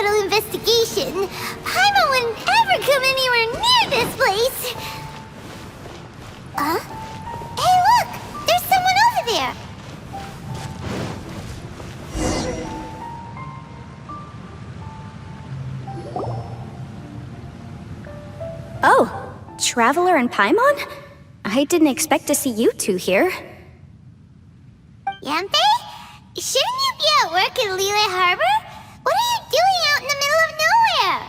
little investigation. Paimon wouldn't ever come anywhere near this place. Huh? Hey, look! There's someone over there! Oh, Traveler and Paimon? I didn't expect to see you two here. Yanfei? Shouldn't you be at work in Liyue Harbor? What are you doing out in the middle of nowhere?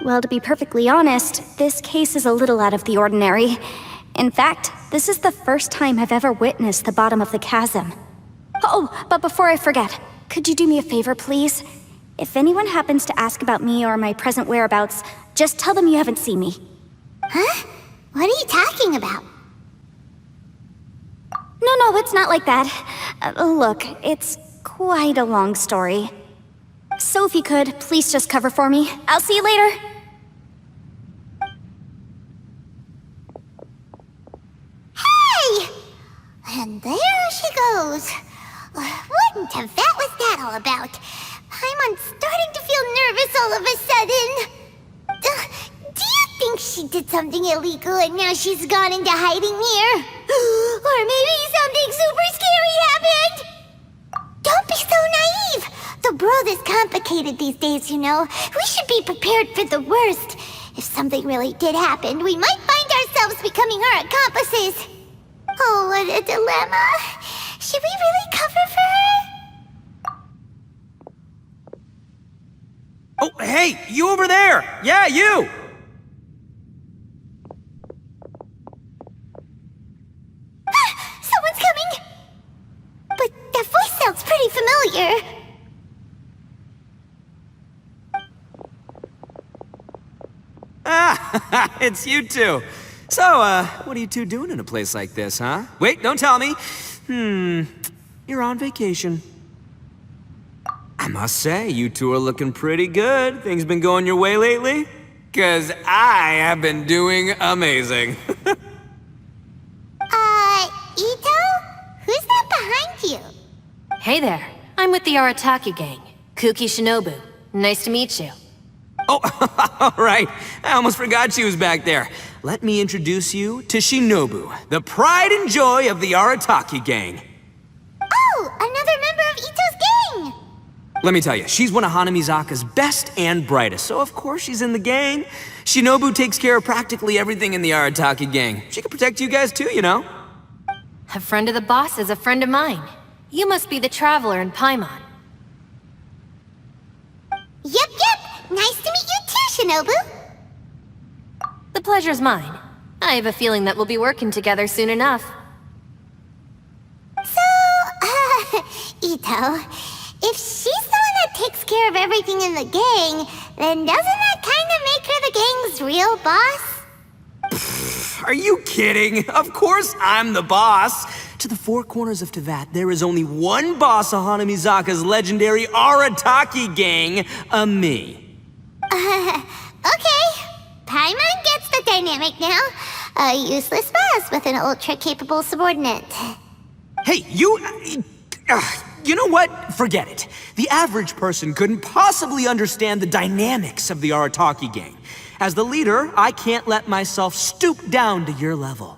Well, to be perfectly honest, this case is a little out of the ordinary. In fact, this is the first time I've ever witnessed the bottom of the chasm. Oh, but before I forget, could you do me a favor, please? If anyone happens to ask about me or my present whereabouts, just tell them you haven't seen me. Huh? What are you talking about? No, it's not like that. Look, it's quite a long story. So if you could, please just cover for me. I'll see you later. Hey! And there she goes. What in Tevat was that all about? Paimon's starting to feel nervous all of a sudden. Do you think she did something illegal and now she's gone into hiding here? Or maybe something super scary happened? Don't be so naive! The world is complicated these days, you know. We should be prepared for the worst. If something really did happen, we might find ourselves becoming her accomplices. Oh, what a dilemma. Should we really cover for her? Oh, hey, you over there! Yeah, you! Someone's coming! But that voice sounds pretty familiar. Ah, it's you two. So, what are you two doing in a place like this, huh? Wait, don't tell me. You're on vacation. I must say, you two are looking pretty good. Things been going your way lately? 'Cause I have been doing amazing. Itto? Who's that behind you? Hey there, I'm with the Arataki gang. Kuki Shinobu. Nice to meet you. Oh, all right. I almost forgot she was back there. Let me introduce you to Shinobu, the pride and joy of the Arataki gang. Oh, another member of Itto's gang! Let me tell you, she's one of Hanamizaka's best and brightest, so of course she's in the gang. Shinobu takes care of practically everything in the Arataki gang. She can protect you guys too, you know? A friend of the boss is a friend of mine. You must be the Traveler in Paimon. Yep. Nice to meet you too, Shinobu. The pleasure's mine. I have a feeling that we'll be working together soon enough. So, Itto, if she's the one that takes care of everything in the gang, then doesn't that kind of make her the gang's real boss? Are you kidding? Of course I'm the boss. To the four corners of Tevat, there is only one boss of Hanamizaka's legendary Arataki gang, me. Okay. Paimon gets the dynamic now. A useless boss with an ultra-capable subordinate. Hey, you know what? Forget it. The average person couldn't possibly understand the dynamics of the Arataki gang. As the leader, I can't let myself stoop down to your level.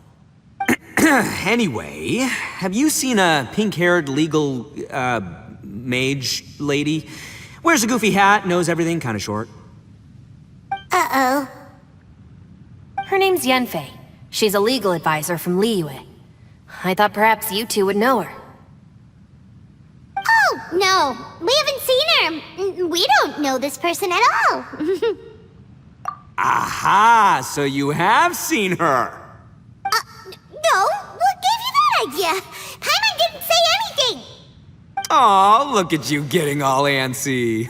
Anyway, have you seen a pink-haired legal, mage lady? Wears a goofy hat, knows everything, kinda short. Uh-oh. Her name's Yanfei. She's a legal advisor from Liyue. I thought perhaps you two would know her. Oh, no. We haven't seen her. We don't know this person at all. Aha! So you have seen her! No. What gave you that idea? Paimon didn't say anything. Aw, look at you getting all antsy.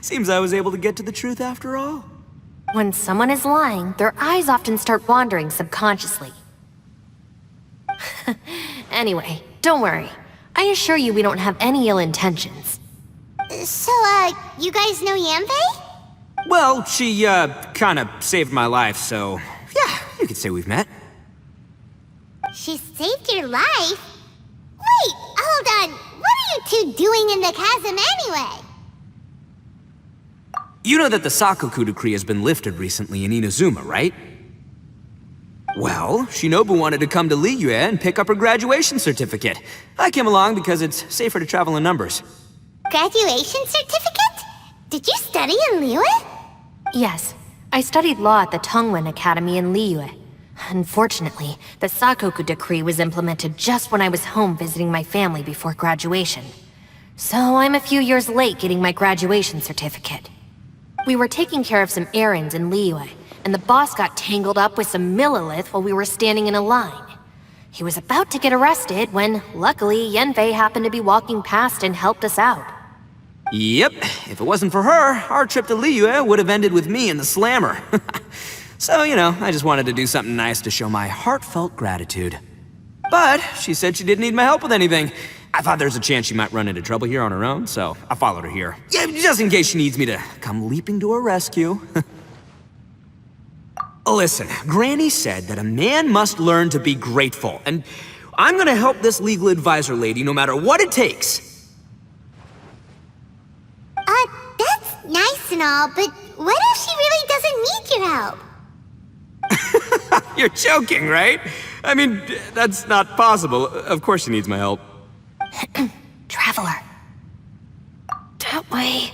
Seems I was able to get to the truth after all. When someone is lying, their eyes often start wandering subconsciously. Anyway, don't worry. I assure you we don't have any ill intentions. So, you guys know Yanfei? Well, she, kinda saved my life, so... yeah, you could say we've met. She saved your life? Wait, hold on. What are you two doing in the chasm anyway? You know that the Sakoku decree has been lifted recently in Inazuma, right? Well, Shinobu wanted to come to Liyue and pick up her graduation certificate. I came along because it's safer to travel in numbers. Graduation certificate? Did you study in Liyue? Yes, I studied law at the Tongwen Academy in Liyue. Unfortunately, the Sakoku decree was implemented just when I was home visiting my family before graduation. So I'm a few years late getting my graduation certificate. We were taking care of some errands in Liyue, and the boss got tangled up with some Millilith while we were standing in a line. He was about to get arrested when, luckily, Yanfei happened to be walking past and helped us out. Yep, if it wasn't for her, our trip to Liyue would have ended with me and the Slammer. So, you know, I just wanted to do something nice to show my heartfelt gratitude. But she said she didn't need my help with anything. I thought there was a chance she might run into trouble here on her own, so I followed her here. Yeah, just in case she needs me to come leaping to her rescue. Listen, Granny said that a man must learn to be grateful, and I'm gonna help this legal advisor lady no matter what it takes. That's nice and all, but what if she really doesn't need your help? You're joking, right? I mean, that's not possible. Of course she needs my help. Traveler. That way.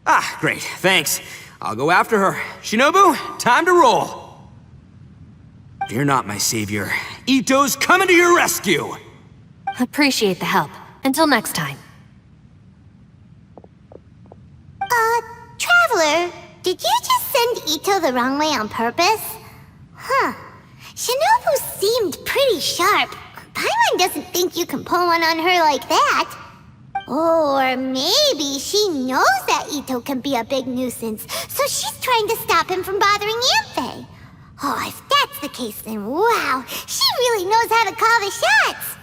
Ah, great, thanks. I'll go after her. Shinobu, time to roll. Fear not, my savior. Itto's coming to your rescue! Appreciate the help. Until next time. Traveler, did you just send Itto the wrong way on purpose? Huh. Shinobu seemed pretty sharp. Paimon doesn't think you can pull one on her like that. Or maybe she knows that Itto can be a big nuisance, so she's trying to stop him from bothering Yanfei. Oh, if that's the case, then wow, she really knows how to call the shots.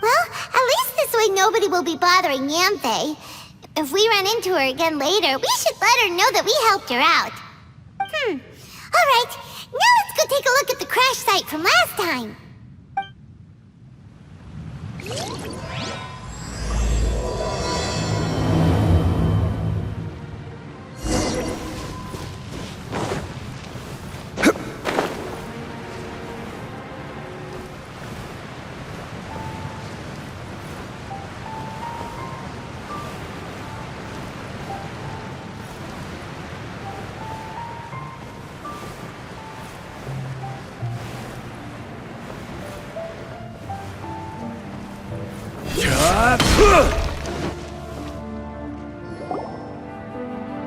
Well, at least this way nobody will be bothering Yanfei. If we run into her again later, we should let her know that we helped her out. Alright, now let's go take a look at the crash site from last time.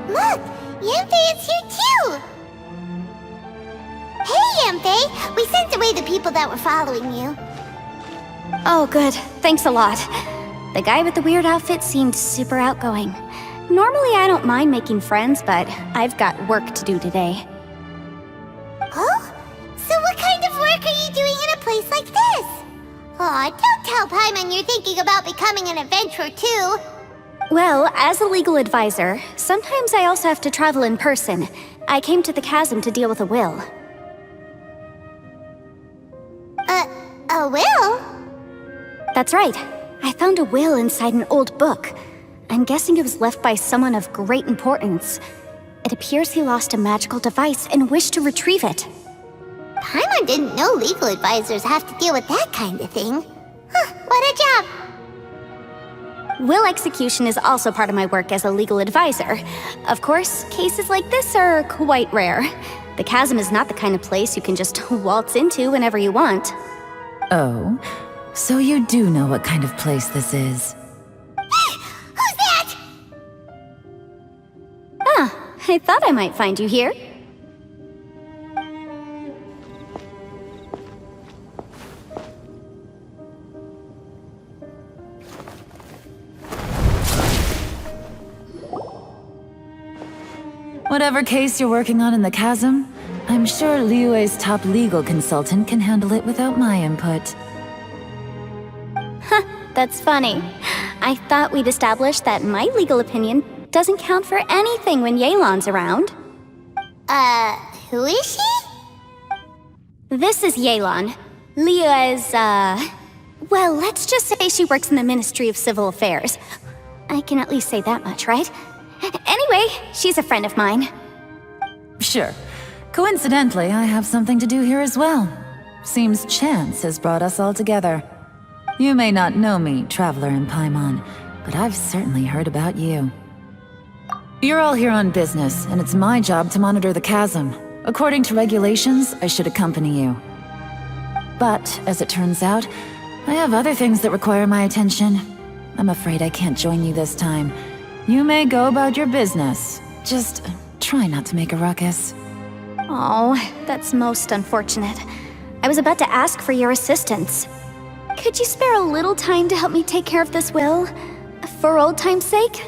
Look! Yanfei is here too! Hey, Yanfei! We sent away the people that were following you. Oh, good. Thanks a lot. The guy with the weird outfit seemed super outgoing. Normally I don't mind making friends, but I've got work to do today. Oh? So what kind of work are you doing in a place like this? Aw, don't tell Paimon you're thinking about becoming an adventurer too. Well, as a legal advisor, sometimes I also have to travel in person. I came to the Chasm to deal with a will. A will? That's right. I found a will inside an old book. I'm guessing it was left by someone of great importance. It appears he lost a magical device and wished to retrieve it. Paimon didn't know legal advisors have to deal with that kind of thing. Huh, what a job! Will execution is also part of my work as a legal advisor. Of course, cases like this are quite rare. The Chasm is not the kind of place you can just waltz into whenever you want. Oh, so you do know what kind of place this is. Who's that? Ah, I thought I might find you here. Whatever case you're working on in the Chasm, I'm sure Liyue's top legal consultant can handle it without my input. That's funny. I thought we'd established that my legal opinion doesn't count for anything when Yelan's around. Who is she? This is Yelan. Leah is, well, let's just say she works in the Ministry of Civil Affairs. I can at least say that much, right? Anyway, she's a friend of mine. Sure. Coincidentally, I have something to do here as well. Seems chance has brought us all together. You may not know me, Traveler in Paimon, but I've certainly heard about you. You're all here on business, and it's my job to monitor the chasm. According to regulations, I should accompany you. But, as it turns out, I have other things that require my attention. I'm afraid I can't join you this time. You may go about your business. Just try not to make a ruckus. Oh, that's most unfortunate. I was about to ask for your assistance. Could you spare a little time to help me take care of this will? For old time's sake?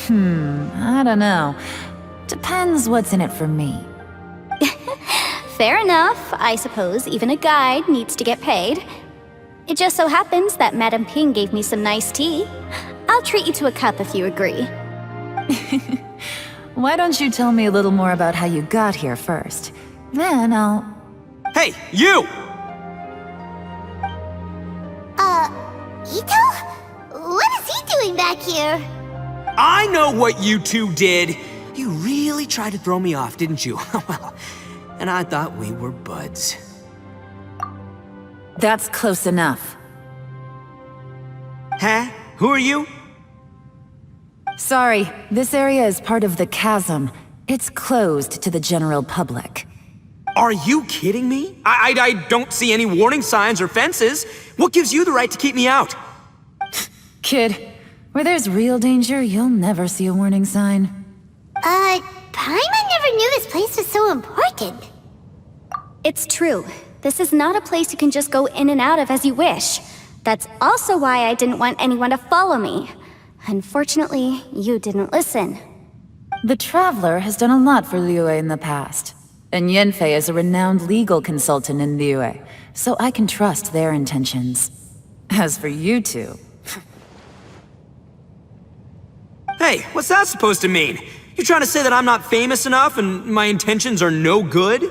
I don't know. Depends what's in it for me. Fair enough. I suppose even a guide needs to get paid. It just so happens that Madame Ping gave me some nice tea. I'll treat you to a cup if you agree. Why don't you tell me a little more about how you got here first? Then I'll... Hey, you! Itto? What is he doing back here? I know what you two did. You really tried to throw me off, didn't you? Well, and I thought we were buds. That's close enough. Huh? Who are you? Sorry, this area is part of the chasm. It's closed to the general public. Are you kidding me? I don't see any warning signs or fences. What gives you the right to keep me out? Kid, where there's real danger, you'll never see a warning sign. Paimon never knew this place was so important. It's true. This is not a place you can just go in and out of as you wish. That's also why I didn't want anyone to follow me. Unfortunately, you didn't listen. The Traveler has done a lot for Liyue in the past. And Yanfei is a renowned legal consultant in Liyue, so I can trust their intentions. As for you two... Hey, what's that supposed to mean? You trying to say that I'm not famous enough and my intentions are no good?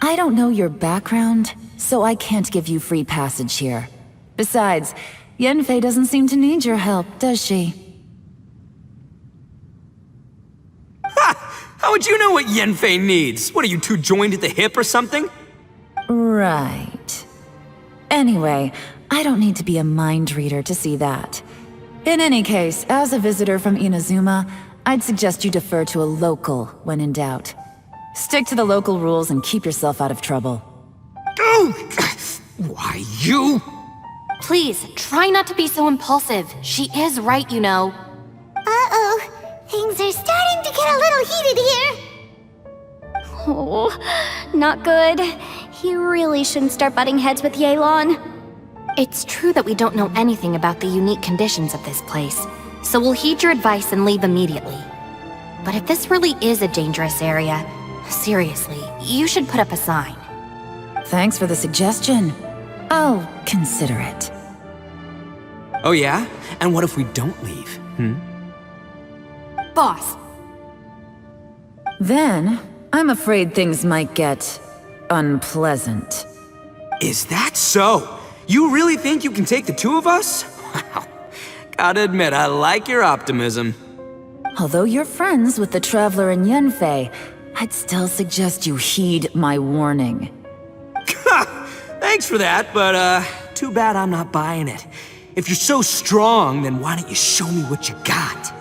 I don't know your background, so I can't give you free passage here. Besides, Yanfei doesn't seem to need your help, does she? Ha! How would you know what Yanfei needs? What, are you two joined at the hip or something? Right. Anyway, I don't need to be a mind reader to see that. In any case, as a visitor from Inazuma, I'd suggest you defer to a local when in doubt. Stick to the local rules and keep yourself out of trouble. Oh! Why, you... Please, try not to be so impulsive. She is right, you know. Uh-oh. Things are starting to get a little heated here. Oh, not good. He really shouldn't start butting heads with Yelan. It's true that we don't know anything about the unique conditions of this place, so we'll heed your advice and leave immediately. But if this really is a dangerous area, seriously, you should put up a sign. Thanks for the suggestion. I'll consider it. Oh yeah? And what if we don't leave? Boss, Then, I'm afraid things might get... unpleasant. Is that so? You really think you can take the two of us? Wow. Gotta admit, I like your optimism. Although you're friends with the Traveler and Yanfei, I'd still suggest you heed my warning. Thanks for that, but too bad I'm not buying it. If you're so strong, then why don't you show me what you got?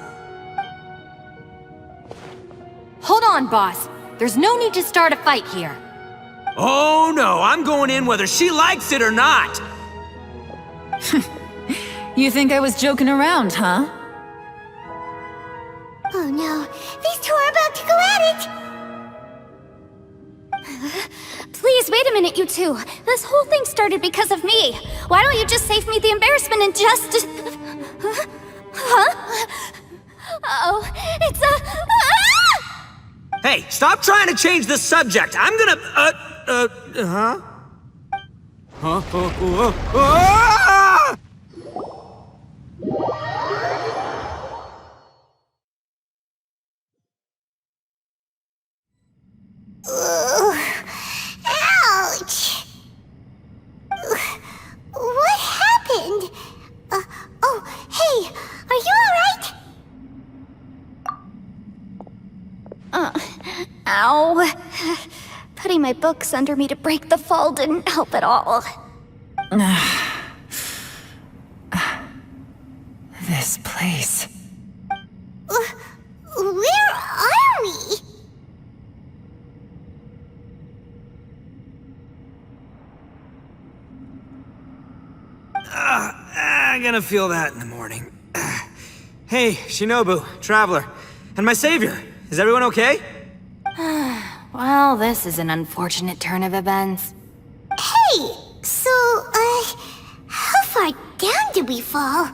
hold on, boss. There's no need to start a fight here. Oh no, I'm going in whether she likes it or not. You think I was joking around, huh? Oh no, these two are about to go at it! Please, wait a minute, you two. This whole thing started because of me. Why don't you just save me the embarrassment and just... Huh? Uh-oh, it's a... Ah! Hey, stop trying to change the subject. I'm gonna... Huh? Ah! Ugh. Ouch! my books under me to break the fall didn't help at all. This place. Where are we? I'm gonna feel that in the morning. Hey, Shinobu, Traveler, and my savior. Is everyone okay? Well, this is an unfortunate turn of events. Hey, so, how far down did we fall?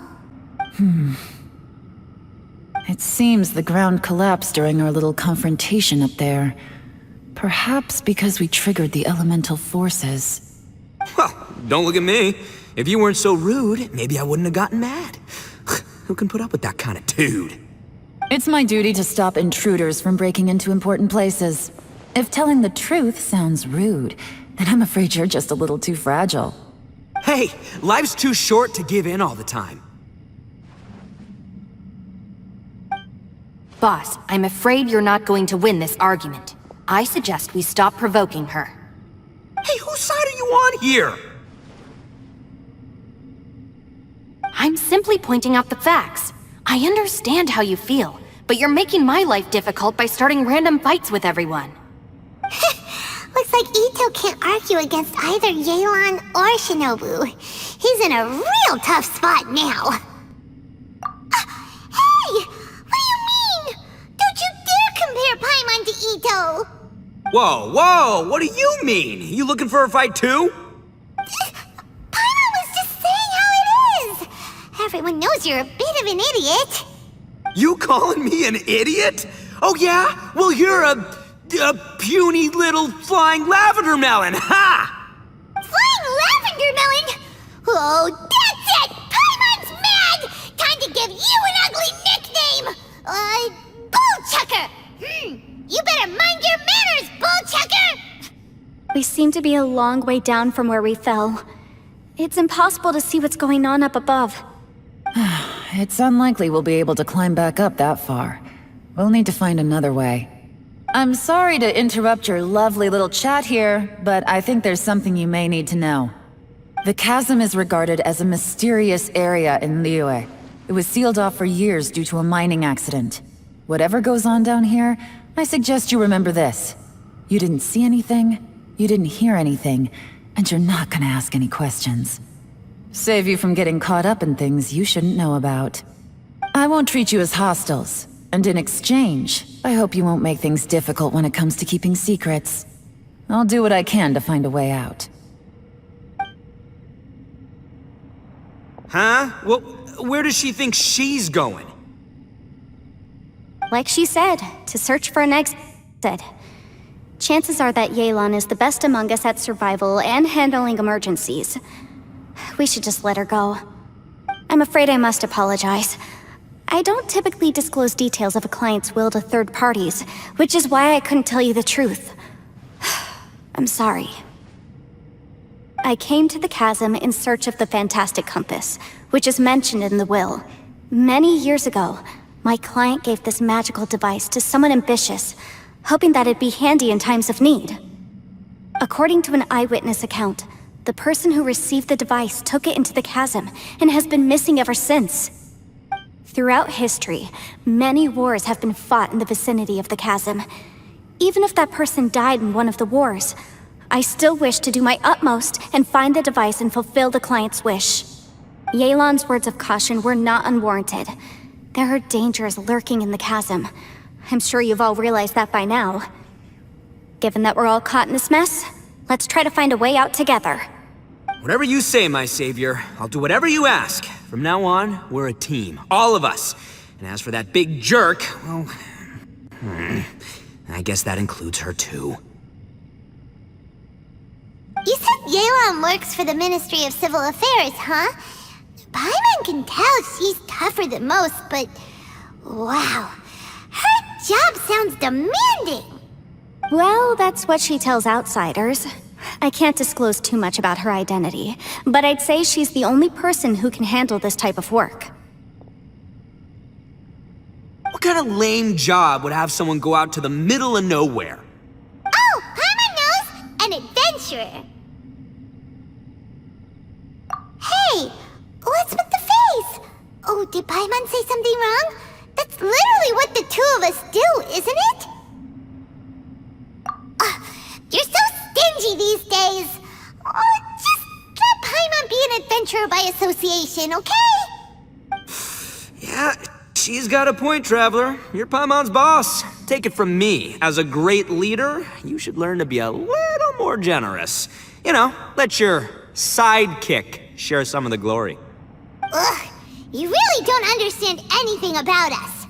It seems the ground collapsed during our little confrontation up there. Perhaps because we triggered the elemental forces. Well, don't look at me. If you weren't so rude, maybe I wouldn't have gotten mad. Who can put up with that kind of dude? It's my duty to stop intruders from breaking into important places. If telling the truth sounds rude, then I'm afraid you're just a little too fragile. Hey, life's too short to give in all the time. Boss, I'm afraid you're not going to win this argument. I suggest we stop provoking her. Hey, whose side are you on here? I'm simply pointing out the facts. I understand how you feel, but you're making my life difficult by starting random fights with everyone. Looks like Itto can't argue against either Yelan or Shinobu. He's in a real tough spot now. Hey! What do you mean? Don't you dare compare Paimon to Itto! Whoa, what do you mean? You looking for a fight too? Paimon was just saying how it is! Everyone knows you're a bit of an idiot. You calling me an idiot? Oh yeah? Well, you're a puny little flying lavender melon, ha! Flying lavender melon? Oh, that's it! Paimon's mad! Time to give you an ugly nickname! Bullchucker! You better mind your manners, Bullchucker! We seem to be a long way down from where we fell. It's impossible to see what's going on up above. It's unlikely we'll be able to climb back up that far. We'll need to find another way. I'm sorry to interrupt your lovely little chat here, but I think there's something you may need to know. The chasm is regarded as a mysterious area in Liyue. It was sealed off for years due to a mining accident. Whatever goes on down here, I suggest you remember this. You didn't see anything, you didn't hear anything, and you're not gonna ask any questions. Save you from getting caught up in things you shouldn't know about. I won't treat you as hostiles, and in exchange, I hope you won't make things difficult when it comes to keeping secrets. I'll do what I can to find a way out. Huh? Well, where does she think she's going? Like she said, to search for an exit. Chances are that Yelan is the best among us at survival and handling emergencies. We should just let her go. I'm afraid I must apologize. I don't typically disclose details of a client's will to third parties, which is why I couldn't tell you the truth. I'm sorry. I came to the chasm in search of the Fantastic Compass, which is mentioned in the will. Many years ago, my client gave this magical device to someone ambitious, hoping that it'd be handy in times of need. According to an eyewitness account, the person who received the device took it into the chasm and has been missing ever since. Throughout history, many wars have been fought in the vicinity of the chasm. Even if that person died in one of the wars, I still wish to do my utmost and find the device and fulfill the client's wish. Yelan's words of caution were not unwarranted. There are dangers lurking in the chasm. I'm sure you've all realized that by now. Given that we're all caught in this mess, let's try to find a way out together. Whatever you say, my savior. I'll do whatever you ask. From now on, we're a team. All of us. And as for that big jerk, well... I guess that includes her too. You said Yelan works for the Ministry of Civil Affairs, huh? Paimon can tell she's tougher than most, but... wow. Her job sounds demanding! Well, that's what she tells outsiders. I can't disclose too much about her identity, but I'd say she's the only person who can handle this type of work. What kind of lame job would have someone go out to the middle of nowhere? Oh, Paimon knows! did Paimon say something wrong? That's literally what the two of us do, isn't it? You're so stingy these days. Just let Paimon be an adventurer by association, okay? Yeah, she's got a point, Traveler. You're Paimon's boss. Take it from me. As a great leader, you should learn to be a little more generous. You know, let your sidekick share some of the glory. Ugh, you really don't understand anything about us.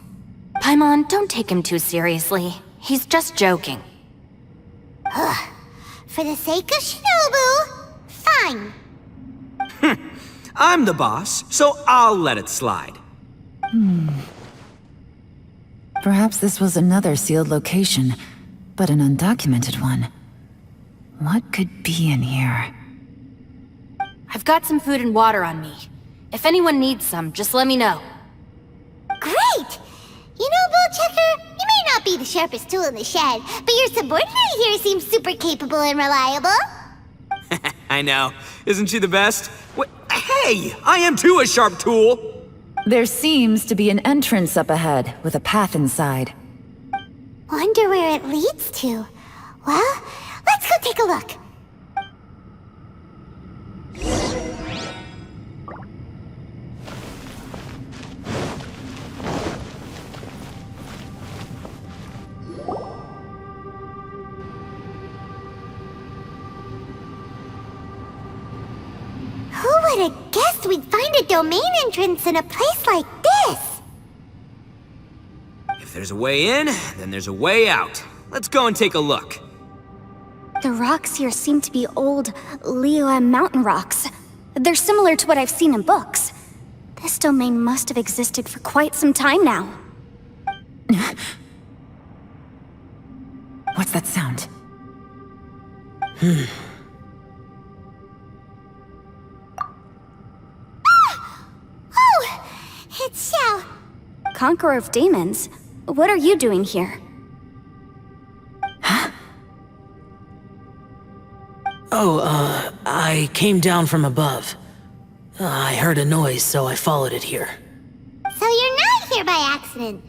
Paimon, don't take him too seriously. He's just joking. For the sake of Shinobu, fine. I'm the boss, so I'll let it slide. Perhaps this was another sealed location, but an undocumented one. What could be in here? I've got some food and water on me. If anyone needs some, just let me know. Great! You know, Bullchecker, you may not be the sharpest tool in the shed, but your subordinate here seems super capable and reliable. I know. Isn't she the best? Hey, I am too a sharp tool. There seems to be an entrance up ahead, with a path inside. Wonder where it leads to. Well, let's go take a look. Who would have guessed we'd find a domain entrance in a place like this? If there's a way in, then there's a way out. Let's go and take a look. The rocks here seem to be old Liyue mountain rocks. They're similar to what I've seen in books. This domain must have existed for quite some time now. What's that sound? Oh, it's Xiao. Conqueror of Demons, what are you doing here? I came down from above. I heard a noise, so I followed it here. So you're not here by accident.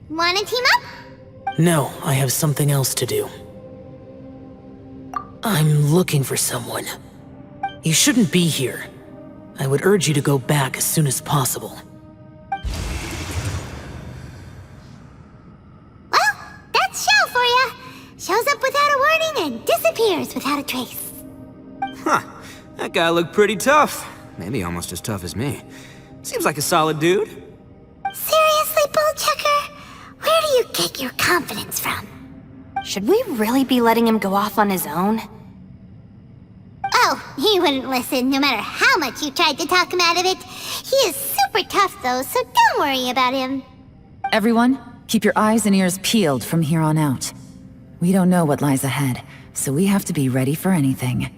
Wanna team up? No, I have something else to do. I'm looking for someone. You shouldn't be here. I would urge you to go back as soon as possible. Well, that's Xiao for ya. Shows up without a warning and disappears without a trace. Huh. That guy looked pretty tough. Maybe almost as tough as me. Seems like a solid dude. Seriously, Bullchecker? Where do you get your confidence from? Should we really be letting him go off on his own? Oh, he wouldn't listen no matter how much you tried to talk him out of it. He is super tough though, so don't worry about him. Everyone, keep your eyes and ears peeled from here on out. We don't know what lies ahead, so we have to be ready for anything.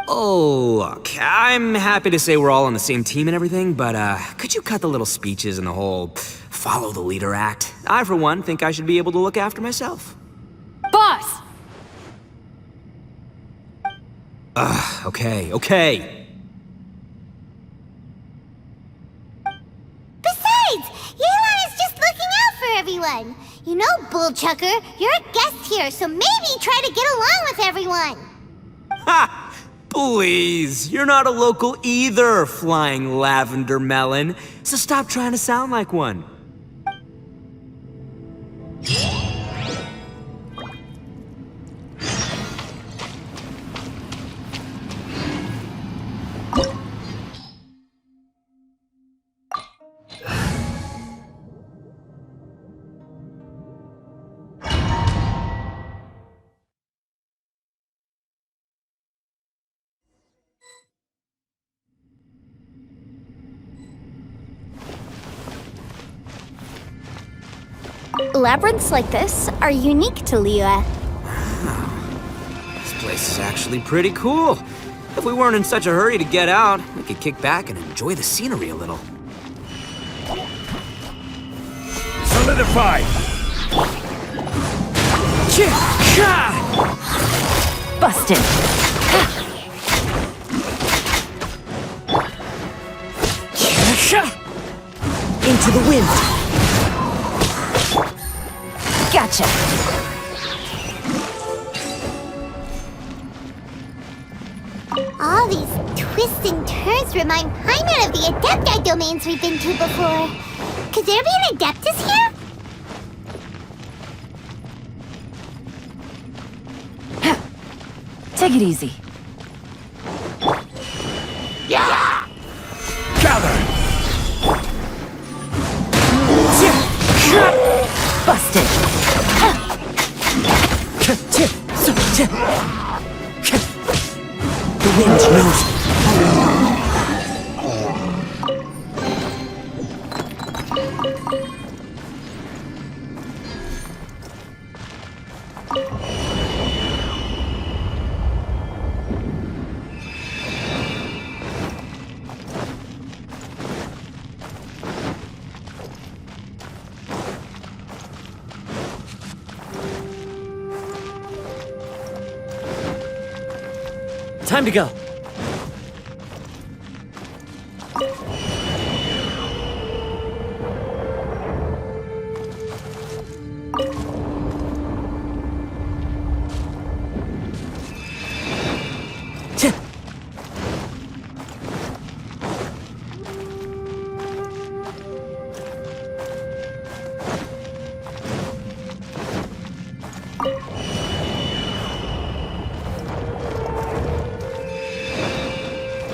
Oh, look, I'm happy to say we're all on the same team and everything, but could you cut the little speeches and the whole follow the leader act? I, for one, think I should be able to look after myself. Boss! Okay. Besides, Yelan is just looking out for everyone. You know, Bullchucker, you're a guest here, so maybe try to get along with everyone. Ha! Please, you're not a local either, flying lavender melon, so stop trying to sound like one. Labyrinths like this are unique to Liyue. This place is actually pretty cool. If we weren't in such a hurry to get out, we could kick back and enjoy the scenery a little. Solidify! Busted! Into the wind! Gotcha! All these twists and turns remind Paimon of the Adepti domains we've been to before. Could there be an Adeptus here? Take it easy. Gather! Busted! The wind knows. Time to go.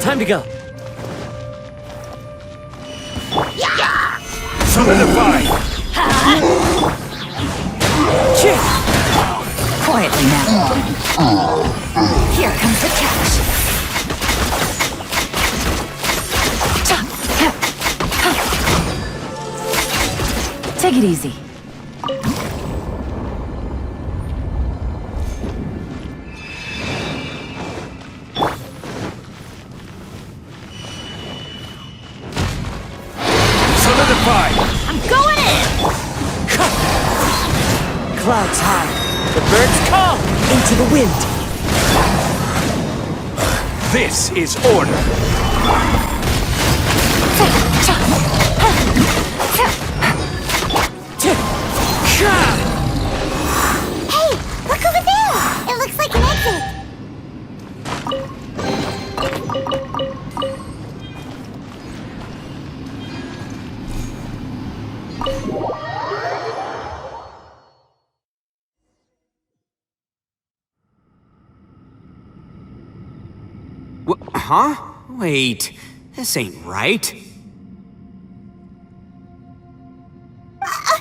Time to go. Solidify! Quietly now. Here comes the catch. Take it easy. I'm Going in! Clouds high. The birds call. Into the wind. This is order. Hey, look over there! It looks like an exit. Huh? Wait, this ain't right. How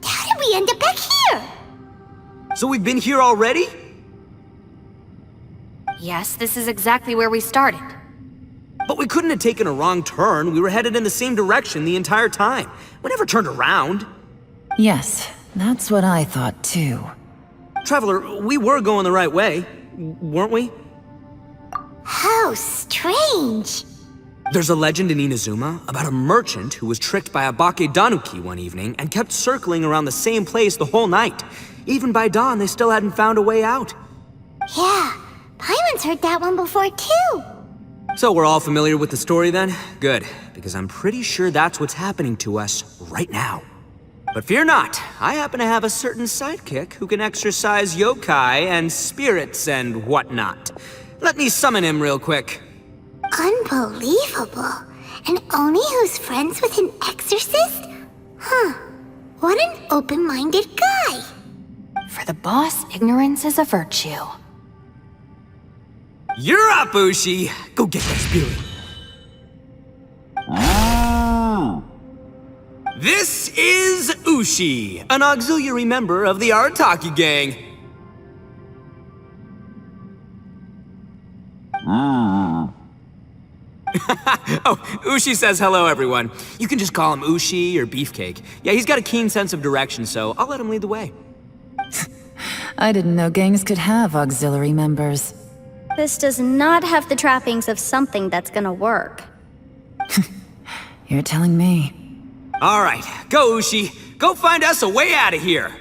did we end up back here? So we've been here already? Yes, this is exactly where we started. But we couldn't have taken a wrong turn. We were headed in the same direction the entire time. We never turned around. Yes, that's what I thought too. Traveler, we were going the right way, weren't we? How strange. There's a legend in Inazuma about a merchant who was tricked by a Bakedanuki one evening and kept circling around the same place the whole night. Even by dawn, they still hadn't found a way out. Yeah, Paimon's heard that one before too. So we're all familiar with the story then? Good, because I'm pretty sure that's what's happening to us right now. But fear not, I happen to have a certain sidekick who can exercise yokai and spirits and whatnot. Let me summon him real quick. Unbelievable. And Oni who's friends with an exorcist? Huh. What an open-minded guy. For the boss, ignorance is a virtue. You're up, Ushi! Go get that spirit. This is Ushi, an auxiliary member of the Arataki gang. Oh, Ushi says hello, everyone. You can just call him Ushi or Beefcake. Yeah, he's got a keen sense of direction, so I'll let him lead the way. I didn't know gangs could have auxiliary members. This does not have the trappings of something that's gonna work. You're telling me. All right, go, Ushi. Go find us a way out of here.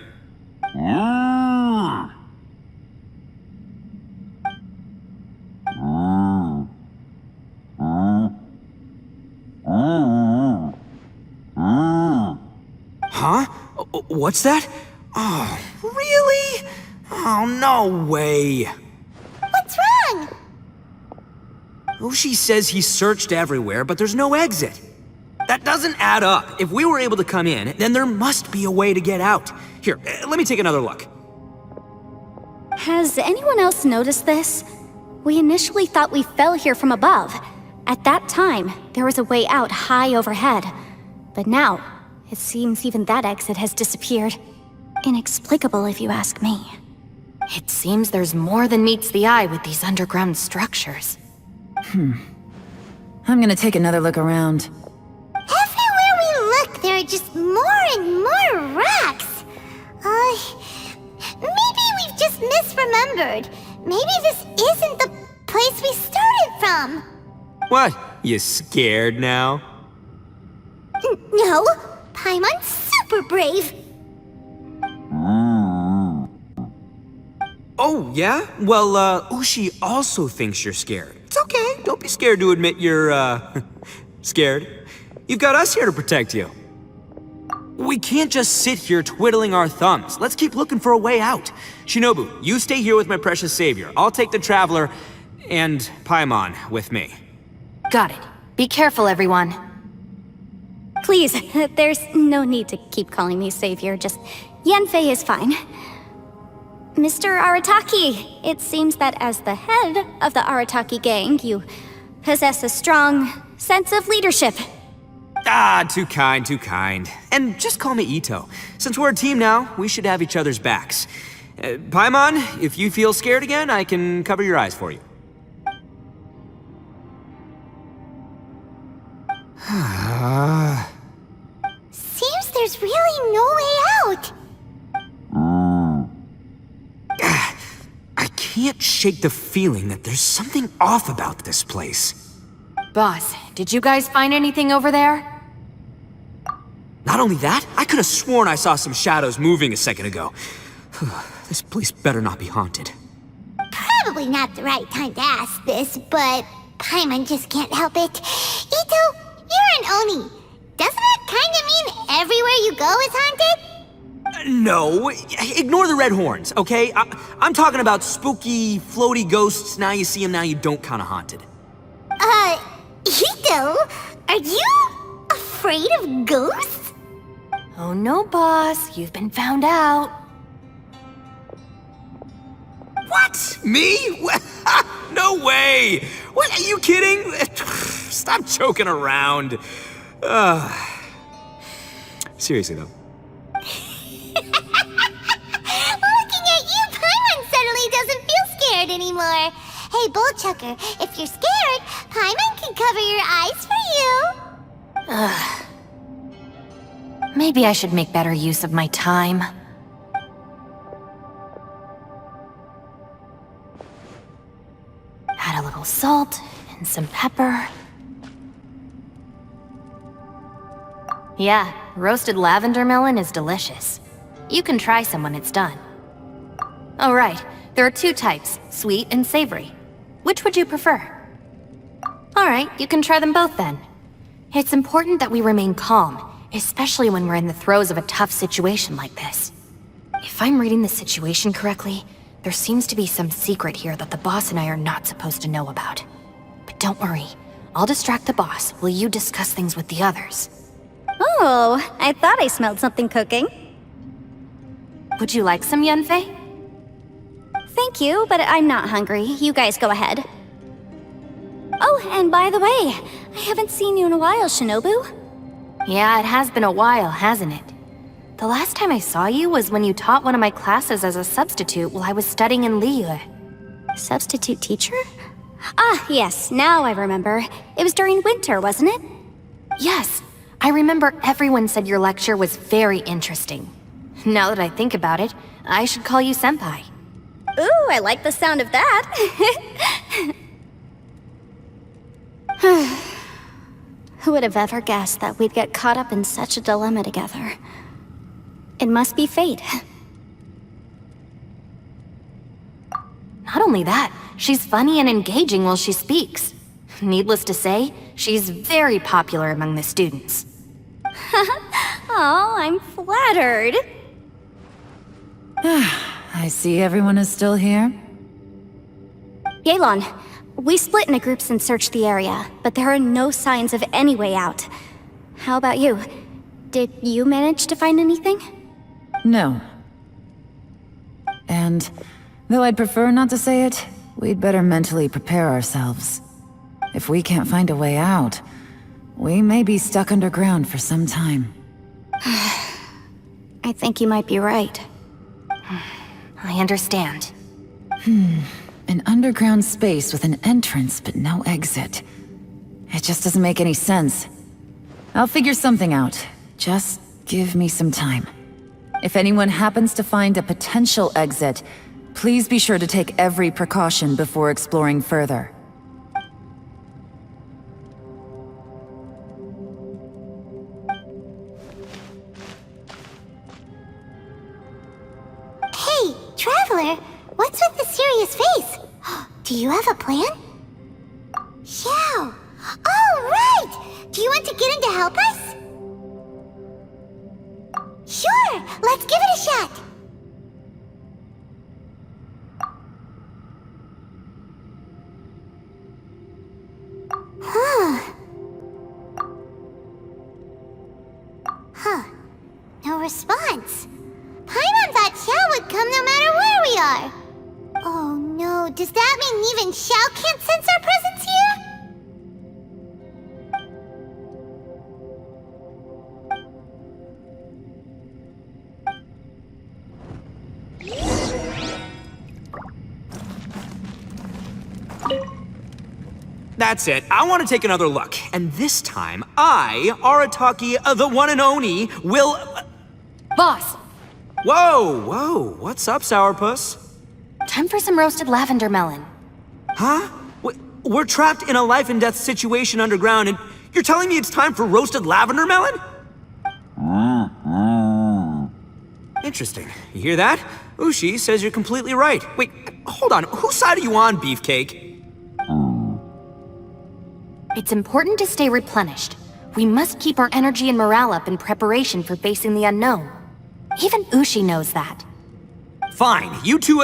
Huh? What's that? Oh, really? Oh, no way. What's wrong? Ushi says he searched everywhere, but there's no exit. That doesn't add up. If we were able to come in, then there must be a way to get out. Here, let me take another look. Has anyone else noticed this? We initially thought we fell here from above. At that time, there was a way out high overhead. But now, it seems even that exit has disappeared. Inexplicable, if you ask me. It seems there's more than meets the eye with these underground structures. I'm gonna take another look around. Everywhere we look, there are just more and more rocks. Maybe we've just misremembered. Maybe this isn't the place we started from. What? You scared now? No, Paimon's super brave. Oh, yeah? Well, Ushi also thinks you're scared. It's okay. Don't be scared to admit you're, scared. You've got us here to protect you. We can't just sit here twiddling our thumbs. Let's keep looking for a way out. Shinobu, you stay here with my precious savior. I'll take the Traveler and Paimon with me. Got it. Be careful, everyone. Please, there's no need to keep calling me savior, just Yanfei is fine. Mr. Arataki, it seems that as the head of the Arataki gang, you possess a strong sense of leadership. Ah, too kind, too kind. And just call me Itto. Since we're a team now, we should have each other's backs. Paimon, if you feel scared again, I can cover your eyes for you. Seems there's really no way out. I can't shake the feeling that there's something off about this place. Boss, did you guys find anything over there? Not only that, I could have sworn I saw some shadows moving a second ago. This place better not be haunted. Probably not the right time to ask this, but Paimon just can't help it. Itto, you're an Oni. Doesn't that kinda mean everywhere you go is haunted? No, ignore the red horns, okay? I'm talking about spooky, floaty ghosts. Now you see them, now you don't kinda haunted. Itto, are you afraid of ghosts? Oh no, boss. You've been found out. What? Me? No way! What, are you kidding? Stop joking around. Seriously though. Looking at you, Paimon suddenly doesn't feel scared anymore. Hey, Bullchucker, if you're scared, Paimon can cover your eyes for you. Maybe I should make better use of my time. Add a little salt and some pepper. Yeah, roasted lavender melon is delicious. You can try some when it's done. Oh right, there are two types, sweet and savory. Which would you prefer? Alright, you can try them both then. It's important that we remain calm, especially when we're in the throes of a tough situation like this. If I'm reading the situation correctly, there seems to be some secret here that the boss and I are not supposed to know about. But don't worry, I'll distract the boss while you discuss things with the others. Oh, I thought I smelled something cooking. Would you like some, Yanfei? Thank you, but I'm not hungry. You guys go ahead. Oh, and by the way, I haven't seen you in a while, Shinobu. Yeah, it has been a while, hasn't it? The last time I saw you was when you taught one of my classes as a substitute while I was studying in Liyue. Substitute teacher? Ah, yes, now I remember. It was during winter, wasn't it? Yes, I remember everyone said your lecture was very interesting. Now that I think about it, I should call you Senpai. Ooh, I like the sound of that. Who would have ever guessed that we'd get caught up in such a dilemma together? It must be fate. Not only that, she's funny and engaging while she speaks. Needless to say, she's very popular among the students. Oh, I'm flattered. I see everyone is still here. Yelan, we split into groups and searched the area, but there are no signs of any way out. How about you? Did you manage to find anything? No. And, though I'd prefer not to say it, we'd better mentally prepare ourselves. If we can't find a way out, we may be stuck underground for some time. I think you might be right. I understand. An underground space with an entrance but no exit. It just doesn't make any sense. I'll figure something out. Just give me some time. If anyone happens to find a potential exit, please be sure to take every precaution before exploring further. Hey, Traveler, what's with the serious face? Do you have a plan? Xiao! Oh, right! Do you want to get in to help us? Sure, let's give it a shot! No response. Paimon thought Xiao would come no matter where we are. Oh no, does that mean even Xiao can't sense our presence here? That's it. I want to take another look. And this time, I, Arataki, the one and only, will... Boss, Whoa! What's up, Sourpuss? time for some roasted lavender melon. Huh? We're trapped in a life and death situation underground, and you're telling me it's time for roasted lavender melon? Interesting. You hear that? Ushi says you're completely right. Wait, hold on. Whose side are you on, Beefcake? It's important to stay replenished. We must keep our energy and morale up in preparation for facing the unknown. Even Ushi knows that. Fine, you two...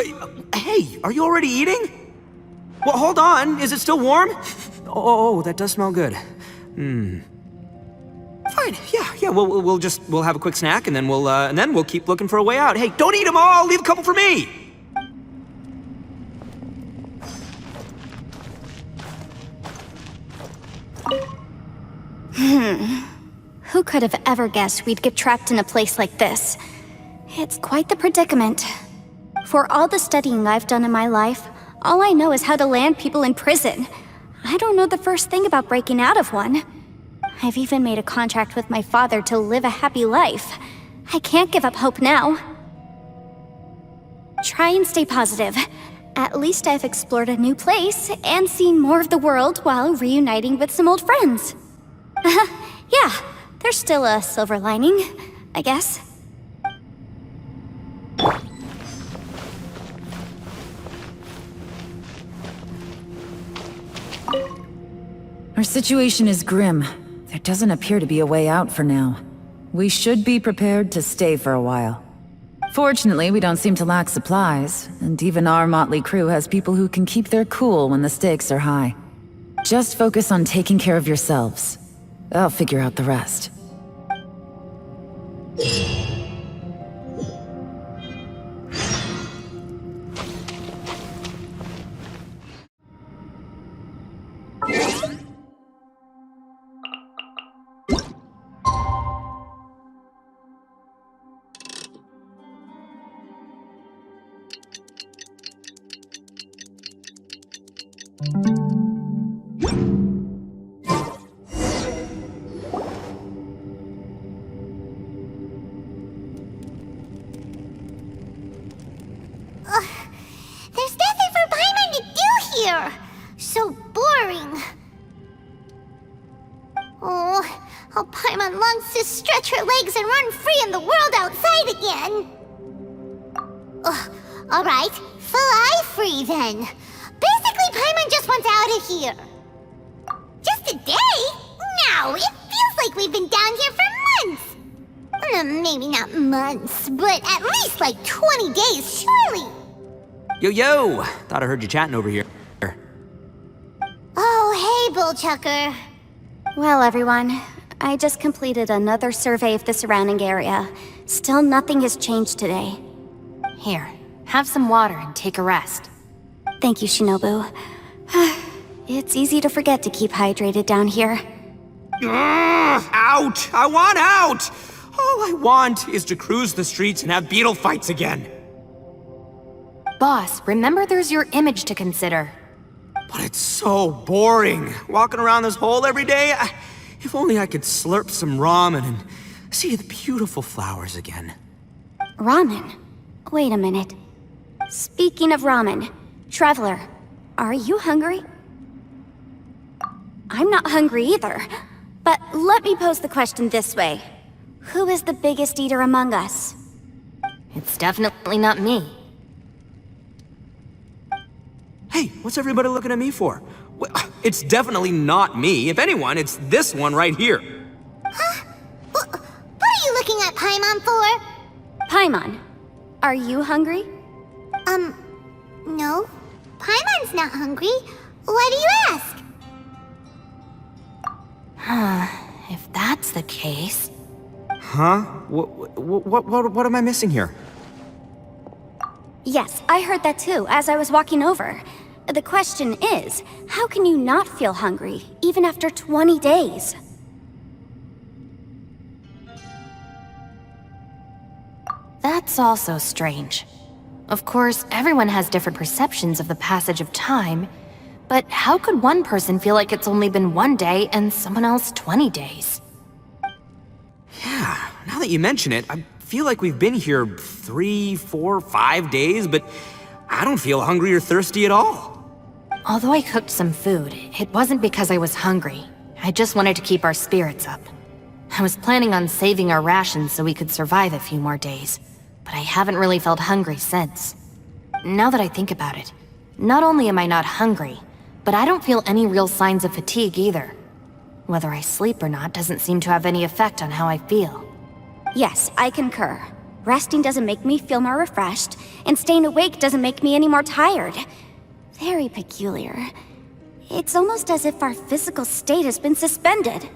hey, are you already eating? Well, hold on. Is it still warm? Oh, that does smell good. Fine, yeah, we'll have a quick snack, and then we'll keep looking for a way out. Hey, don't eat them all! Leave a couple for me! Who could have ever guessed we'd get trapped in a place like this? It's quite the predicament. For all the studying I've done in my life, all I know is how to land people in prison. I don't know the first thing about breaking out of one. I've even made a contract with my father to live a happy life. I can't give up hope now. Try and stay positive. At least I've explored a new place and seen more of the world while reuniting with some old friends. Yeah, there's still a silver lining, I guess. Our situation is grim. There doesn't appear to be a way out for now. We should be prepared to stay for a while. Fortunately, we don't seem to lack supplies, and even our motley crew has people who can keep their cool when the stakes are high. Just focus on taking care of yourselves. I'll figure out the rest. There's nothing for Paimon to do here! So boring. Oh, how Paimon longs to stretch her legs and run free in the world outside again. Alright, fly free then. Basically, Paimon just wants out of here. Just a day? No, it feels like we've been down here for months. Maybe not months, but at least like 20 days, surely! Yo! Thought I heard you chatting over here. Oh, hey, Bullchucker. Well, everyone, I just completed another survey of the surrounding area. Still nothing has changed today. Here, have some water and take a rest. Thank you, Shinobu. It's easy to forget to keep hydrated down here. Out! I want out! All I want is to cruise the streets and have beetle fights again. Boss, remember there's your image to consider. But it's so boring, walking around this hole every day. If only I could slurp some ramen and see the beautiful flowers again. Ramen? Wait a minute. Speaking of ramen, Traveler, are you hungry? I'm not hungry either. But let me pose the question this way. Who is the biggest eater among us? It's definitely not me. Hey, what's everybody looking at me for? Well, it's definitely not me. If anyone, it's this one right here. Huh? What are you looking at Paimon for? Paimon, are you hungry? No. Paimon's not hungry. Why do you ask? If that's the case... Huh? What am I missing here? Yes, I heard that too, as I was walking over. The question is, how can you not feel hungry, even after 20 days? That's also strange. Of course, everyone has different perceptions of the passage of time, but how could one person feel like it's only been 1 day and someone else 20 days? Yeah, now that you mention it, I feel like we've been here 3, 4, 5 days, but I don't feel hungry or thirsty at all. Although I cooked some food, it wasn't because I was hungry. I just wanted to keep our spirits up. I was planning on saving our rations so we could survive a few more days, but I haven't really felt hungry since. Now that I think about it, not only am I not hungry, but I don't feel any real signs of fatigue either. Whether I sleep or not doesn't seem to have any effect on how I feel. Yes, I concur. Resting doesn't make me feel more refreshed, and staying awake doesn't make me any more tired. Very peculiar. It's almost as if our physical state has been suspended.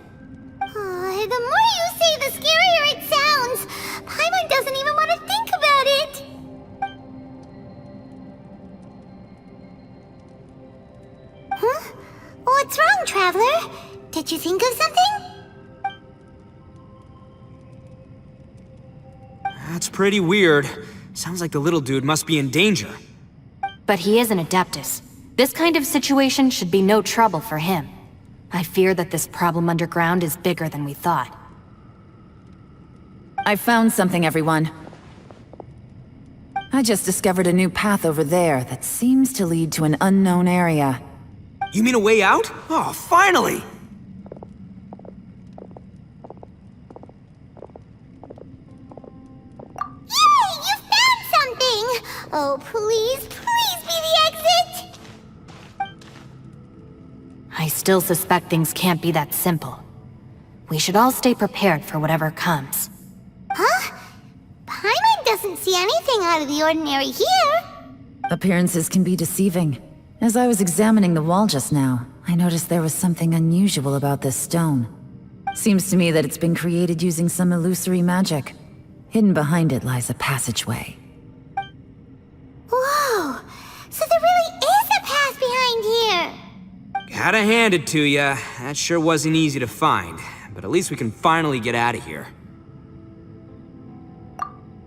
The more you say, the scarier it sounds. Paimon doesn't even want to think about it. Huh? What's wrong, Traveler? Did you think of something? That's pretty weird. Sounds like the little dude must be in danger. But he is an Adeptus. This kind of situation should be no trouble for him. I fear that this problem underground is bigger than we thought. I found something, everyone. I just discovered a new path over there that seems to lead to an unknown area. You mean a way out? Oh, finally! Yay! You found something! Oh, please be the exit! I still suspect things can't be that simple. We should all stay prepared for whatever comes. Huh? Paimon doesn't see anything out of the ordinary here. Appearances can be deceiving. As I was examining the wall just now, I noticed there was something unusual about this stone. Seems to me that it's been created using some illusory magic. Hidden behind it lies a passageway. Whoa! So there really is a path behind here! Gotta hand it to ya. That sure wasn't easy to find. But at least we can finally get out of here.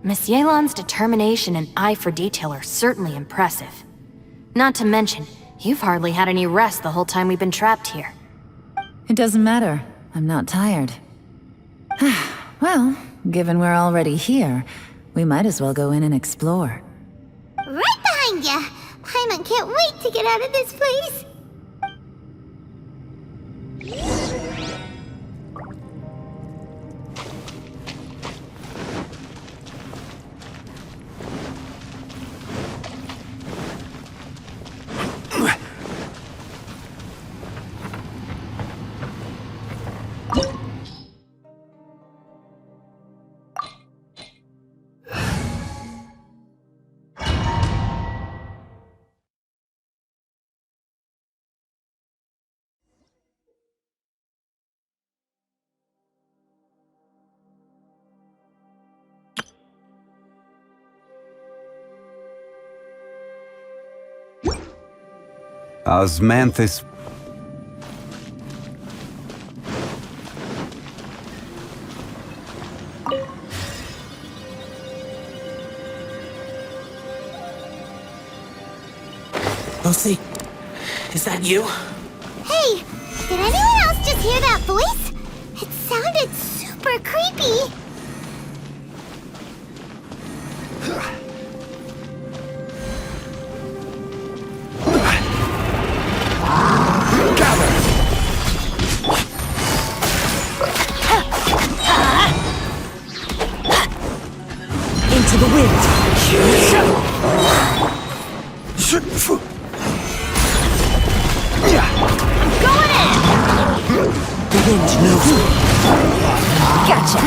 Miss Yelan's determination and eye for detail are certainly impressive. Not to mention, you've hardly had any rest the whole time we've been trapped here. It doesn't matter. I'm not tired. Well, given we're already here, we might as well go in and explore. Right behind ya! Paimon can't wait to get out of this place! Osmanthus. Lucy, is that you? Hey, did anyone else just hear that voice? It sounded super creepy. Into the wind. The wind knows me. Gotcha!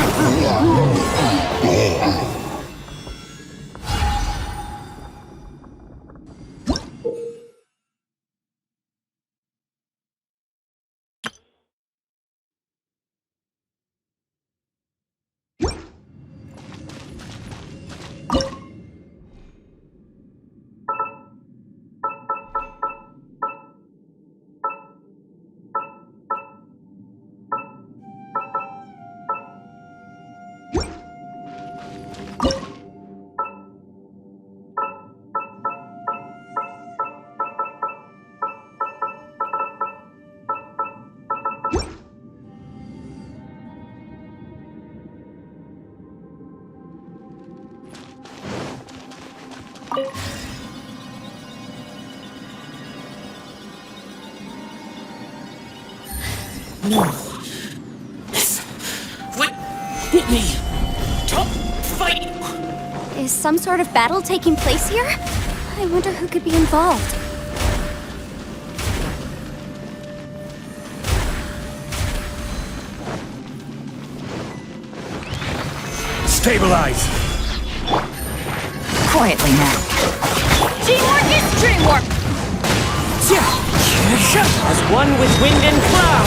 No. This would hit me. Don't fight. Is some sort of battle taking place here? I wonder who could be involved. Stabilize. Quietly now. Teamwork is dreamwork! As one with wind and cloud.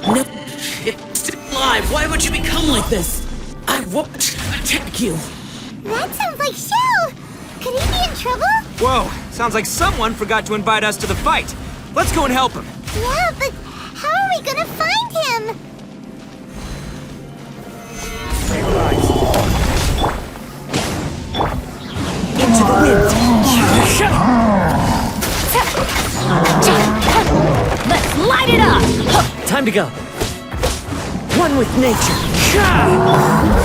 No, it's still alive. Why would you become like this? I won't attack you. That sounds like Xiao. Could he be in trouble? Whoa, sounds like someone forgot to invite us to the fight. Let's go and help him. Yeah, but how are we gonna find him? Stabilize. Into the wind. Let's light it up! Time to go. One with nature.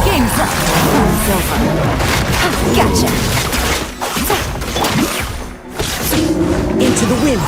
Game's up. It's over. Gotcha! Into the wind.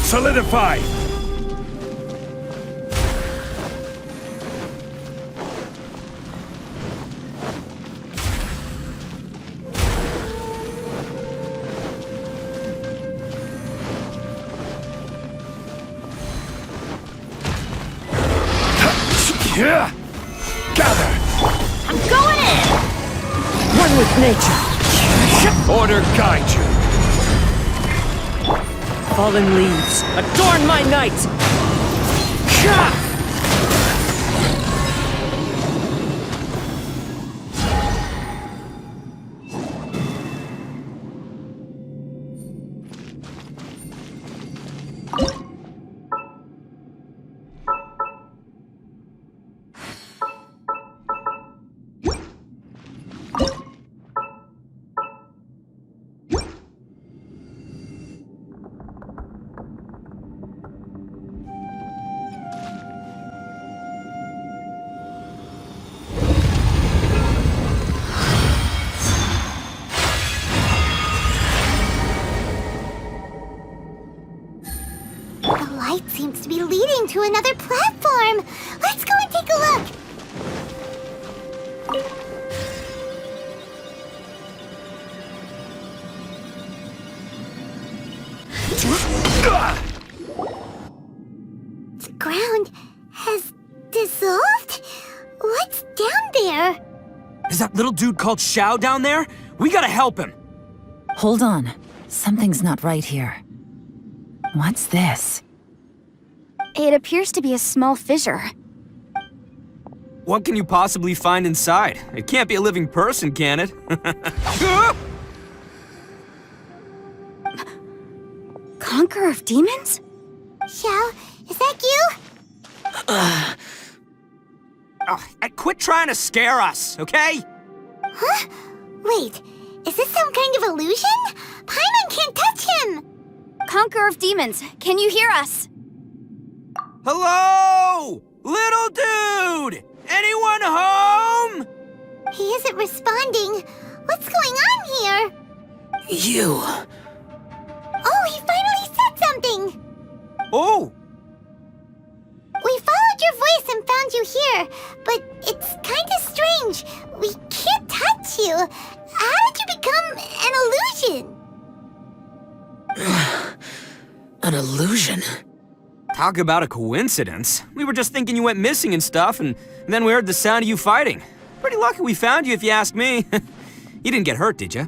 Solidify. Yeah. Gather. I'm going in! One with nature. Order guide you. Fallen leaves, adorn my night! The light seems to be leading to another platform. Let's go and take a look. The ground has dissolved? What's down there? Is that little dude called Xiao down there? We gotta help him. Hold on. Something's not right here. What's this? It appears to be a small fissure. What can you possibly find inside? It can't be a living person, can it? Conqueror of demons? Xiao, is that you? Quit trying to scare us, okay? Huh? Wait, is this some kind of illusion? Paimon can't touch him! Conqueror of demons, can you hear us? Hello? Little dude! Anyone home? He isn't responding. What's going on here? You. Oh, he finally said something! Oh! We followed your voice and found you here, but it's kinda strange. We can't touch you. How did you become an illusion? An illusion? Talk about a coincidence. We were just thinking you went missing and stuff, and then we heard the sound of you fighting. Pretty lucky we found you, if you ask me. You didn't get hurt, did you?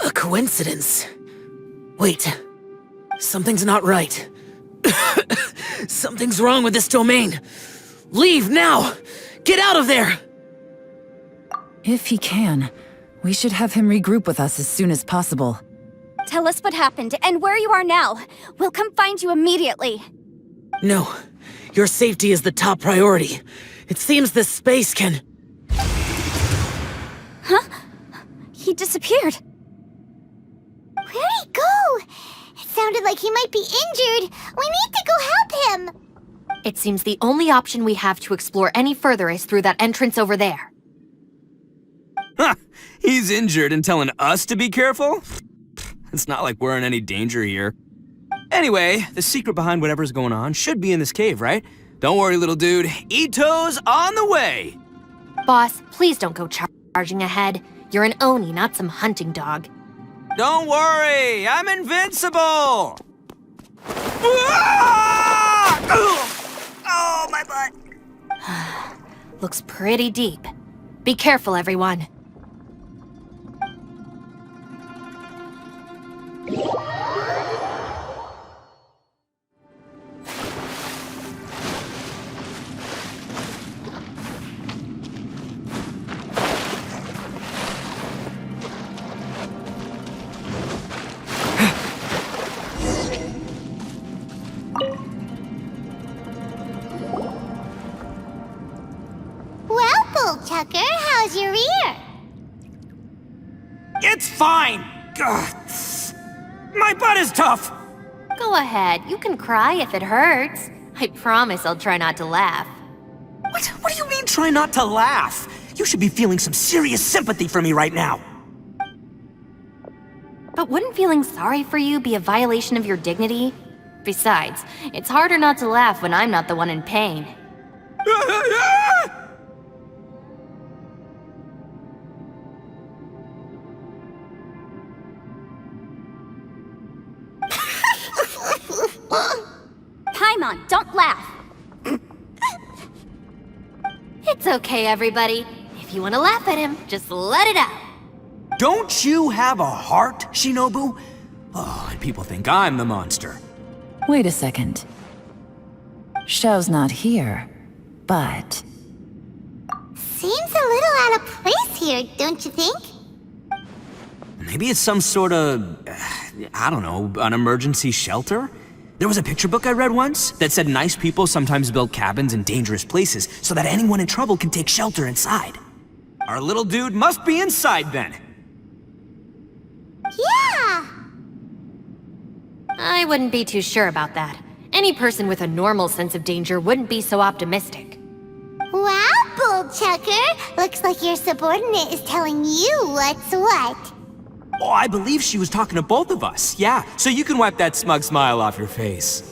A coincidence? Wait. Something's not right. Something's wrong with this domain. Leave now! Get out of there! If he can, we should have him regroup with us as soon as possible. Tell us what happened and where you are now. We'll come find you immediately. No. Your safety is the top priority. It seems this space can... Huh? He disappeared. Where'd he go? It sounded like he might be injured. We need to go help him. It seems the only option we have to explore any further is through that entrance over there. Huh! He's injured and telling us to be careful? It's not like we're in any danger here. Anyway, the secret behind whatever's going on should be in this cave, right? Don't worry, little dude. Itto's on the way! Boss, please don't go charging ahead. You're an Oni, not some hunting dog. Don't worry, I'm invincible! Ah! Oh, my butt! Looks pretty deep. Be careful, everyone. Well, Bullchucker, how's your ear? It's fine! Ugh. My butt is tough! Go ahead, you can cry if it hurts. I promise I'll try not to laugh. What do you mean, try not to laugh? You should be feeling some serious sympathy for me right now. But wouldn't feeling sorry for you be a violation of your dignity? Besides, it's harder not to laugh when I'm not the one in pain. Paimon, don't laugh. It's okay, everybody. If you want to laugh at him, just let it out. Don't you have a heart, Shinobu? Oh, and people think I'm the monster. Wait a second. Xiao's not here, but... Seems a little out of place here, don't you think? Maybe it's some sort of, I don't know, an emergency shelter? There was a picture book I read once that said nice people sometimes build cabins in dangerous places so that anyone in trouble can take shelter inside. Our little dude must be inside then. Yeah! I wouldn't be too sure about that. Any person with a normal sense of danger wouldn't be so optimistic. Wow, Bullchucker! Looks like your subordinate is telling you what's what. Oh, I believe she was talking to both of us. Yeah, so you can wipe that smug smile off your face.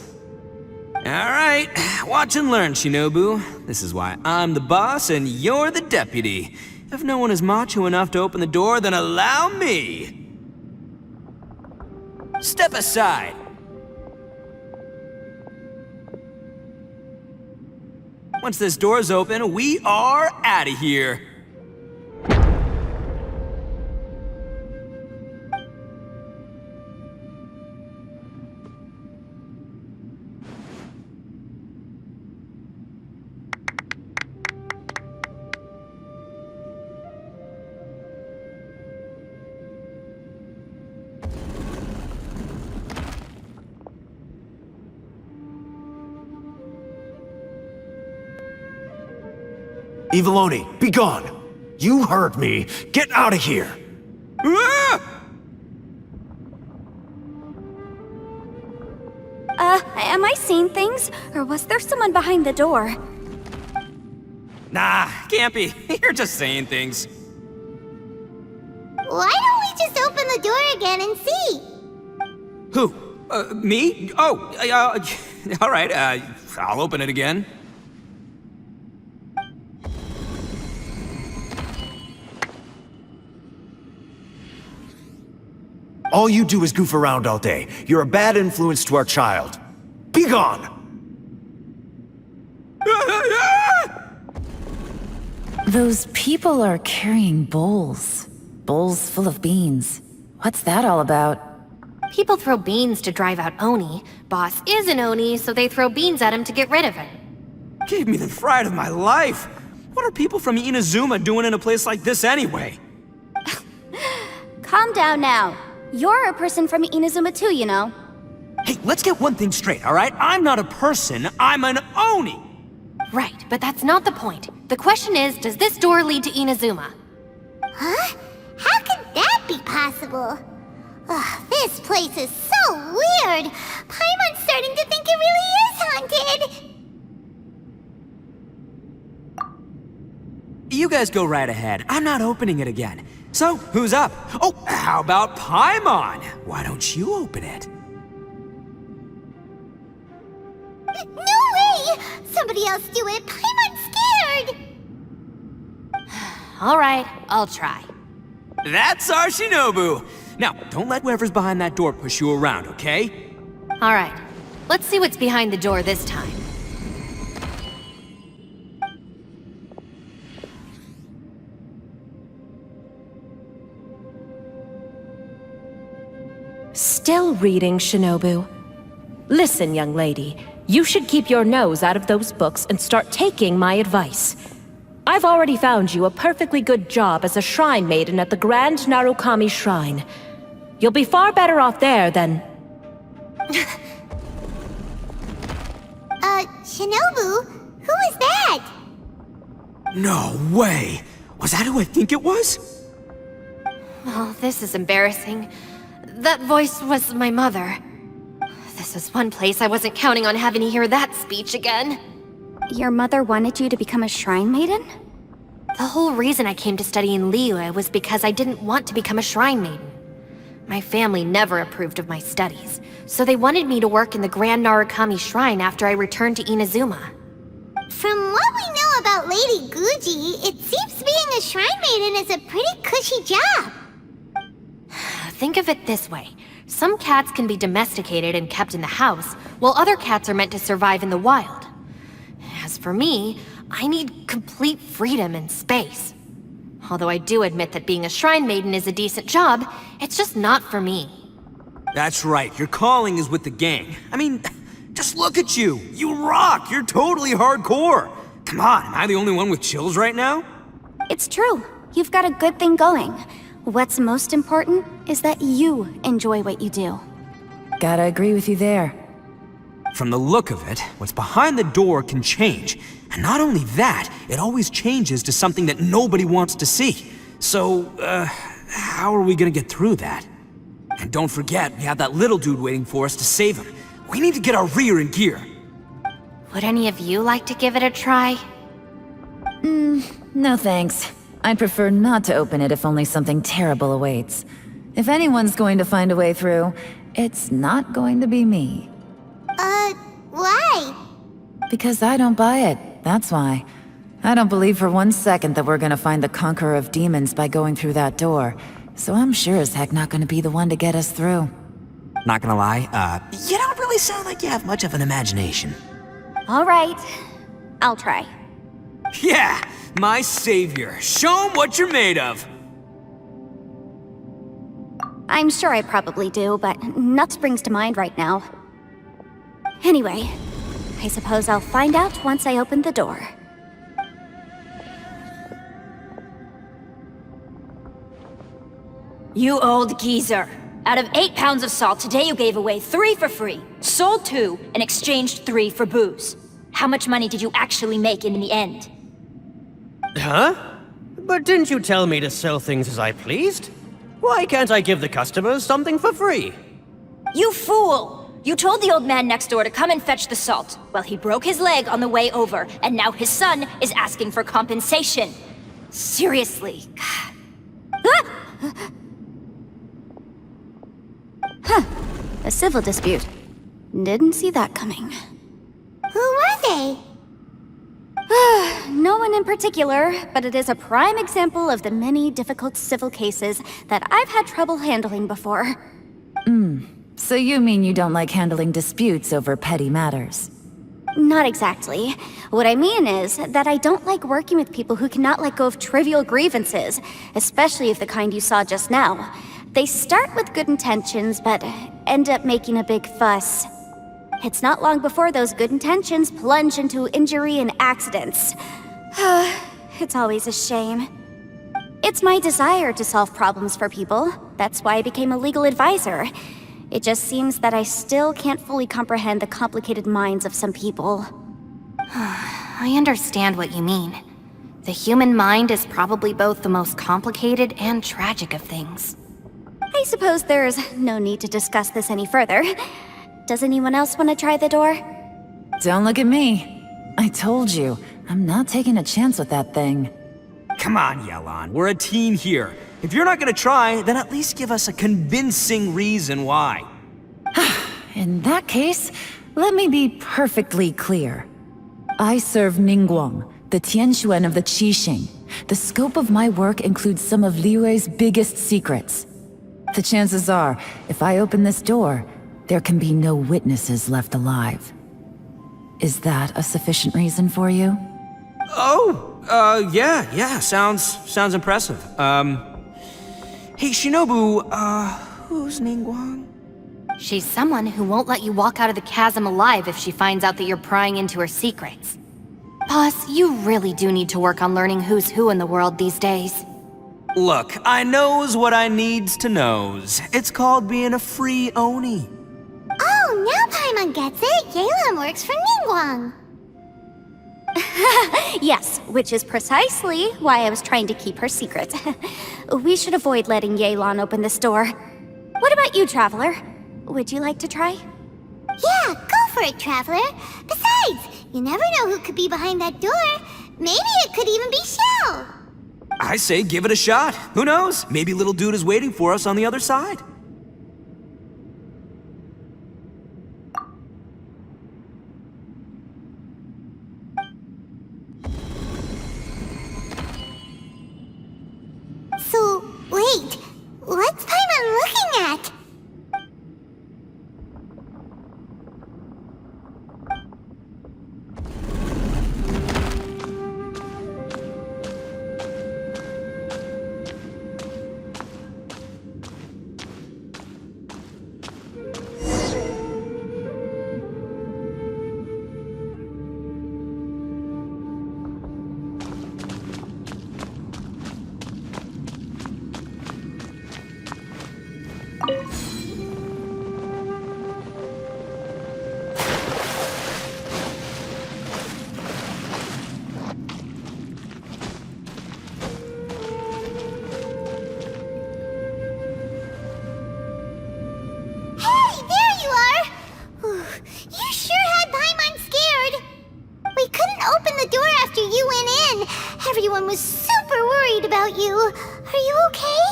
All right, watch and learn, Shinobu. This is why I'm the boss and you're the deputy. If no one is macho enough to open the door, then allow me. Step aside. Once this door's open, we are out of here. Eviloni, be gone! You heard me! Get out of here! Ah! Am I seeing things? Or was there someone behind the door? Nah, can't be. You're just saying things. Why don't we just open the door again and see? Who? Me? Oh, all right, I'll open it again. All you do is goof around all day. You're a bad influence to our child. Be gone! Those people are carrying bowls. Bowls full of beans. What's that all about? People throw beans to drive out Oni. Boss is an Oni, so they throw beans at him to get rid of him. Gave me the fright of my life. What are people from Inazuma doing in a place like this anyway? Calm down now. You're a person from Inazuma too, you know. Hey, let's get one thing straight, all right? I'm not a person, I'm an Oni! Right, but that's not the point. The question is, does this door lead to Inazuma? Huh? How could that be possible? Ugh, this place is so weird. Paimon's starting to think it really is haunted. You guys go right ahead. I'm not opening it again. So, who's up? Oh, how about Paimon? Why don't you open it? No way! Somebody else do it. Paimon's scared. All right, I'll try. That's our Shinobu! Now, don't let whoever's behind that door push you around, okay? All right, let's see what's behind the door this time. Still reading, Shinobu. Listen, young lady. You should keep your nose out of those books and start taking my advice. I've already found you a perfectly good job as a shrine maiden at the Grand Narukami Shrine. You'll be far better off there than... Shinobu? Who is that? No way! Was that who I think it was? Oh, this is embarrassing. That voice was my mother. This is one place I wasn't counting on having to hear that speech again. Your mother wanted you to become a shrine maiden? The whole reason I came to study in Liyue was because I didn't want to become a shrine maiden. My family never approved of my studies, so they wanted me to work in the Grand Narukami Shrine after I returned to Inazuma. From what we know about Lady Guji, it seems being a shrine maiden is a pretty cushy job. Think of it this way. Some cats can be domesticated and kept in the house, while other cats are meant to survive in the wild. As for me, I need complete freedom and space. Although I do admit that being a shrine maiden is a decent job, it's just not for me. That's right, your calling is with the gang. I mean, just look at you. You rock, you're totally hardcore. Come on, am I the only one with chills right now? It's true. You've got a good thing going. What's most important is that you enjoy what you do. Gotta agree with you there. From the look of it, what's behind the door can change. And not only that, it always changes to something that nobody wants to see. So, how are we gonna get through that? And don't forget, we have that little dude waiting for us to save him. We need to get our rear in gear. Would any of you like to give it a try? No thanks. I'd prefer not to open it if only something terrible awaits. If anyone's going to find a way through, it's not going to be me. Why? Because I don't buy it, that's why. I don't believe for 1 second that we're gonna find the Conqueror of Demons by going through that door. So I'm sure as heck not gonna be the one to get us through. Not gonna lie, you don't really sound like you have much of an imagination. All right, I'll try. Yeah, my savior. Show him what you're made of. I'm sure I probably do, but nothing springs to mind right now. Anyway, I suppose I'll find out once I open the door. You old geezer. Out of 8 pounds of salt, today you gave away 3 for free, sold 2, and exchanged 3 for booze. How much money did you actually make in the end? Huh? But didn't you tell me to sell things as I pleased? Why can't I give the customers something for free? You fool! You told the old man next door to come and fetch the salt. Well, he broke his leg on the way over, and now his son is asking for compensation. Seriously. A civil dispute. Didn't see that coming. Who were they? No one in particular, but it is a prime example of the many difficult civil cases that I've had trouble handling before. So you mean you don't like handling disputes over petty matters? Not exactly. What I mean is that I don't like working with people who cannot let go of trivial grievances, especially of the kind you saw just now. They start with good intentions, but end up making a big fuss. It's not long before those good intentions plunge into injury and accidents. It's always a shame. It's my desire to solve problems for people. That's why I became a legal advisor. It just seems that I still can't fully comprehend the complicated minds of some people. I understand what you mean. The human mind is probably both the most complicated and tragic of things. I suppose there's no need to discuss this any further. Does anyone else want to try the door? Don't look at me. I told you, I'm not taking a chance with that thing. Come on, Yelan, we're a team here. If you're not gonna try, then at least give us a convincing reason why. In that case, let me be perfectly clear. I serve Ningguang, the Tianxuan of the Qixing. The scope of my work includes some of Liyue's biggest secrets. The chances are, if I open this door, there can be no witnesses left alive. Is that a sufficient reason for you? Yeah, sounds impressive. Hey, Shinobu, who's Ningguang? She's someone who won't let you walk out of the chasm alive if she finds out that you're prying into her secrets. Boss, you really do need to work on learning who's who in the world these days. Look, I knows what I needs to knows. It's called being a free Oni. Oh, now Paimon gets it. Yelan works for Ningguang. Yes, which is precisely why I was trying to keep her secret. We should avoid letting Yelan open this door. What about you, Traveler? Would you like to try? Yeah, go for it, Traveler. Besides, you never know who could be behind that door. Maybe it could even be Xiao. I say give it a shot. Who knows? Maybe little dude is waiting for us on the other side. So, wait. What's Paimon looking at? Everyone was super worried about you. Are you okay?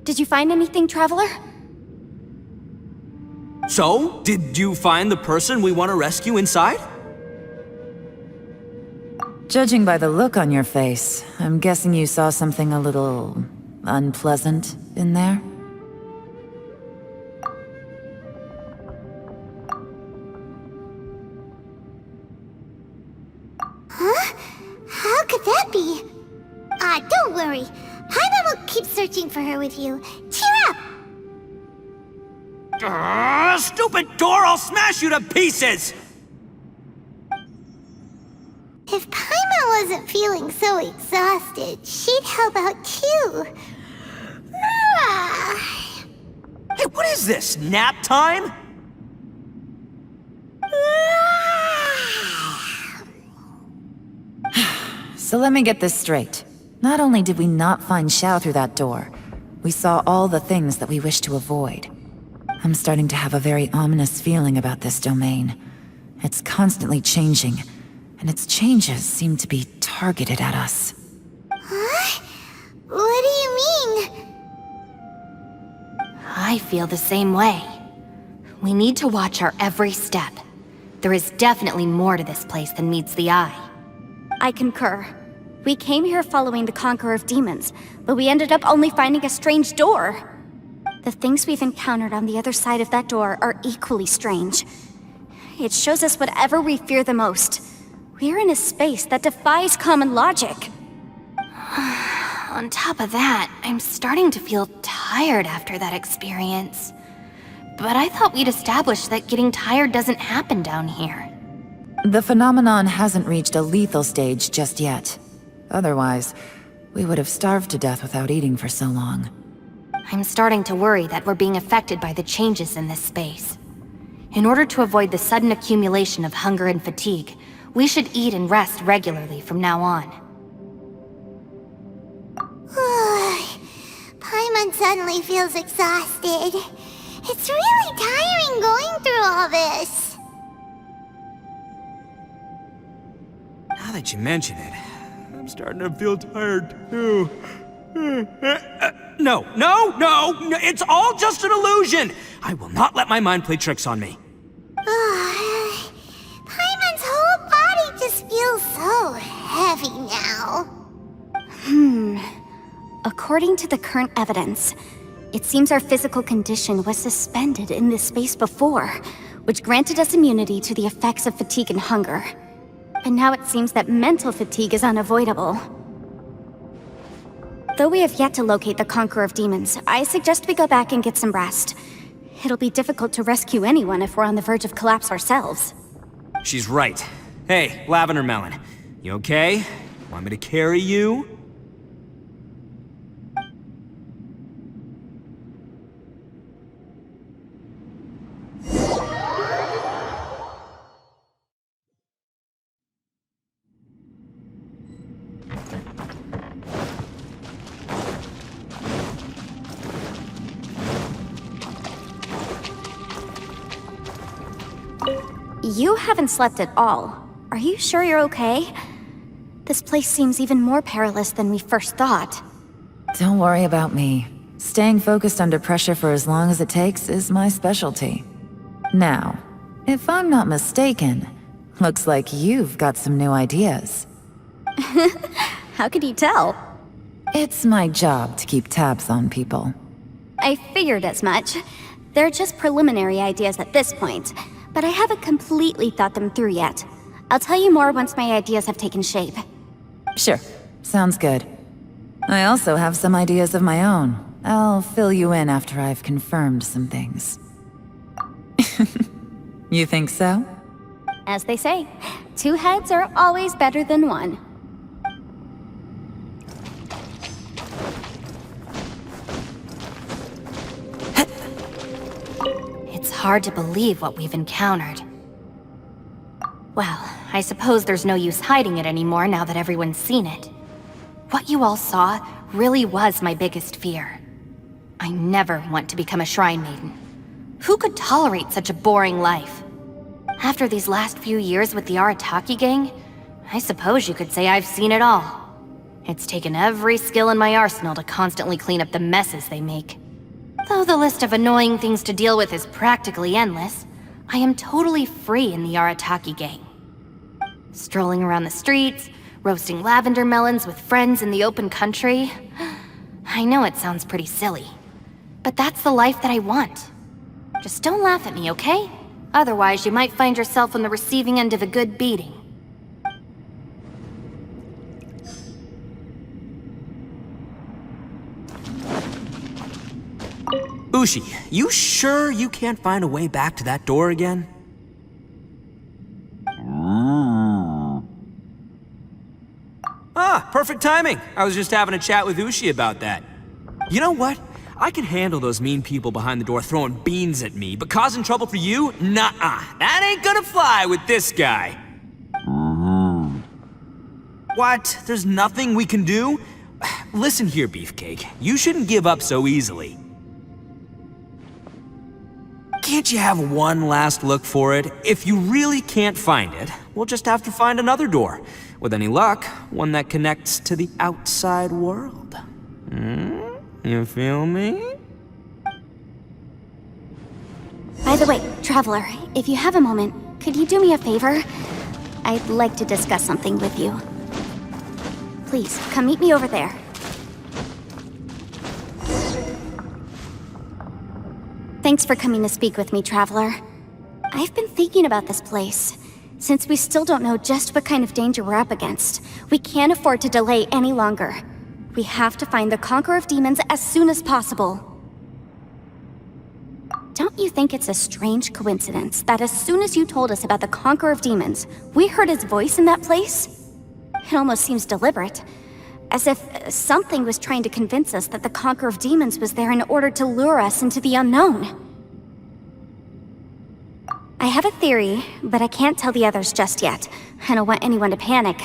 Did you find anything, Traveler? So, did you find the person we want to rescue inside? Judging by the look on your face, I'm guessing you saw something a little unpleasant in there? Huh? How could that be? Don't worry. Paimon will keep searching for her with you. Cheer up! Stupid door! I'll smash you to pieces! If Paimon wasn't feeling so exhausted, she'd help out too. Hey, what is this? Nap time? So let me get this straight. Not only did we not find Xiao through that door, we saw all the things that we wish to avoid. I'm starting to have a very ominous feeling about this domain. It's constantly changing, and its changes seem to be targeted at us. Huh? What do you mean? I feel the same way. We need to watch our every step. There is definitely more to this place than meets the eye. I concur. We came here following the Conqueror of Demons, but we ended up only finding a strange door. The things we've encountered on the other side of that door are equally strange. It shows us whatever we fear the most. We're in a space that defies common logic. On top of that, I'm starting to feel tired after that experience. But I thought we'd established that getting tired doesn't happen down here. The phenomenon hasn't reached a lethal stage just yet. Otherwise, we would have starved to death without eating for so long. I'm starting to worry that we're being affected by the changes in this space. In order to avoid the sudden accumulation of hunger and fatigue, we should eat and rest regularly from now on. Paimon suddenly feels exhausted. It's really tiring going through all this. Now that you mention it, I'm starting to feel tired too. No, it's all just an illusion! I will not let my mind play tricks on me. Paimon's whole body just feels so heavy now. According to the current evidence, it seems our physical condition was suspended in this space before, which granted us immunity to the effects of fatigue and hunger. And now it seems that mental fatigue is unavoidable. Though we have yet to locate the Conqueror of Demons, I suggest we go back and get some rest. It'll be difficult to rescue anyone if we're on the verge of collapse ourselves. She's right. Hey, Lavender Melon, you okay? Want me to carry you? You haven't slept at all. Are you sure you're okay? This place seems even more perilous than we first thought. Don't worry about me. Staying focused under pressure for as long as it takes is my specialty. Now, if I'm not mistaken, looks like you've got some new ideas. How could you tell? It's my job to keep tabs on people. I figured as much. They're just preliminary ideas at this point, but I haven't completely thought them through yet. I'll tell you more once my ideas have taken shape. Sure, sounds good. I also have some ideas of my own. I'll fill you in after I've confirmed some things. You think so? As they say, two heads are always better than one. It's hard to believe what we've encountered. Well, I suppose there's no use hiding it anymore now that everyone's seen it. What you all saw really was my biggest fear. I never want to become a Shrine Maiden. Who could tolerate such a boring life? After these last few years with the Arataki gang, I suppose you could say I've seen it all. It's taken every skill in my arsenal to constantly clean up the messes they make. Though the list of annoying things to deal with is practically endless, I am totally free in the Arataki gang. Strolling around the streets, roasting lavender melons with friends in the open country. I know it sounds pretty silly, but that's the life that I want. Just don't laugh at me, okay? Otherwise, you might find yourself on the receiving end of a good beating. Ushi, you sure you can't find a way back to that door again? Ah, perfect timing. I was just having a chat with Ushi about that. You know what? I can handle those mean people behind the door throwing beans at me, but causing trouble for you? Nuh-uh. That ain't gonna fly with this guy. What? There's nothing we can do? Listen here, Beefcake. You shouldn't give up so easily. Can't you have one last look for it? If you really can't find it, we'll just have to find another door. With any luck, one that connects to the outside world. You feel me? By the way, Traveler, if you have a moment, could you do me a favor? I'd like to discuss something with you. Please, come meet me over there. Thanks for coming to speak with me, Traveler. I've been thinking about this place. Since we still don't know just what kind of danger we're up against, we can't afford to delay any longer. We have to find the Conqueror of Demons as soon as possible. Don't you think it's a strange coincidence that as soon as you told us about the Conqueror of Demons, we heard his voice in that place? It almost seems deliberate. As if something was trying to convince us that the Conqueror of Demons was there in order to lure us into the unknown. I have a theory, but I can't tell the others just yet. I don't want anyone to panic.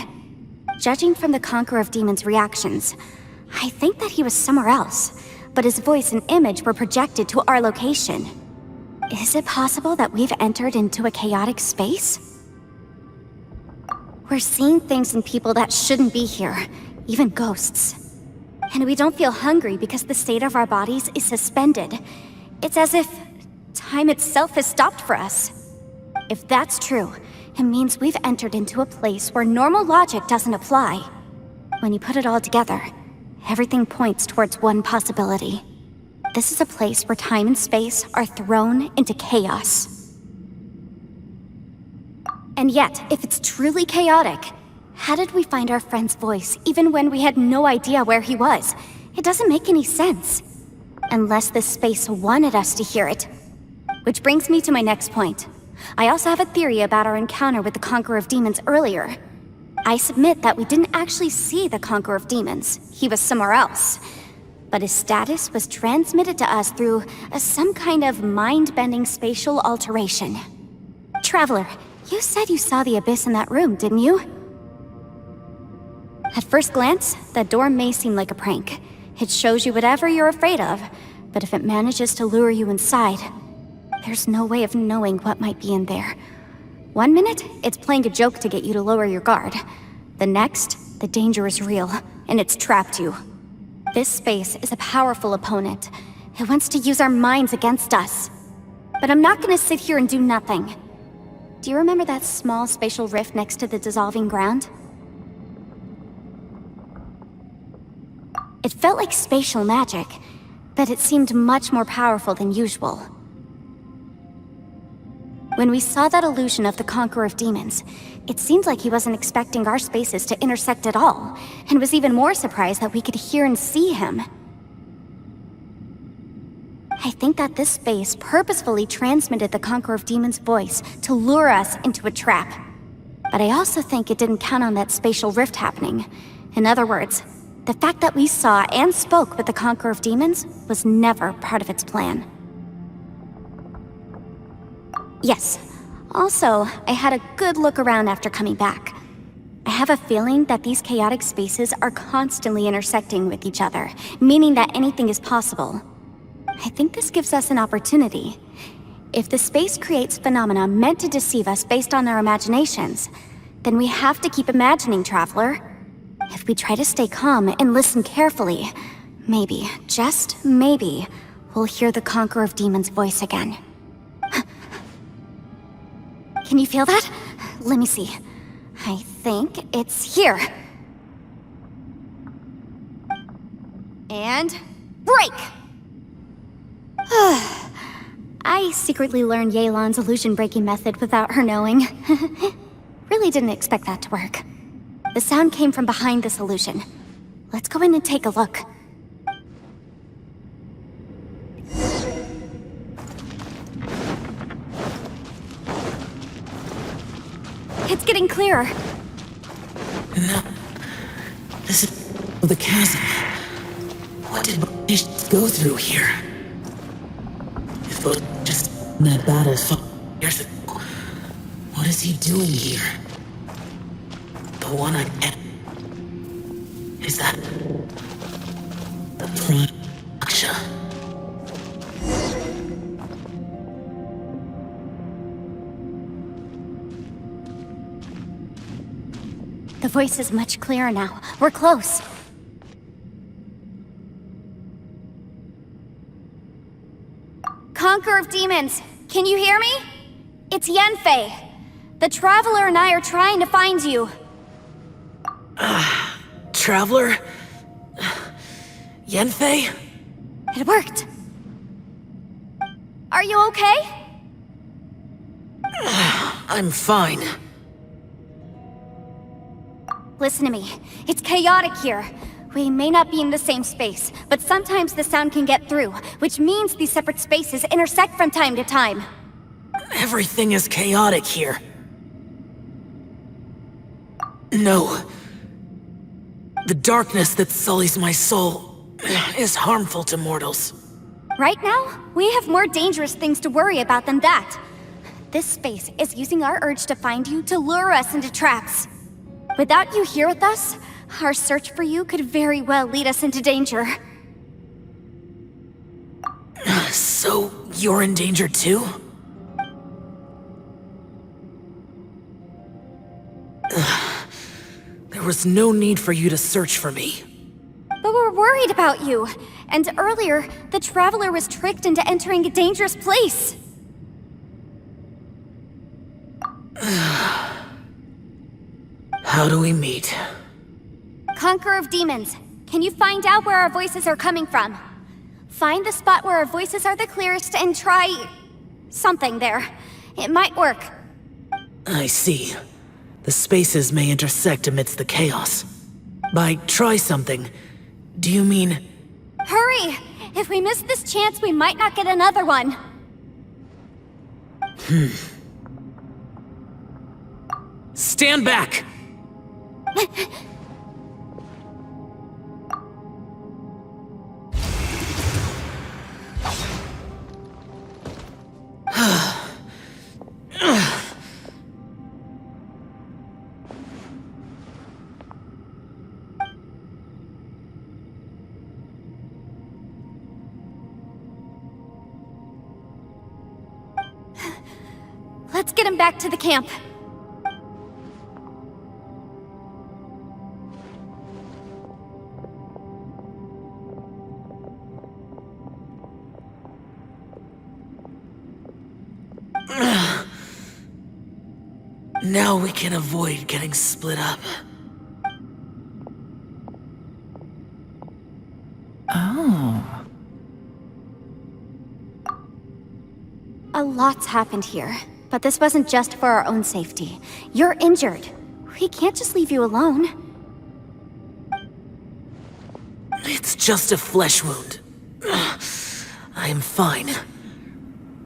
Judging from the Conqueror of Demons' reactions, I think that he was somewhere else, but his voice and image were projected to our location. Is it possible that we've entered into a chaotic space? We're seeing things in people that shouldn't be here, even ghosts. And we don't feel hungry because the state of our bodies is suspended. It's as if time itself has stopped for us. If that's true, it means we've entered into a place where normal logic doesn't apply. When you put it all together, everything points towards one possibility. This is a place where time and space are thrown into chaos. And yet, if it's truly chaotic, how did we find our friend's voice even when we had no idea where he was? It doesn't make any sense. Unless this space wanted us to hear it. Which brings me to my next point. I also have a theory about our encounter with the Conqueror of Demons earlier. I submit that we didn't actually see the Conqueror of Demons. He was somewhere else. But his status was transmitted to us through some kind of mind-bending spatial alteration. Traveler, you said you saw the abyss in that room, didn't you? At first glance, that door may seem like a prank. It shows you whatever you're afraid of, but if it manages to lure you inside, there's no way of knowing what might be in there. One minute, it's playing a joke to get you to lower your guard. The next, the danger is real, and it's trapped you. This space is a powerful opponent. It wants to use our minds against us. But I'm not gonna sit here and do nothing. Do you remember that small spatial rift next to the dissolving ground? It felt like spatial magic, but it seemed much more powerful than usual. When we saw that illusion of the Conqueror of Demons, it seemed like he wasn't expecting our spaces to intersect at all, and was even more surprised that we could hear and see him. I think that this space purposefully transmitted the Conqueror of Demons' voice to lure us into a trap. But I also think it didn't count on that spatial rift happening. In other words, the fact that we saw and spoke with the Conqueror of Demons was never part of its plan. Yes. Also, I had a good look around after coming back. I have a feeling that these chaotic spaces are constantly intersecting with each other, meaning that anything is possible. I think this gives us an opportunity. If the space creates phenomena meant to deceive us based on our imaginations, Then we have to keep imagining, Traveler. If we try to stay calm and listen carefully, maybe, just maybe, we'll hear the Conqueror of Demons' voice again. Can you feel that? Let me see. I think it's here. And break! I secretly learned Yelan's illusion-breaking method without her knowing. Really didn't expect that to work. The sound came from behind this illusion. Let's go in and take a look. It's getting clearer. No. This is the chasm. What did Buddhist go through here? If Buddhist just in that battle 5 years ago, what is he doing here? The one I met. Is that the Praksha? The voice is much clearer now. We're close. Conqueror of Demons, can you hear me? It's Yanfei. The Traveler and I are trying to find you. Traveler? Yanfei? It worked. Are you okay? I'm fine. Listen to me. It's chaotic here. We may not be in the same space, but sometimes the sound can get through, which means these separate spaces intersect from time to time. Everything is chaotic here. No. The darkness that sullies my soul is harmful to mortals. Right now, we have more dangerous things to worry about than that. This space is using our urge to find you to lure us into traps. Without you here with us, our search for you could very well lead us into danger. So, you're in danger too? There was no need for you to search for me. But we're worried about you. And earlier, the Traveler was tricked into entering a dangerous place. How do we meet? Conqueror of Demons, can you find out where our voices are coming from? Find the spot where our voices are the clearest and try... something there. It might work. I see. The spaces may intersect amidst the chaos. By try something, do you mean... Hurry! If we miss this chance, we might not get another one. Stand back! Let's get him back to the camp. Now we can avoid getting split up. Oh. A lot's happened here, but this wasn't just for our own safety. You're injured. We can't just leave you alone. It's just a flesh wound. I am fine.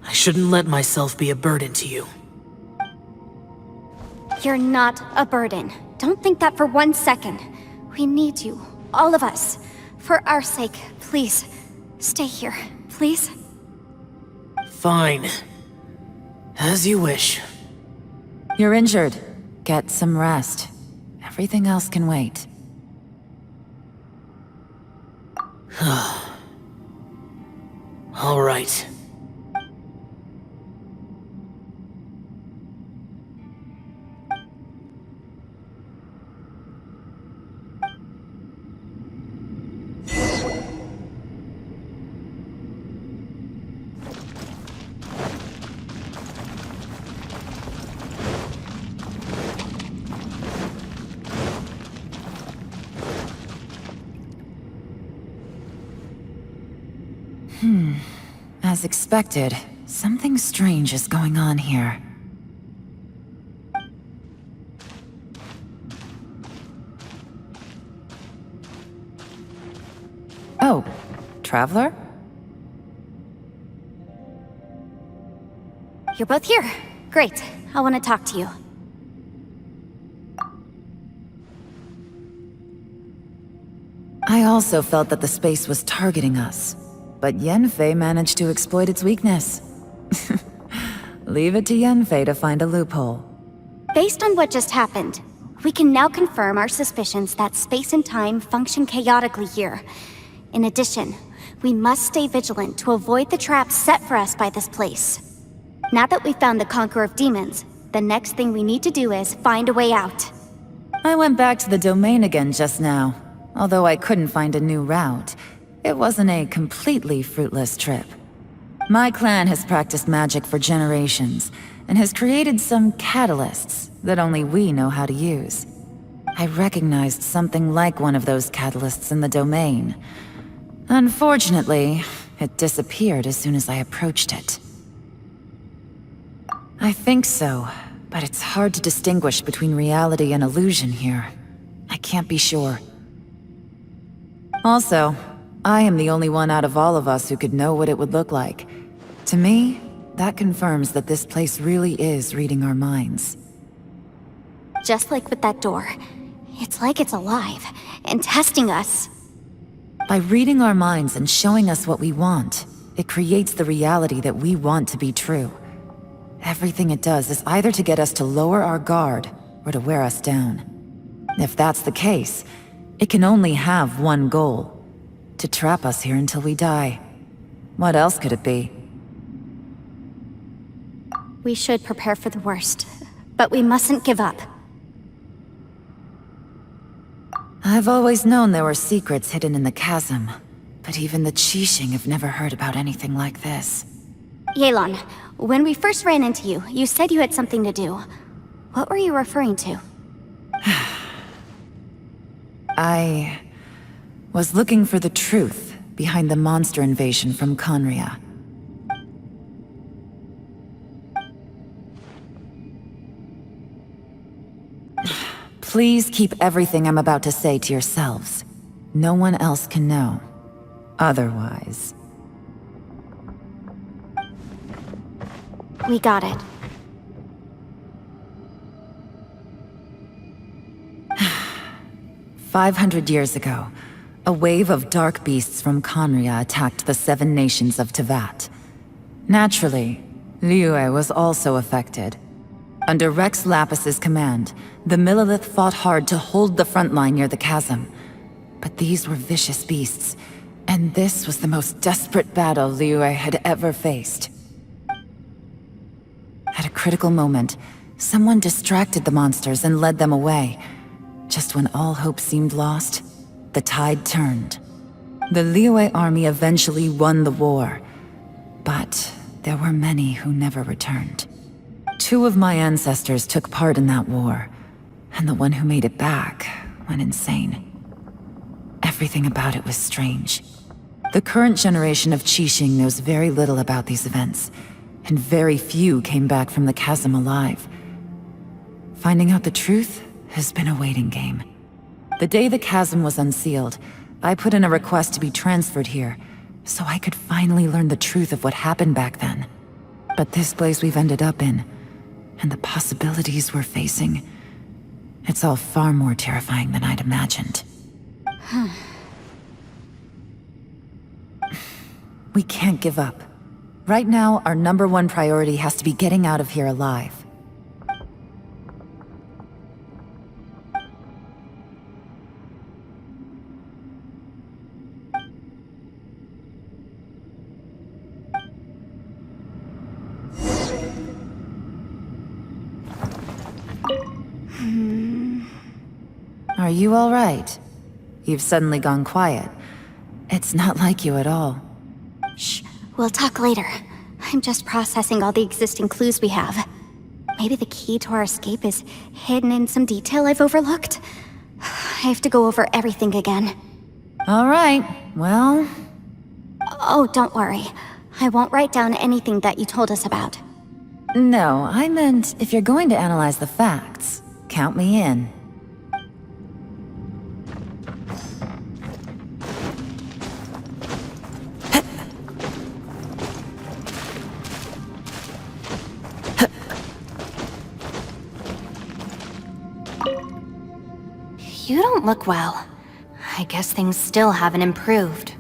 I shouldn't let myself be a burden to you. You're not a burden. Don't think that for 1 second. We need you, all of us. For our sake, please, stay here, please. Fine. As you wish. You're injured. Get some rest. Everything else can wait. All right. As expected, something strange is going on here. Oh, Traveler? You're both here. Great. I want to talk to you. I also felt that the space was targeting us, but Yanfei managed to exploit its weakness. Leave it to Yanfei to find a loophole. Based on what just happened, we can now confirm our suspicions that space and time function chaotically here. In addition, we must stay vigilant to avoid the traps set for us by this place. Now that we've found the Conqueror of Demons, the next thing we need to do is find a way out. I went back to the domain again just now. Although I couldn't find a new route, it wasn't a completely fruitless trip. My clan has practiced magic for generations, and has created some catalysts that only we know how to use. I recognized something like one of those catalysts in the domain. Unfortunately, it disappeared as soon as I approached it. I think so, but it's hard to distinguish between reality and illusion here. I can't be sure. Also, I am the only one out of all of us who could know what it would look like. To me, that confirms that this place really is reading our minds. Just like with that door. It's like it's alive, and testing us. By reading our minds and showing us what we want, it creates the reality that we want to be true. Everything it does is either to get us to lower our guard, or to wear us down. If that's the case, it can only have one goal. To trap us here until we die. What else could it be? We should prepare for the worst, but we mustn't give up. I've always known there were secrets hidden in the chasm, but even the Qixing have never heard about anything like this. Yelan, when we first ran into you, you said you had something to do. What were you referring to? I was looking for the truth behind the monster invasion from Conria. Please keep everything I'm about to say to yourselves. No one else can know. Otherwise... We got it. 500 years ago, a wave of dark beasts from Conria attacked the 7 nations of Tevat. Naturally, Liyue was also affected. Under Rex Lapis's command, the Millelith fought hard to hold the front line near the chasm. But these were vicious beasts, and this was the most desperate battle Liyue had ever faced. At a critical moment, someone distracted the monsters and led them away. Just when all hope seemed lost, the tide turned. The Liyue army eventually won the war, but there were many who never returned. 2 of my ancestors took part in that war, and the one who made it back went insane. Everything about it was strange. The current generation of Qixing knows very little about these events, and very few came back from the chasm alive. Finding out the truth has been a waiting game. The day the chasm was unsealed, I put in a request to be transferred here, so I could finally learn the truth of what happened back then. But this place we've ended up in, and the possibilities we're facing, it's all far more terrifying than I'd imagined. We can't give up. Right now, our #1 priority has to be getting out of here alive. Are you all right? You've suddenly gone quiet. It's not like you at all. Shh, we'll talk later. I'm just processing all the existing clues we have. Maybe the key to our escape is hidden in some detail I've overlooked. I have to go over everything again. All right, well... Oh, don't worry. I won't write down anything that you told us about. No, I meant if you're going to analyze the facts, count me in. You don't look well. I guess things still haven't improved.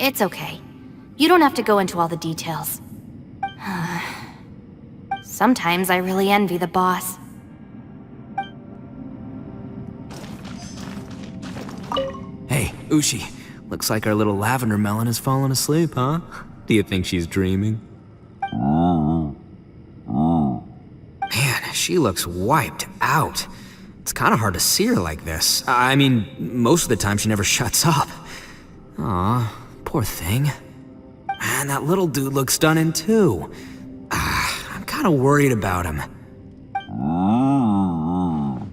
It's okay. You don't have to go into all the details. Sometimes I really envy the boss. Hey, Ushi. Looks like our little lavender melon has fallen asleep, huh? Do you think she's dreaming? Man, she looks wiped out. It's kind of hard to see her like this. I mean, most of the time she never shuts up. Aw, poor thing. Man, that little dude looks stunning too. I'm kind of worried about him. Oh,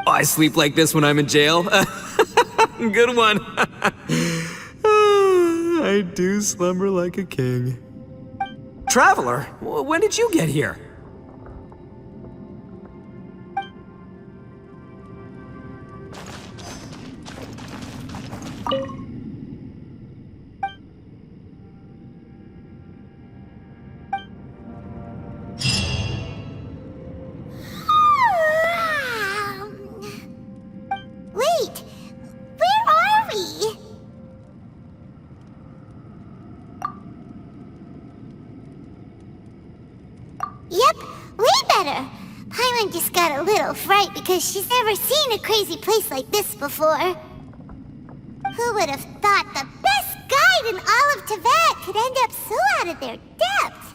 I sleep like this when I'm in jail? Good one. I do slumber like a king. Traveler, when did you get here? Wait, where are we? Yep, way better. Paimon just got a little fright because she's never seen a crazy place like this before. Who would have thought the best guide in all of Tibet could end up so out of their depth?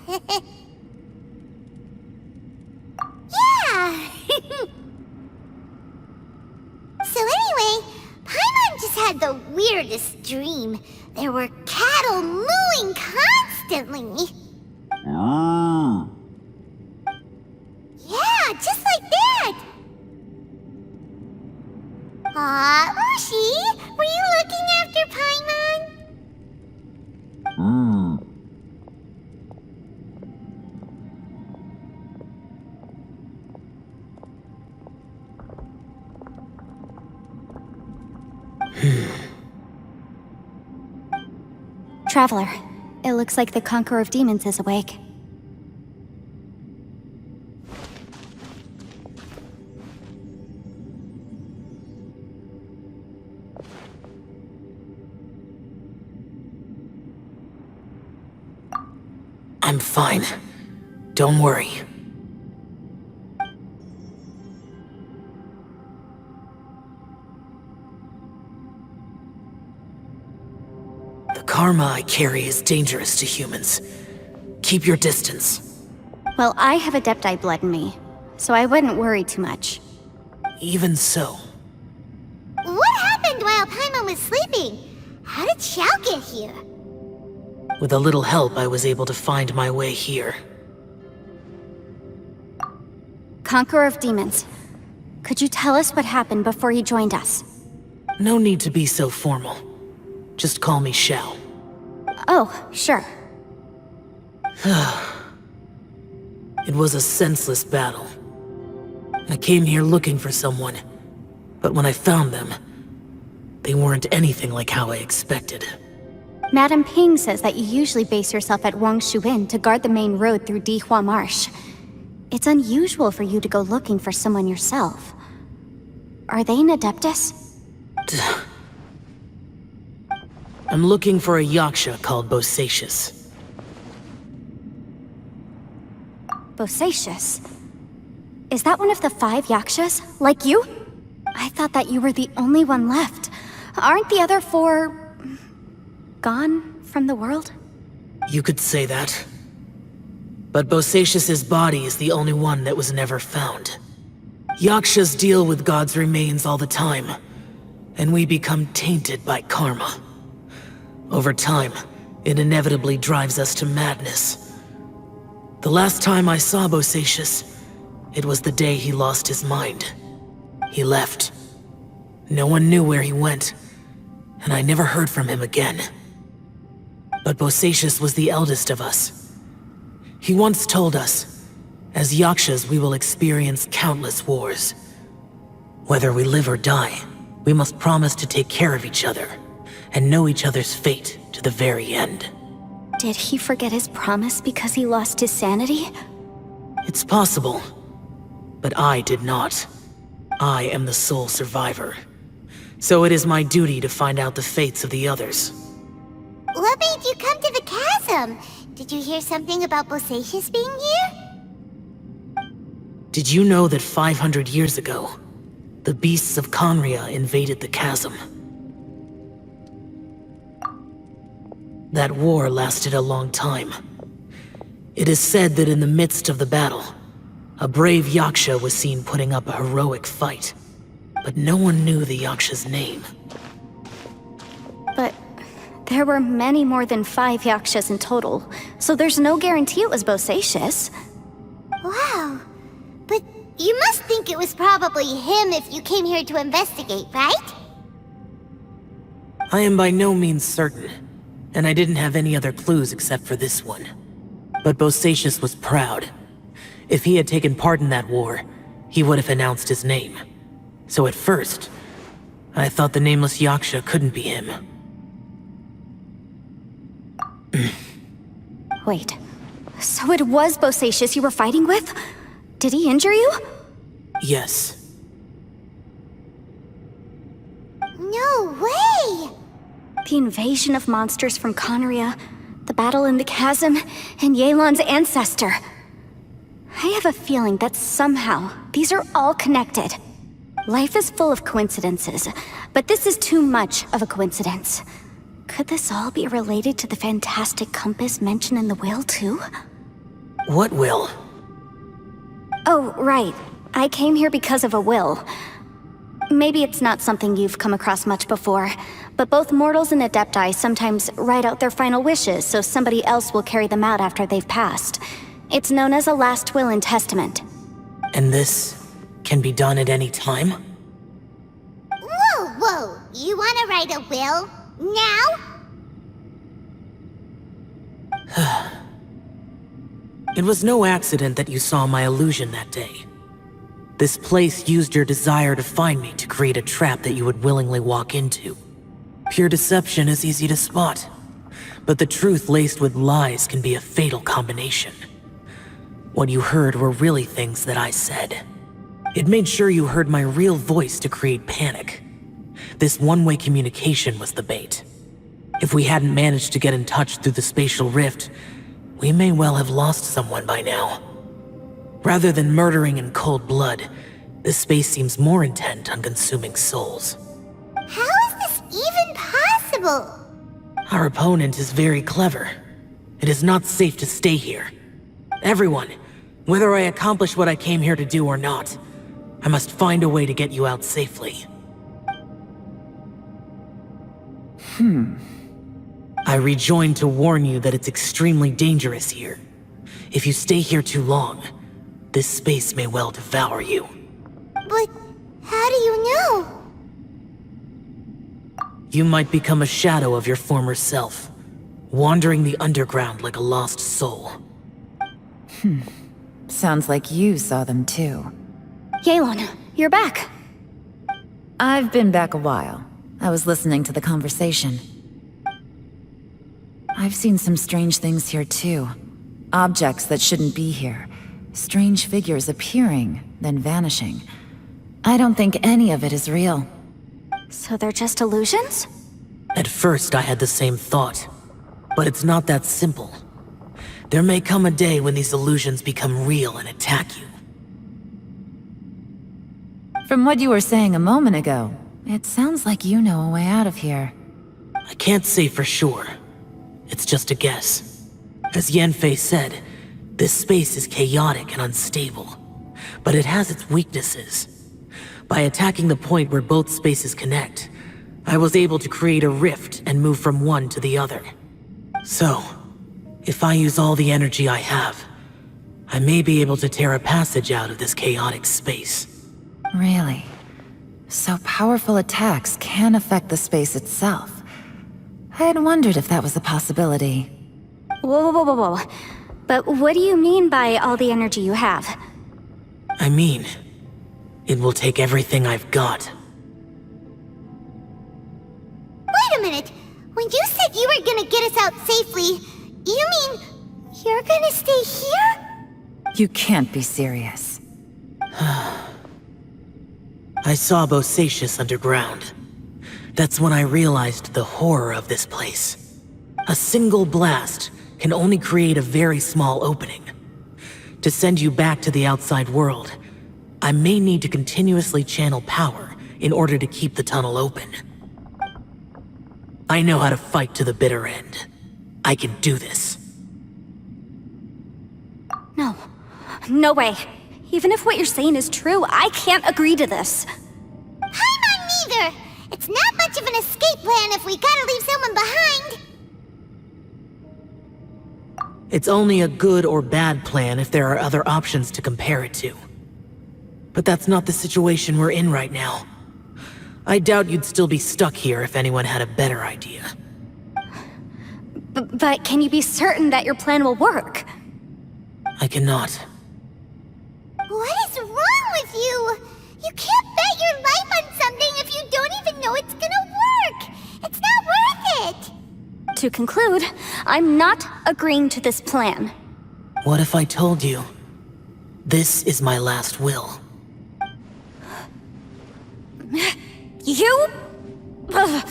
Yeah! So anyway, Paimon just had the weirdest dream. There were cattle mooing constantly. Yeah, just like that! Aw, Ushi, were you looking after Paimon? Traveler, it looks like the Conqueror of Demons is awake. I'm fine. Don't worry. The karma I carry is dangerous to humans. Keep your distance. Well, I have Adepti blood in me, so I wouldn't worry too much. Even so. What happened while Paimon was sleeping? How did Xiao get here? With a little help, I was able to find my way here. Conqueror of Demons, could you tell us what happened before you joined us? No need to be so formal. Just call me Xiao. Oh, sure. It was a senseless battle. I came here looking for someone, but when I found them, they weren't anything like how I expected. Madame Ping says that you usually base yourself at Wangshuin to guard the main road through Dihua Marsh. It's unusual for you to go looking for someone yourself. Are they an Adeptus? I'm looking for a Yaksha called Bosacius. Bosacius? Is that one of the 5 Yakshas, like you? I thought that you were the only one left. Aren't the other 4... gone from the world? You could say that. But Bosacius's body is the only one that was never found. Yakshas deal with God's remains all the time, and we become tainted by karma. Over time, it inevitably drives us to madness. The last time I saw Bosacius, it was the day he lost his mind. He left. No one knew where he went, and I never heard from him again. But Bosacius was the eldest of us. He once told us, as Yakshas we will experience countless wars. Whether we live or die, we must promise to take care of each other, and know each other's fate to the very end. Did he forget his promise because he lost his sanity? It's possible, but I did not. I am the sole survivor. So it is my duty to find out the fates of the others. What made you come to the chasm? Did you hear something about Bosacius being here? Did you know that 500 years ago, the beasts of Conria invaded the chasm? That war lasted a long time. It is said that in the midst of the battle, a brave Yaksha was seen putting up a heroic fight. But no one knew the Yaksha's name. But there were many more than 5 Yakshas in total, so there's no guarantee it was Bosacius. Wow. But you must think it was probably him if you came here to investigate, right? I am by no means certain, and I didn't have any other clues except for this one. But Bosacius was proud. If he had taken part in that war, he would have announced his name. So at first, I thought the nameless Yaksha couldn't be him. Wait, so it was Bosacius you were fighting with? Did he injure you? Yes. No way! The invasion of monsters from Conria, the battle in the chasm, and Yelan's ancestor. I have a feeling that somehow these are all connected. Life is full of coincidences, but this is too much of a coincidence. Could this all be related to the fantastic compass mentioned in the will, too? What will? Oh, right. I came here because of a will. Maybe it's not something you've come across much before, but both mortals and adepti sometimes write out their final wishes so somebody else will carry them out after they've passed. It's known as a last will and testament. And this can be done at any time? Whoa, whoa! You wanna write a will? Now? It was no accident that you saw my illusion that day. This place used your desire to find me to create a trap that you would willingly walk into. Pure deception is easy to spot, but the truth laced with lies can be a fatal combination. What you heard were really things that I said. It made sure you heard my real voice to create panic. This one-way communication was the bait. If we hadn't managed to get in touch through the spatial rift, we may well have lost someone by now. Rather than murdering in cold blood, this space seems more intent on consuming souls. How is this even possible? Our opponent is very clever. It is not safe to stay here. Everyone, whether I accomplish what I came here to do or not, I must find a way to get you out safely. I rejoined to warn you that it's extremely dangerous here. If you stay here too long, this space may well devour you. But how do you know? You might become a shadow of your former self, wandering the underground like a lost soul. Sounds like you saw them too. Yelan, you're back. I've been back a while. I was listening to the conversation. I've seen some strange things here too. Objects that shouldn't be here. Strange figures appearing, then vanishing. I don't think any of it is real. So they're just illusions? At first I had the same thought, but it's not that simple. There may come a day when these illusions become real and attack you. From what you were saying a moment ago, it sounds like you know a way out of here. I can't say for sure. It's just a guess. As Yanfei said, this space is chaotic and unstable, but it has its weaknesses. By attacking the point where both spaces connect, I was able to create a rift and move from one to the other. So, if I use all the energy I have, I may be able to tear a passage out of this chaotic space. Really? So powerful attacks can affect the space itself. I had wondered if that was a possibility. Whoa, whoa, whoa, whoa. But what do you mean by all the energy you have? I mean, it will take everything I've got. Wait a minute! When you said you were gonna get us out safely, you mean you're gonna stay here? You can't be serious. I saw Bosacius underground. That's when I realized the horror of this place. A single blast can only create a very small opening. To send you back to the outside world, I may need to continuously channel power in order to keep the tunnel open. I know how to fight to the bitter end. I can do this. No. No way. Even if what you're saying is true, I can't agree to this. Paimon neither! It's not much of an escape plan if we gotta leave someone behind! It's only a good or bad plan if there are other options to compare it to. But that's not the situation we're in right now. I doubt you'd still be stuck here if anyone had a better idea. But can you be certain that your plan will work? I cannot. What is wrong with you? You can't bet your life on something if you don't even know it's gonna work! It's not worth it! To conclude, I'm not agreeing to this plan. What if I told you? This is my last will. You? Ugh.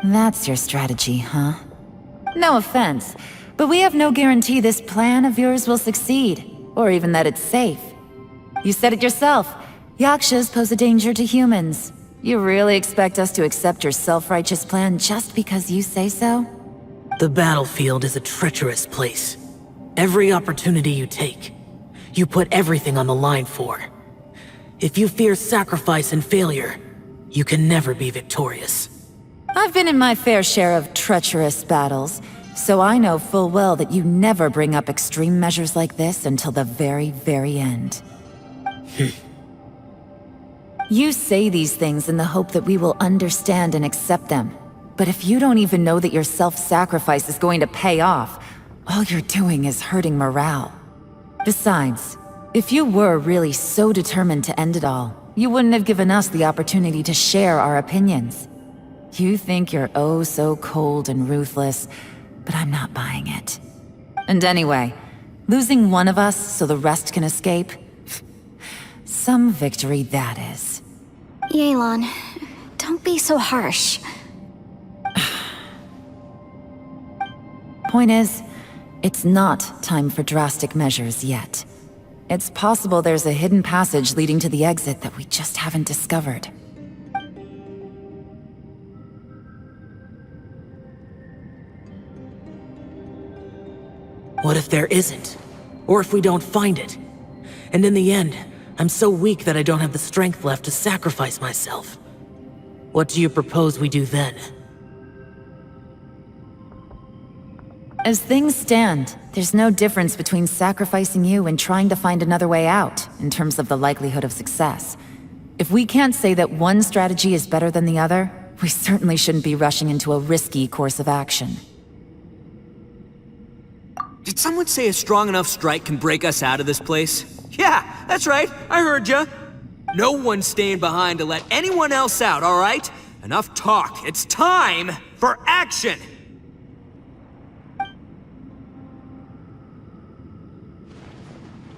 That's your strategy, huh? No offense, but we have no guarantee this plan of yours will succeed, or even that it's safe. You said it yourself. Yakshas pose a danger to humans. You really expect us to accept your self-righteous plan just because you say so? The battlefield is a treacherous place. Every opportunity you take, you put everything on the line for. If you fear sacrifice and failure, you can never be victorious. I've been in my fair share of treacherous battles, so I know full well that you never bring up extreme measures like this until the very, very end. You say these things in the hope that we will understand and accept them. But if you don't even know that your self-sacrifice is going to pay off, all you're doing is hurting morale. Besides, if you were really so determined to end it all, you wouldn't have given us the opportunity to share our opinions. You think you're oh so cold and ruthless, but I'm not buying it. And anyway, losing one of us so the rest can escape? Some victory that is. Yelan, don't be so harsh. Point is, it's not time for drastic measures yet. It's possible there's a hidden passage leading to the exit that we just haven't discovered. What if there isn't? Or if we don't find it? And in the end, I'm so weak that I don't have the strength left to sacrifice myself. What do you propose we do then? As things stand, there's no difference between sacrificing you and trying to find another way out, in terms of the likelihood of success. If we can't say that one strategy is better than the other, we certainly shouldn't be rushing into a risky course of action. Did someone say a strong enough strike can break us out of this place? Yeah, that's right, I heard ya. No one's staying behind to let anyone else out, all right? Enough talk, it's time for action!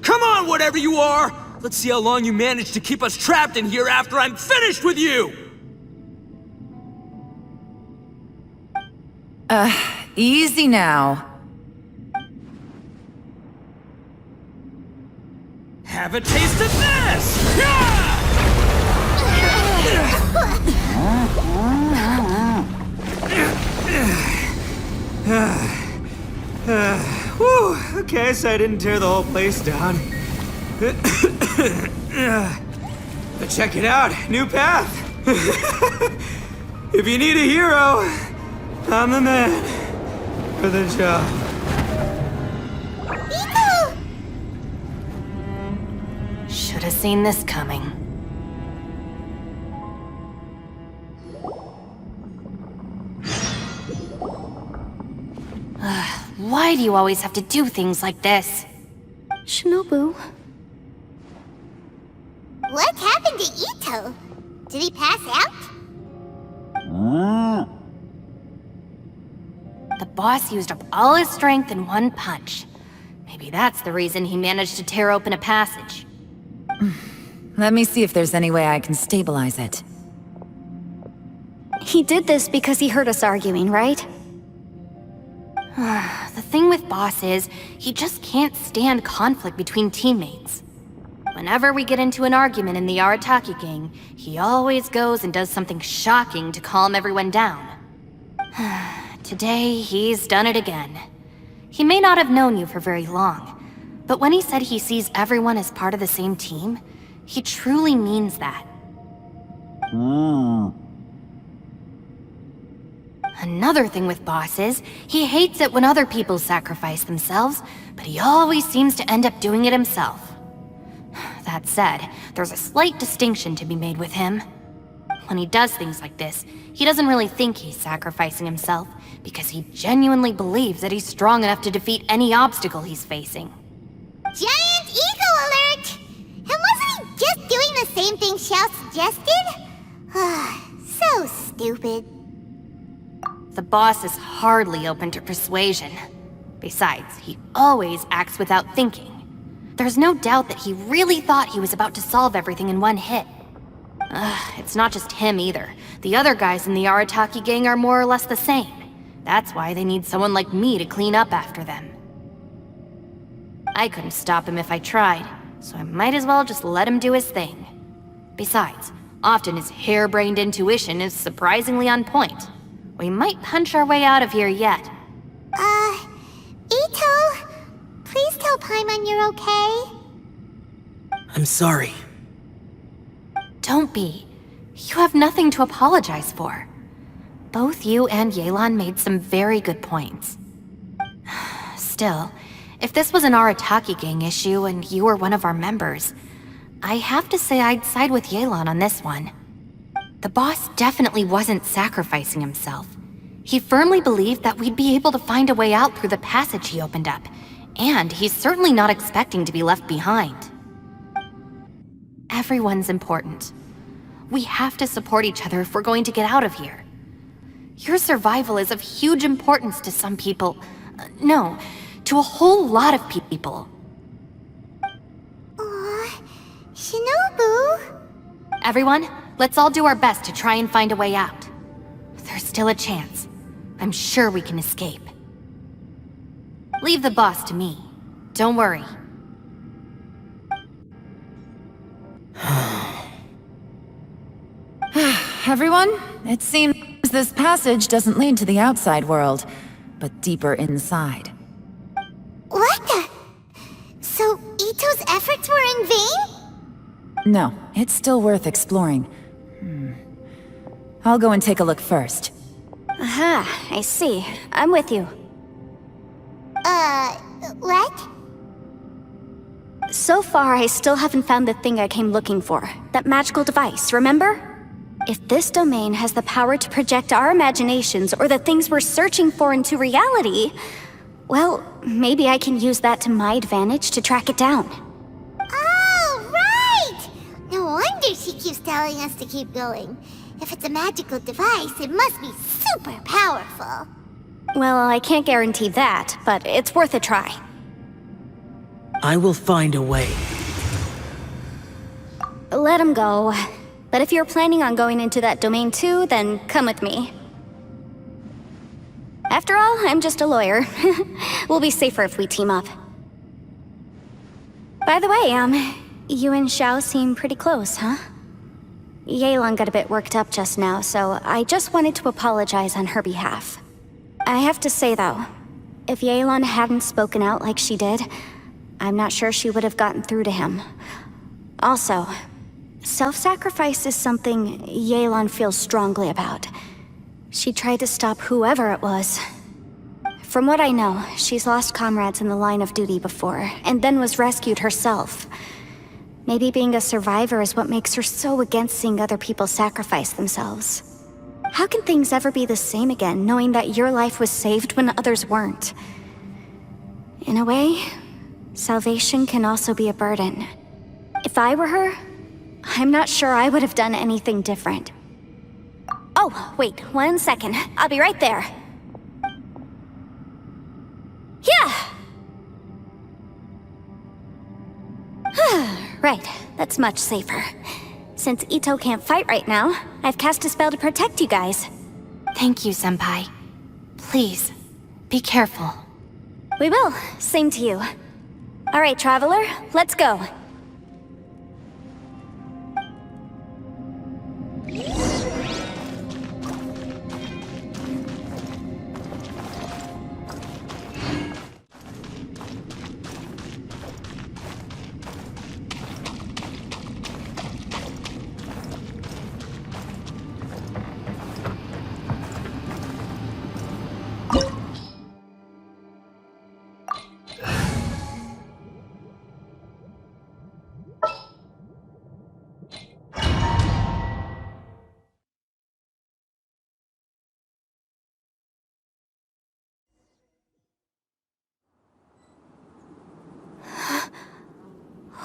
Come on, whatever you are! Let's see how long you manage to keep us trapped in here after I'm finished with you! Easy now. Have a taste of this! Whew, okay, so I didn't tear the whole place down. But check it out, new path! If you need a hero, I'm the man for the job. Itto! Should have seen this coming. Why do you always have to do things like this? Shinobu. What happened to Itto? Did he pass out? The boss used up all his strength in one punch. Maybe that's the reason he managed to tear open a passage. Let me see if there's any way I can stabilize it. He did this because he heard us arguing, right? The thing with Boss is, he just can't stand conflict between teammates. Whenever we get into an argument in the Arataki gang, he always goes and does something shocking to calm everyone down. Today, he's done it again. He may not have known you for very long, but when he said he sees everyone as part of the same team, he truly means that. Another thing with Boss is, he hates it when other people sacrifice themselves, but he always seems to end up doing it himself. That said, there's a slight distinction to be made with him. When he does things like this, he doesn't really think he's sacrificing himself, because he genuinely believes that he's strong enough to defeat any obstacle he's facing. Giant ego alert! And wasn't he just doing the same thing Xiao suggested? So stupid. The boss is hardly open to persuasion. Besides, he always acts without thinking. There's no doubt that he really thought he was about to solve everything in one hit. It's not just him either. The other guys in the Arataki gang are more or less the same. That's why they need someone like me to clean up after them. I couldn't stop him if I tried, so I might as well just let him do his thing. Besides, often his harebrained intuition is surprisingly on point. We might punch our way out of here yet. Itto, please tell Paimon you're okay. I'm sorry. Don't be. You have nothing to apologize for. Both you and Yelan made some very good points. Still, if this was an Arataki gang issue and you were one of our members, I have to say I'd side with Yelan on this one. The boss definitely wasn't sacrificing himself. He firmly believed that we'd be able to find a way out through the passage he opened up, and he's certainly not expecting to be left behind. Everyone's important. We have to support each other if we're going to get out of here. Your survival is of huge importance to some people. No, to a whole lot of people. Aw, Shinobu. Everyone, let's all do our best to try and find a way out. There's still a chance. I'm sure we can escape. Leave the boss to me. Don't worry. Everyone, it seems this passage doesn't lead to the outside world, but deeper inside. What the? So Itto's efforts were in vain? No, it's still worth exploring. I'll go and take a look first. Aha, I see. I'm with you. What? So far, I still haven't found the thing I came looking for. That magical device, remember? If this domain has the power to project our imaginations or the things we're searching for into reality, well, maybe I can use that to my advantage to track it down. Oh, right! No wonder she keeps telling us to keep going. If it's a magical device, it must be super powerful. Well, I can't guarantee that, but it's worth a try. I will find a way. Let him go. But if you're planning on going into that domain too, then come with me. After all, I'm just a lawyer. We'll be safer if we team up. By the way, you and Xiao seem pretty close, huh? Yelan got a bit worked up just now, so I just wanted to apologize on her behalf. I have to say though, if Yelan hadn't spoken out like she did, I'm not sure she would have gotten through to him. Also, self-sacrifice is something Yelan feels strongly about. She tried to stop whoever it was. From what I know, she's lost comrades in the line of duty before, and then was rescued herself. Maybe being a survivor is what makes her so against seeing other people sacrifice themselves. How can things ever be the same again, knowing that your life was saved when others weren't? In a way, salvation can also be a burden. If I were her, I'm not sure I would have done anything different. Oh, wait, 1 second. I'll be right there. Yeah! Right, that's much safer. Since Itto can't fight right now, I've cast a spell to protect you guys. Thank you, Senpai. Please, be careful. We will. Same to you. All right, Traveler, let's go.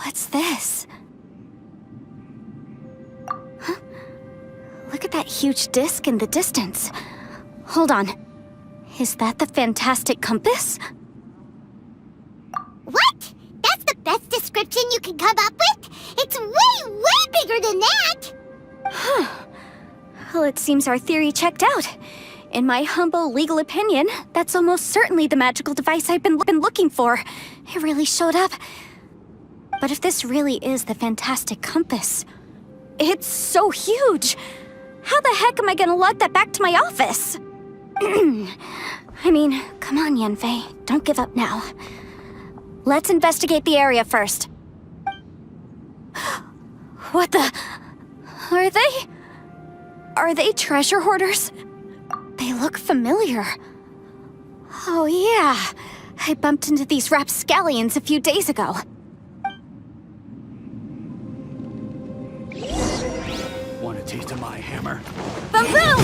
What's this? Huh? Look at that huge disc in the distance. Hold on. Is that the fantastic compass? What? That's the best description you can come up with? It's way, way bigger than that! Huh. Well, it seems our theory checked out. In my humble legal opinion, that's almost certainly the magical device I've been looking for. It really showed up. But if this really is the fantastic compass, it's so huge! How the heck am I gonna lug that back to my office? I mean, come on, Yanfei, don't give up now. Let's investigate the area first. What the... Are they treasure hoarders? They look familiar. Oh yeah, I bumped into these rapscallions a few days ago. Want a taste of my hammer? Boom boom!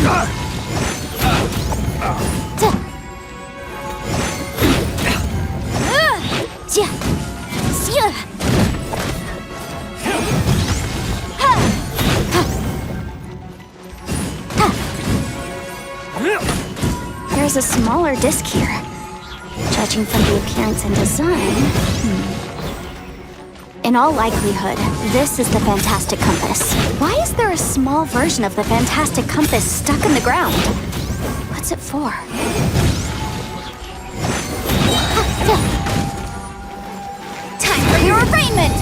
There's a smaller disc here. Judging from the appearance and design... In all likelihood, this is the fantastic compass. Why is there a small version of the fantastic compass stuck in the ground? What's it for? Time for your arraignment!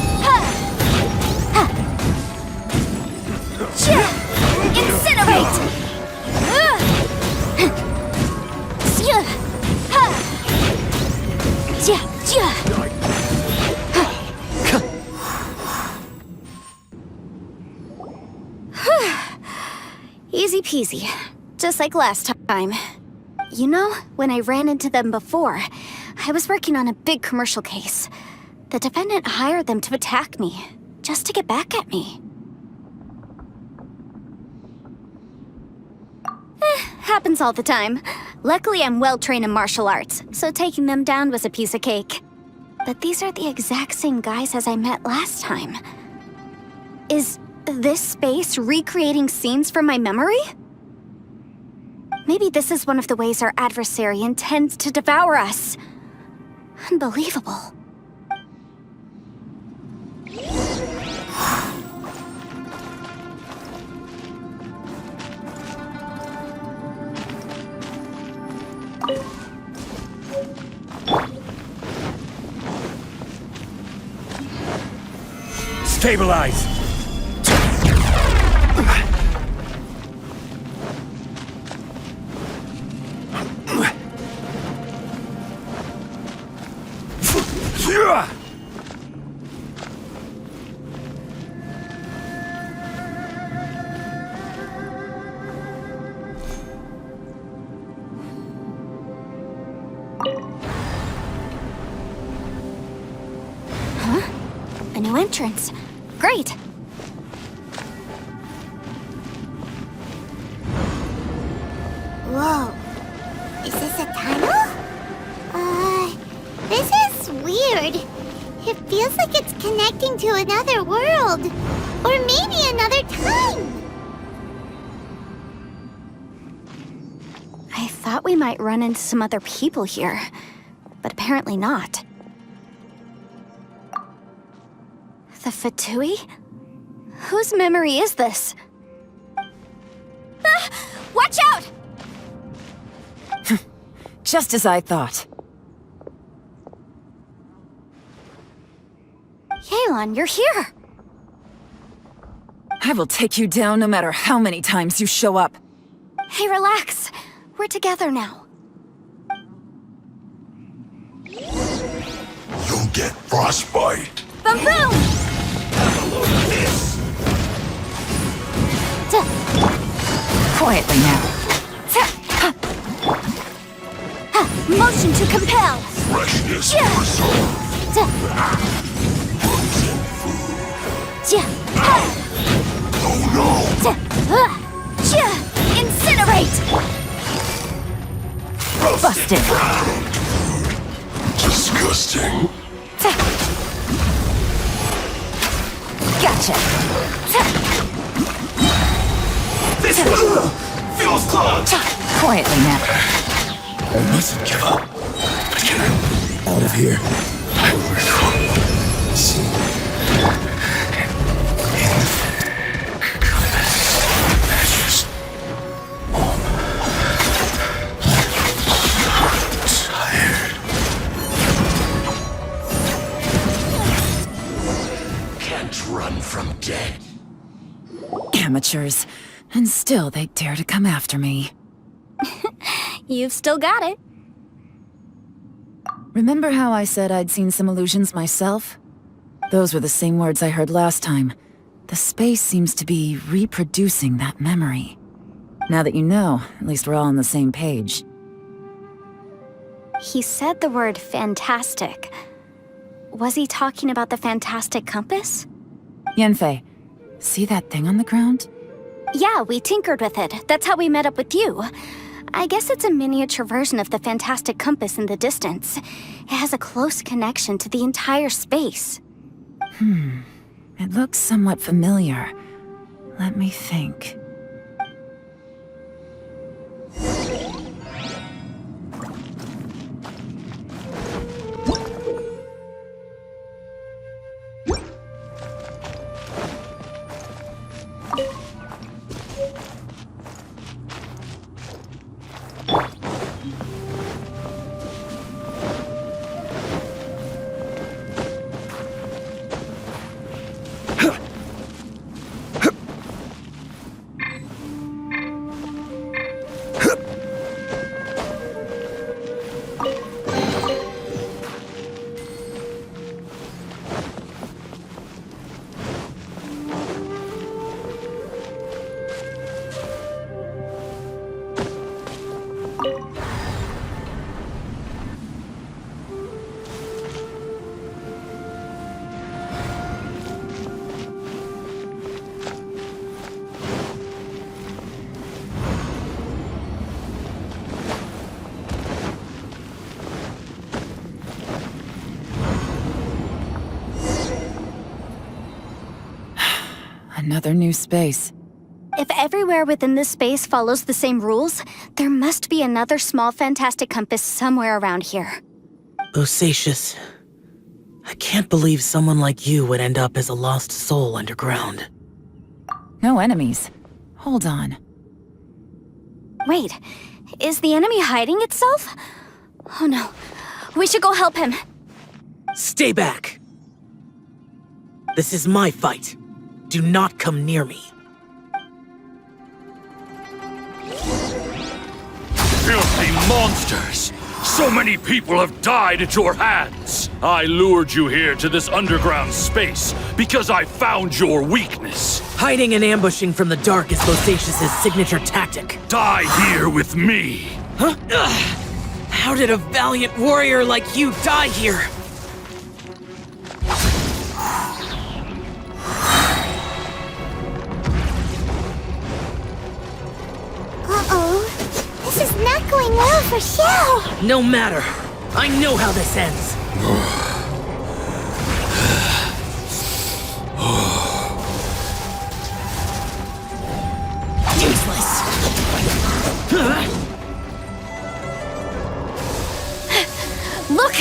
Incinerate! Easy peasy. Just like last time. You know, when I ran into them before, I was working on a big commercial case. The defendant hired them to attack me, just to get back at me. Happens all the time. Luckily, I'm well-trained in martial arts, so taking them down was a piece of cake. But these are the exact same guys as I met last time. Is this space recreating scenes from my memory? Maybe this is one of the ways our adversary intends to devour us. Unbelievable. Stabilize! Huh? A new entrance. Great! connecting to another world. Or maybe another time. I thought we might run into some other people here, but apparently not. The Fatui? Whose memory is this? Ah, watch out! Just as I thought. Yelan, you're here! I will take you down no matter how many times you show up. Hey, relax. We're together now. You'll get frostbite. Boom boom! Quietly now. Motion to compel! Freshness preserved. Frozen food. Oh no! Incinerate! Busted. Disgusting. Gotcha. This feels clogged. Quietly now. I mustn't give up. But get out of here. I will recall. See. Matches. Tired. Can't run from dead. Amateurs. And still they dare to come after me. You've still got it. Remember how I said I'd seen some illusions myself? Those were the same words I heard last time. The space seems to be reproducing that memory. Now that you know, at least we're all on the same page. He said the word fantastic. Was he talking about the fantastic compass? Yanfei, see that thing on the ground? Yeah, we tinkered with it. That's how we met up with you. I guess it's a miniature version of the fantastic compass in the distance. It has a close connection to the entire space. It looks somewhat familiar. Let me think. Another new space. If everywhere within this space follows the same rules, there must be another small fantastic compass somewhere around here. Osatius, I can't believe someone like you would end up as a lost soul underground. No enemies. Hold on. Wait, is the enemy hiding itself? Oh no, we should go help him. Stay back! This is my fight. Do not come near me. Filthy monsters! So many people have died at your hands! I lured you here to this underground space because I found your weakness. Hiding and ambushing from the dark is Osatius' signature tactic. Die here with me! Huh? Ugh. How did a valiant warrior like you die here? Uh-oh. This is not going well for Xiao. No matter. I know how this ends. Look!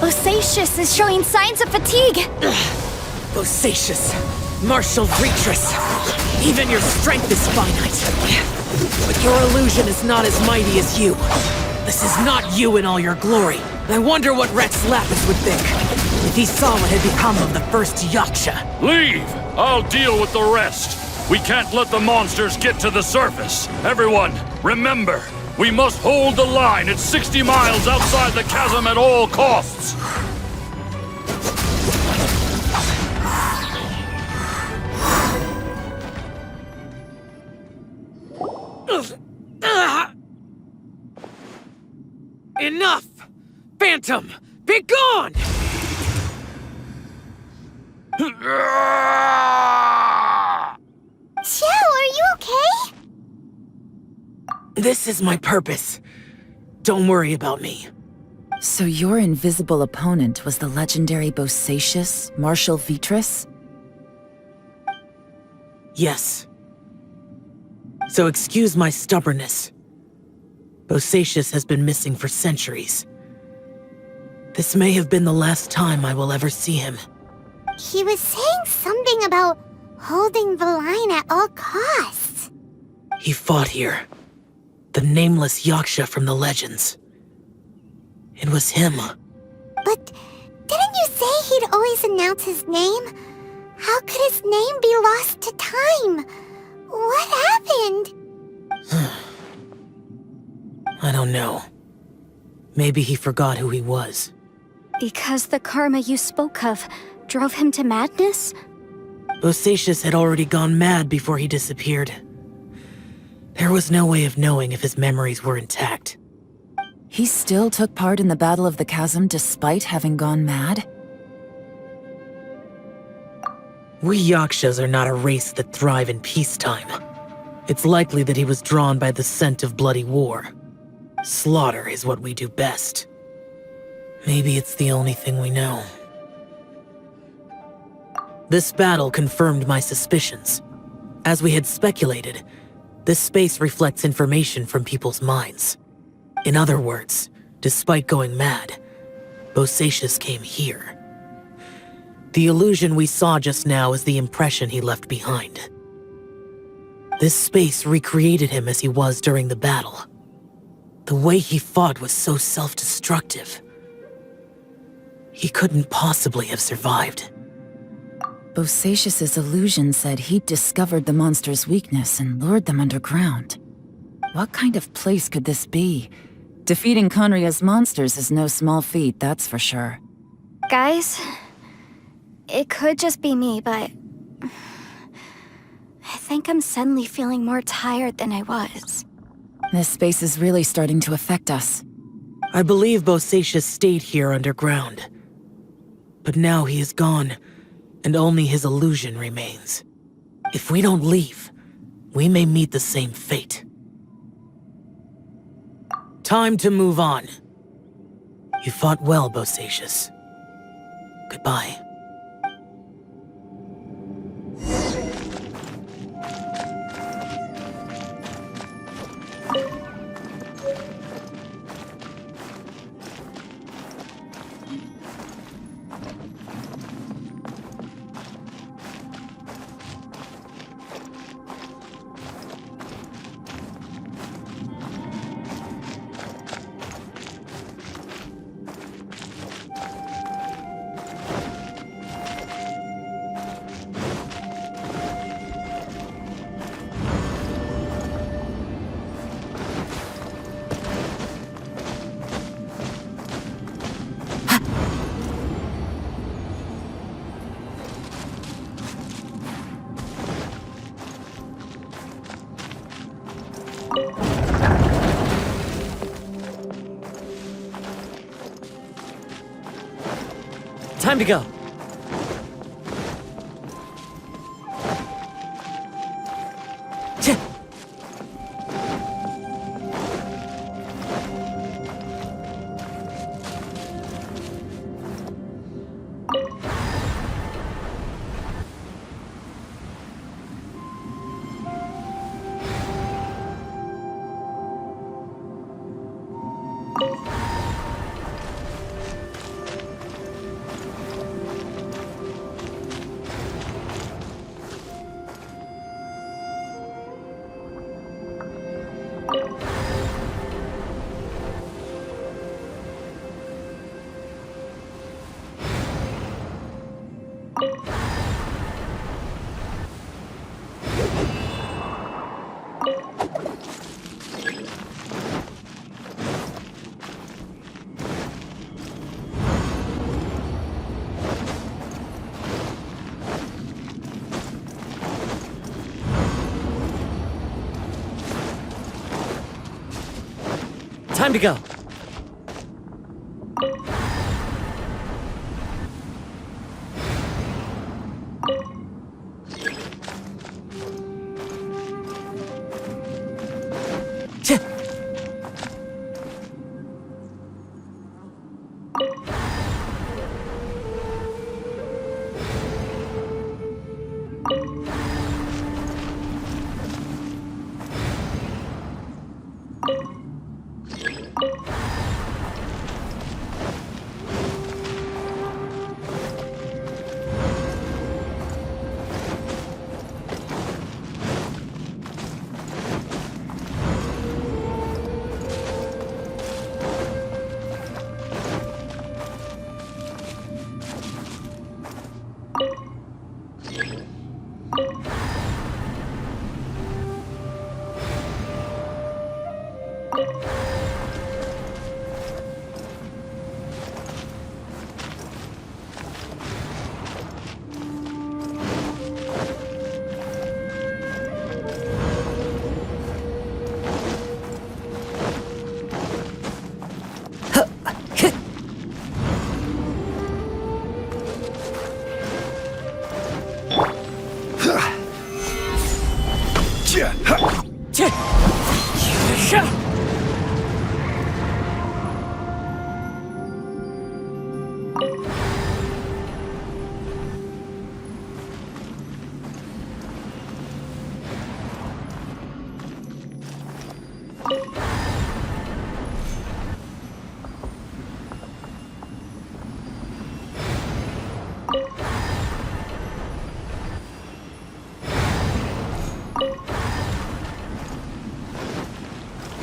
Bosacius is showing signs of fatigue! Bosacius, martial Vitris. Even your strength is finite. But your illusion is not as mighty as you. This is not you in all your glory. I wonder what Rex Lapis would think if he saw what had become of the first Yaksha. Leave! I'll deal with the rest. We can't let the monsters get to the surface. Everyone, remember, we must hold the line at 60 miles outside the chasm at all costs. Enough! Phantom, be gone! Xiao, are you okay? This is my purpose. Don't worry about me. So your invisible opponent was the legendary Bosacius, Martial Vitris? Yes. So excuse my stubbornness. Bosacius has been missing for centuries. This may have been the last time I will ever see him. He was saying something about holding the line at all costs. He fought here. The nameless Yaksha from the legends. It was him. But didn't you say he'd always announce his name? How could his name be lost to time? What happened? I don't know. Maybe he forgot who he was. Because the karma you spoke of drove him to madness? Bosacius had already gone mad before he disappeared. There was no way of knowing if his memories were intact. He still took part in the Battle of the Chasm despite having gone mad? We Yakshas are not a race that thrive in peacetime. It's likely that he was drawn by the scent of bloody war. Slaughter is what we do best. Maybe it's the only thing we know. This battle confirmed my suspicions. As we had speculated, this space reflects information from people's minds. In other words, despite going mad, Bosacius came here. The illusion we saw just now is the impression he left behind. This space recreated him as he was during the battle. The way he fought was so self-destructive. He couldn't possibly have survived. Bosacius's illusion said he'd discovered the monster's weakness and lured them underground. What kind of place could this be? Defeating Conria's monsters is no small feat, that's for sure. Guys, it could just be me, but I think I'm suddenly feeling more tired than I was. This space is really starting to affect us. I believe Bosacius stayed here underground. But now he is gone, and only his illusion remains. If we don't leave, we may meet the same fate. Time to move on. You fought well, Bosacius. Goodbye. Time to go. Time to go.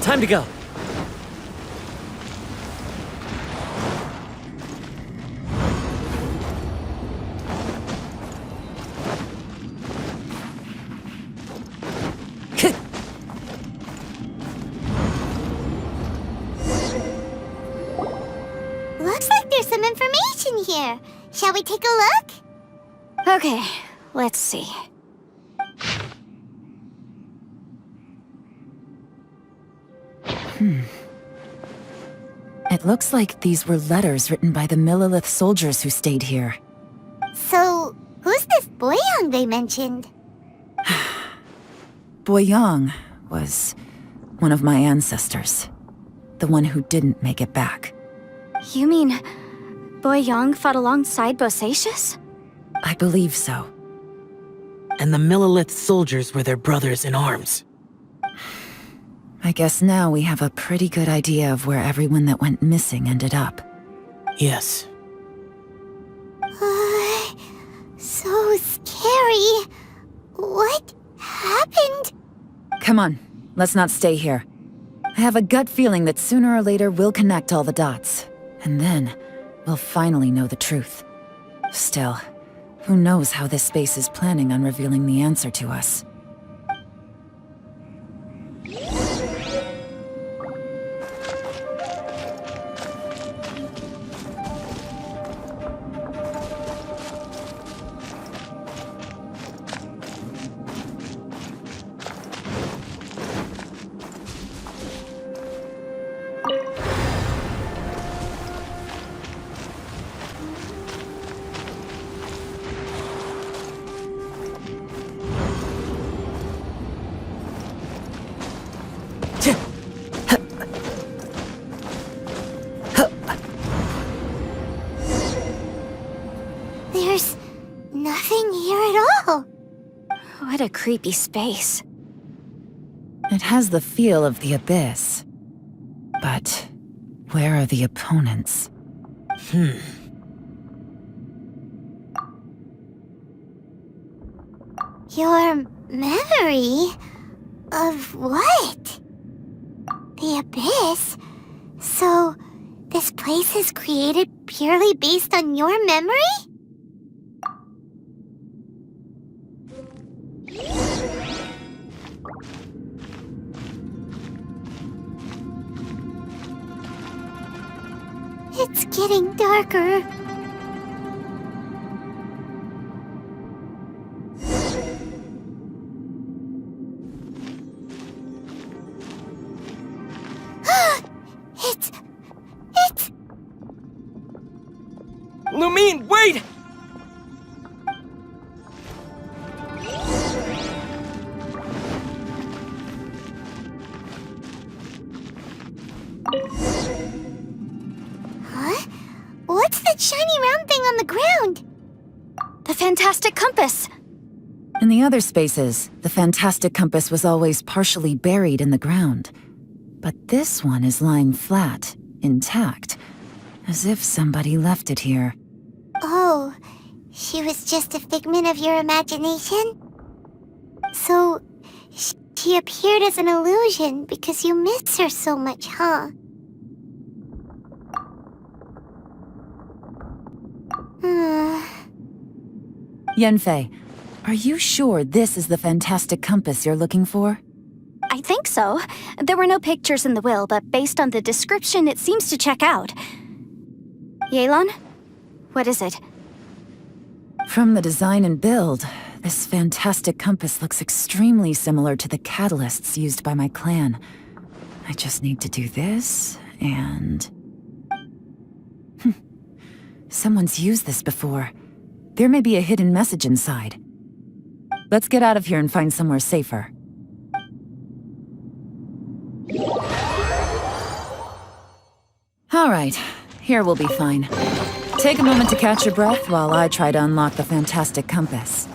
Time to go. Looks like there's some information here. Shall we take a look? Okay, let's see. It looks like these were letters written by the Millilith soldiers who stayed here. So, who's this Boyang they mentioned? Boyang was one of my ancestors. The one who didn't make it back. You mean Boyang fought alongside Bosacius? I believe so. And the Millilith soldiers were their brothers in arms. I guess now we have a pretty good idea of where everyone that went missing ended up. Yes. So scary. What happened? Come on, let's not stay here. I have a gut feeling that sooner or later we'll connect all the dots. And then, we'll finally know the truth. Still, who knows how this space is planning on revealing the answer to us. There's nothing here at all. What a creepy space. It has the feel of the Abyss. But where are the opponents? Your memory? Of what? The Abyss? So, this place is created purely based on your memory? It's getting darker. It's... Lumine, wait! Huh? What's that shiny round thing on the ground? The Fantastic Compass! In the other spaces, the Fantastic Compass was always partially buried in the ground. But this one is lying flat, intact, as if somebody left it here. Oh, she was just a figment of your imagination? So, she appeared as an illusion because you miss her so much, huh? Yanfei, are you sure this is the Fantastic Compass you're looking for? I think so. There were no pictures in the will, but based on the description, it seems to check out. Yelan? What is it? From the design and build, this Fantastic Compass looks extremely similar to the catalysts used by my clan. I just need to do this, and... Someone's used this before. There may be a hidden message inside. Let's get out of here and find somewhere safer. Alright, here we'll be fine. Take a moment to catch your breath while I try to unlock the Fantastic Compass.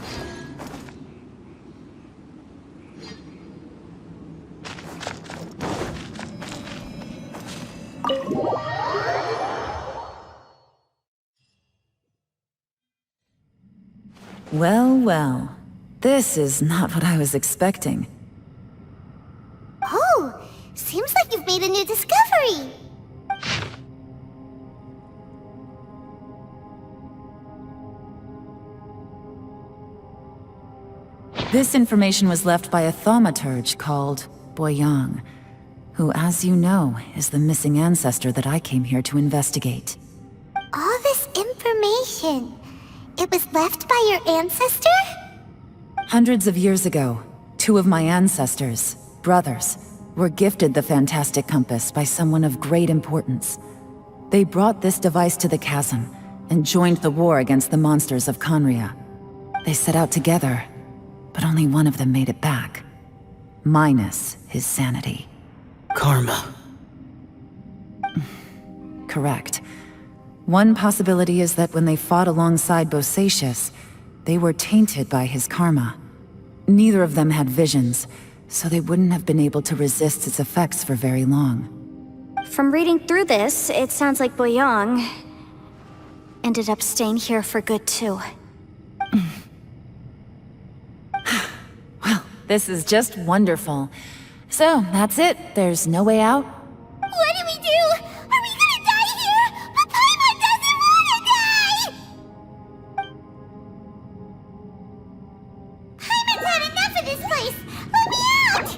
Well, well. This is not what I was expecting. Oh, seems like you've made a new discovery. This information was left by a thaumaturge called Boyang, who, as you know, is the missing ancestor that I came here to investigate. All this information, it was left by your ancestor? Hundreds of years ago, two of my ancestors, brothers, were gifted the Fantastic Compass by someone of great importance. They brought this device to the Chasm and joined the war against the monsters of Conria. They set out together, but only one of them made it back. Minus his sanity. Karma. Correct. One possibility is that when they fought alongside Bosacius, they were tainted by his karma. Neither of them had visions, so they wouldn't have been able to resist its effects for very long. From reading through this, it sounds like Boyang ended up staying here for good too. Well, this is just wonderful. So, that's it. There's no way out? What do we do? Are we gonna die here? But Paimon doesn't wanna die! Paimon's had enough of this place! Let me out!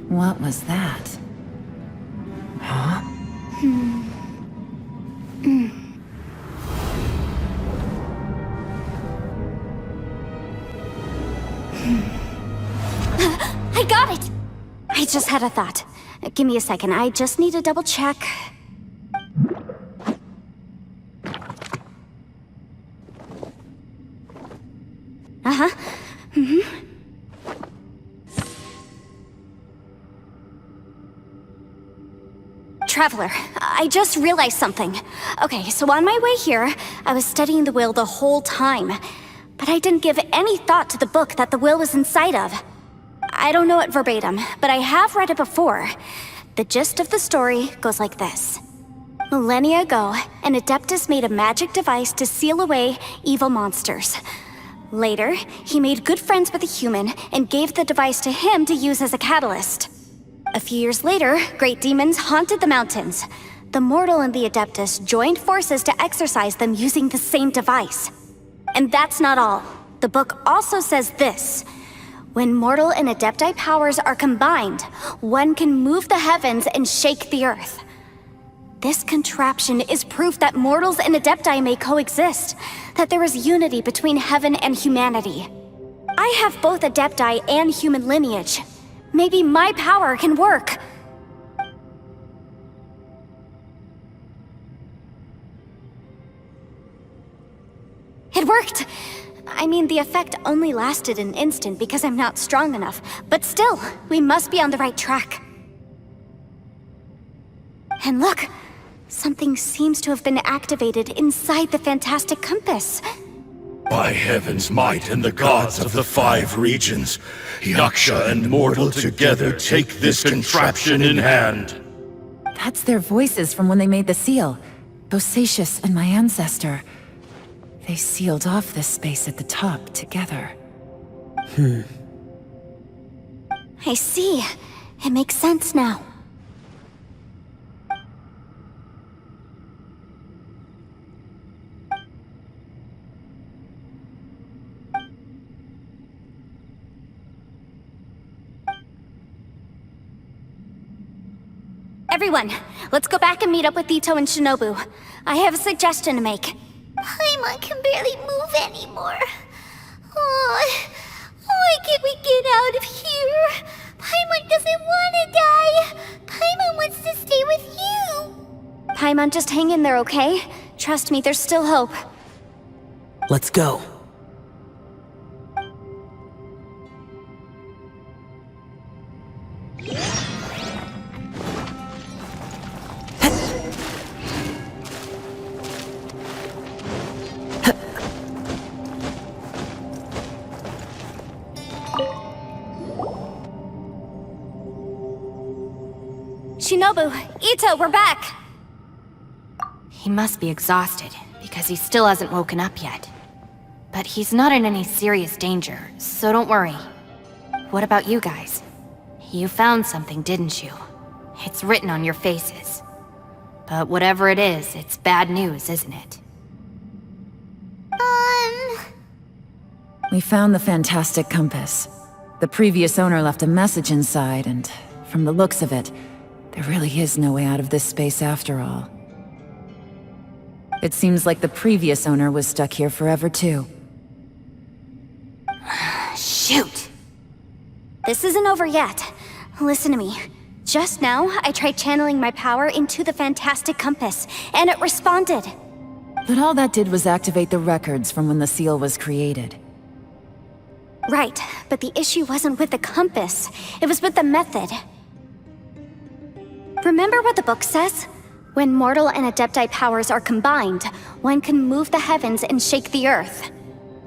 What was that? Huh? I got it! I just had a thought. Give me a second, I just need to double check. Uh-huh. Traveler, I just realized something. Okay, so on my way here, I was studying the will the whole time. But I didn't give any thought to the book that the will was inside of. I don't know it verbatim, but I have read it before. The gist of the story goes like this. Millennia ago, an Adeptus made a magic device to seal away evil monsters. Later, he made good friends with a human and gave the device to him to use as a catalyst. A few years later, great demons haunted the mountains. The mortal and the Adeptus joined forces to exorcise them using the same device. And that's not all. The book also says this. When mortal and Adepti powers are combined, one can move the heavens and shake the earth. This contraption is proof that mortals and Adepti may coexist, that there is unity between heaven and humanity. I have both Adepti and human lineage. Maybe my power can work. It worked! I mean, the effect only lasted an instant because I'm not strong enough, but still, we must be on the right track. And look! Something seems to have been activated inside the fantastic compass. By heaven's might and the gods of the 5 regions, Yaksha and mortal together take this contraption in hand. That's their voices from when they made the seal. Bosacius and my ancestor. They sealed off this space at the top together. I see. It makes sense now. Everyone, let's go back and meet up with Itto and Shinobu. I have a suggestion to make. Paimon can barely move anymore. Oh, why can't we get out of here? Paimon doesn't want to die. Paimon wants to stay with you. Paimon, just hang in there, okay? Trust me, there's still hope. Let's go. Shinobu, Itto, we're back! He must be exhausted, because he still hasn't woken up yet. But he's not in any serious danger, so don't worry. What about you guys? You found something, didn't you? It's written on your faces. But whatever it is, it's bad news, isn't it? We found the fantastic compass. The previous owner left a message inside, and from the looks of it, there really is no way out of this space after all. It seems like the previous owner was stuck here forever too. Shoot! This isn't over yet. Listen to me. Just now, I tried channeling my power into the fantastic compass, and it responded. But all that did was activate the records from when the seal was created. Right, but the issue wasn't with the compass. It was with the method. Remember what the book says? When mortal and Adepti powers are combined, one can move the heavens and shake the earth.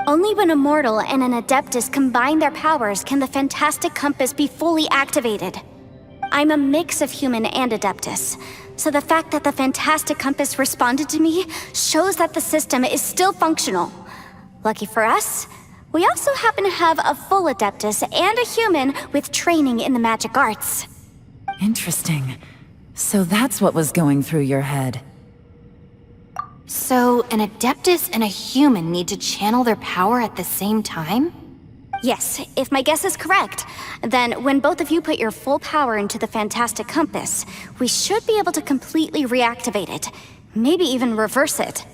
Only when a mortal and an Adeptus combine their powers can the fantastic compass be fully activated. I'm a mix of human and Adeptus, so the fact that the fantastic compass responded to me shows that the system is still functional. Lucky for us, we also happen to have a full Adeptus and a human with training in the magic arts. Interesting. So that's what was going through your head. So, an Adeptus and a human need to channel their power at the same time? Yes, if my guess is correct, then when both of you put your full power into the fantastic compass, we should be able to completely reactivate it, maybe even reverse it.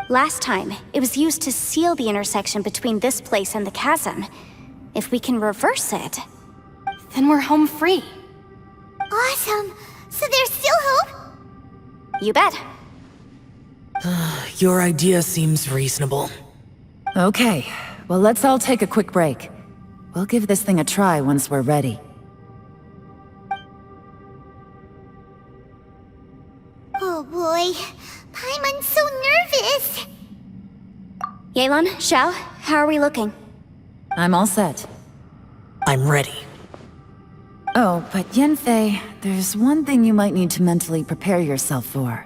Last time, it was used to seal the intersection between this place and the chasm. If we can reverse it, then we're home free. Awesome! So there's still hope? You bet. Your idea seems reasonable. Okay, well let's all take a quick break. We'll give this thing a try once we're ready. Oh boy, Paimon's so nervous! Yelan, Xiao, how are we looking? I'm all set. I'm ready. Oh, but Yanfei, there's one thing you might need to mentally prepare yourself for.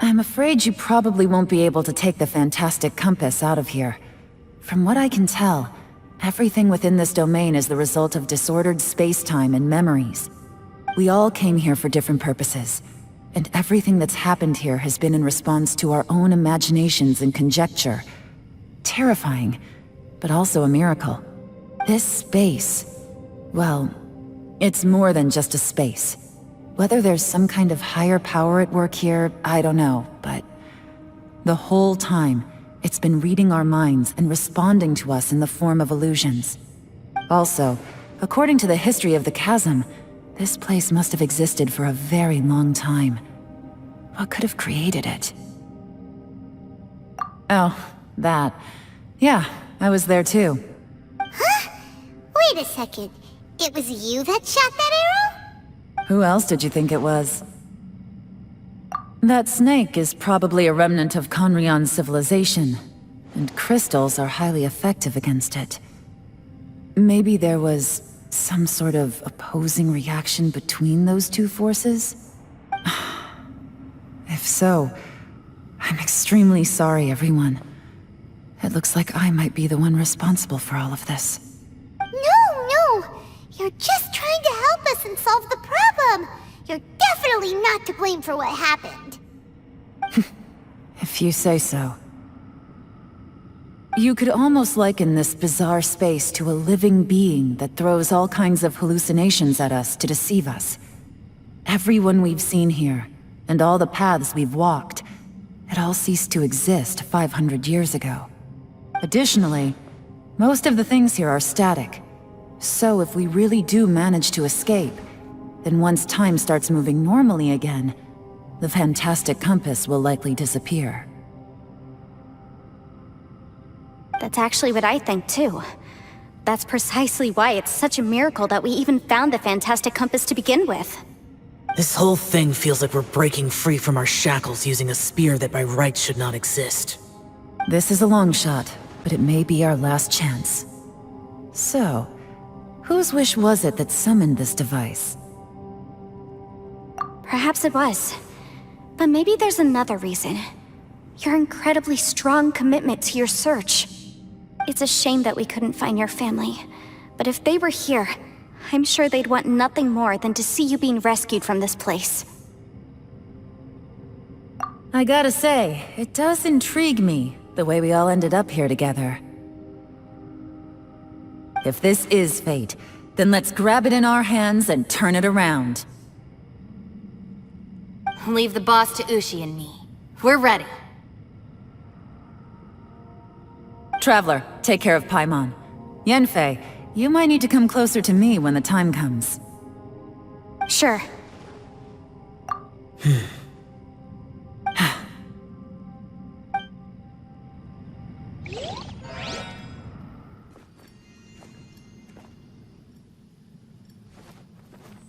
I'm afraid you probably won't be able to take the fantastic compass out of here. From what I can tell, everything within this domain is the result of disordered space-time and memories. We all came here for different purposes, and everything that's happened here has been in response to our own imaginations and conjecture. Terrifying, but also a miracle. This space, well, it's more than just a space. Whether there's some kind of higher power at work here, I don't know, but the whole time, it's been reading our minds and responding to us in the form of illusions. Also, according to the history of the Chasm, this place must have existed for a very long time. What could have created it? Oh, that. Yeah, I was there too. Huh? Wait a second. It was you that shot that arrow? Who else did you think it was? That snake is probably a remnant of Conrion's civilization, and crystals are highly effective against it. Maybe there was some sort of opposing reaction between those two forces? If so, I'm extremely sorry, everyone. It looks like I might be the one responsible for all of this. No! You're just trying to help us and solve the problem! You're definitely not to blame for what happened. If you say so. You could almost liken this bizarre space to a living being that throws all kinds of hallucinations at us to deceive us. Everyone we've seen here, and all the paths we've walked, it all ceased to exist 500 years ago. Additionally, most of the things here are static. So if we really do manage to escape, then once time starts moving normally again, the fantastic compass will likely disappear. That's actually what I think too. That's precisely why it's such a miracle that we even found the fantastic compass to begin with. This whole thing feels like we're breaking free from our shackles using a spear that by rights should not exist. This is a long shot, but it may be our last chance. So, whose wish was it that summoned this device? Perhaps it was. But maybe there's another reason. Your incredibly strong commitment to your search. It's a shame that we couldn't find your family. But if they were here, I'm sure they'd want nothing more than to see you being rescued from this place. I gotta say, it does intrigue me, the way we all ended up here together. If this is fate, then let's grab it in our hands and turn it around. Leave the boss to Ushi and me. We're ready. Traveler, take care of Paimon. Yanfei, you might need to come closer to me when the time comes. Sure.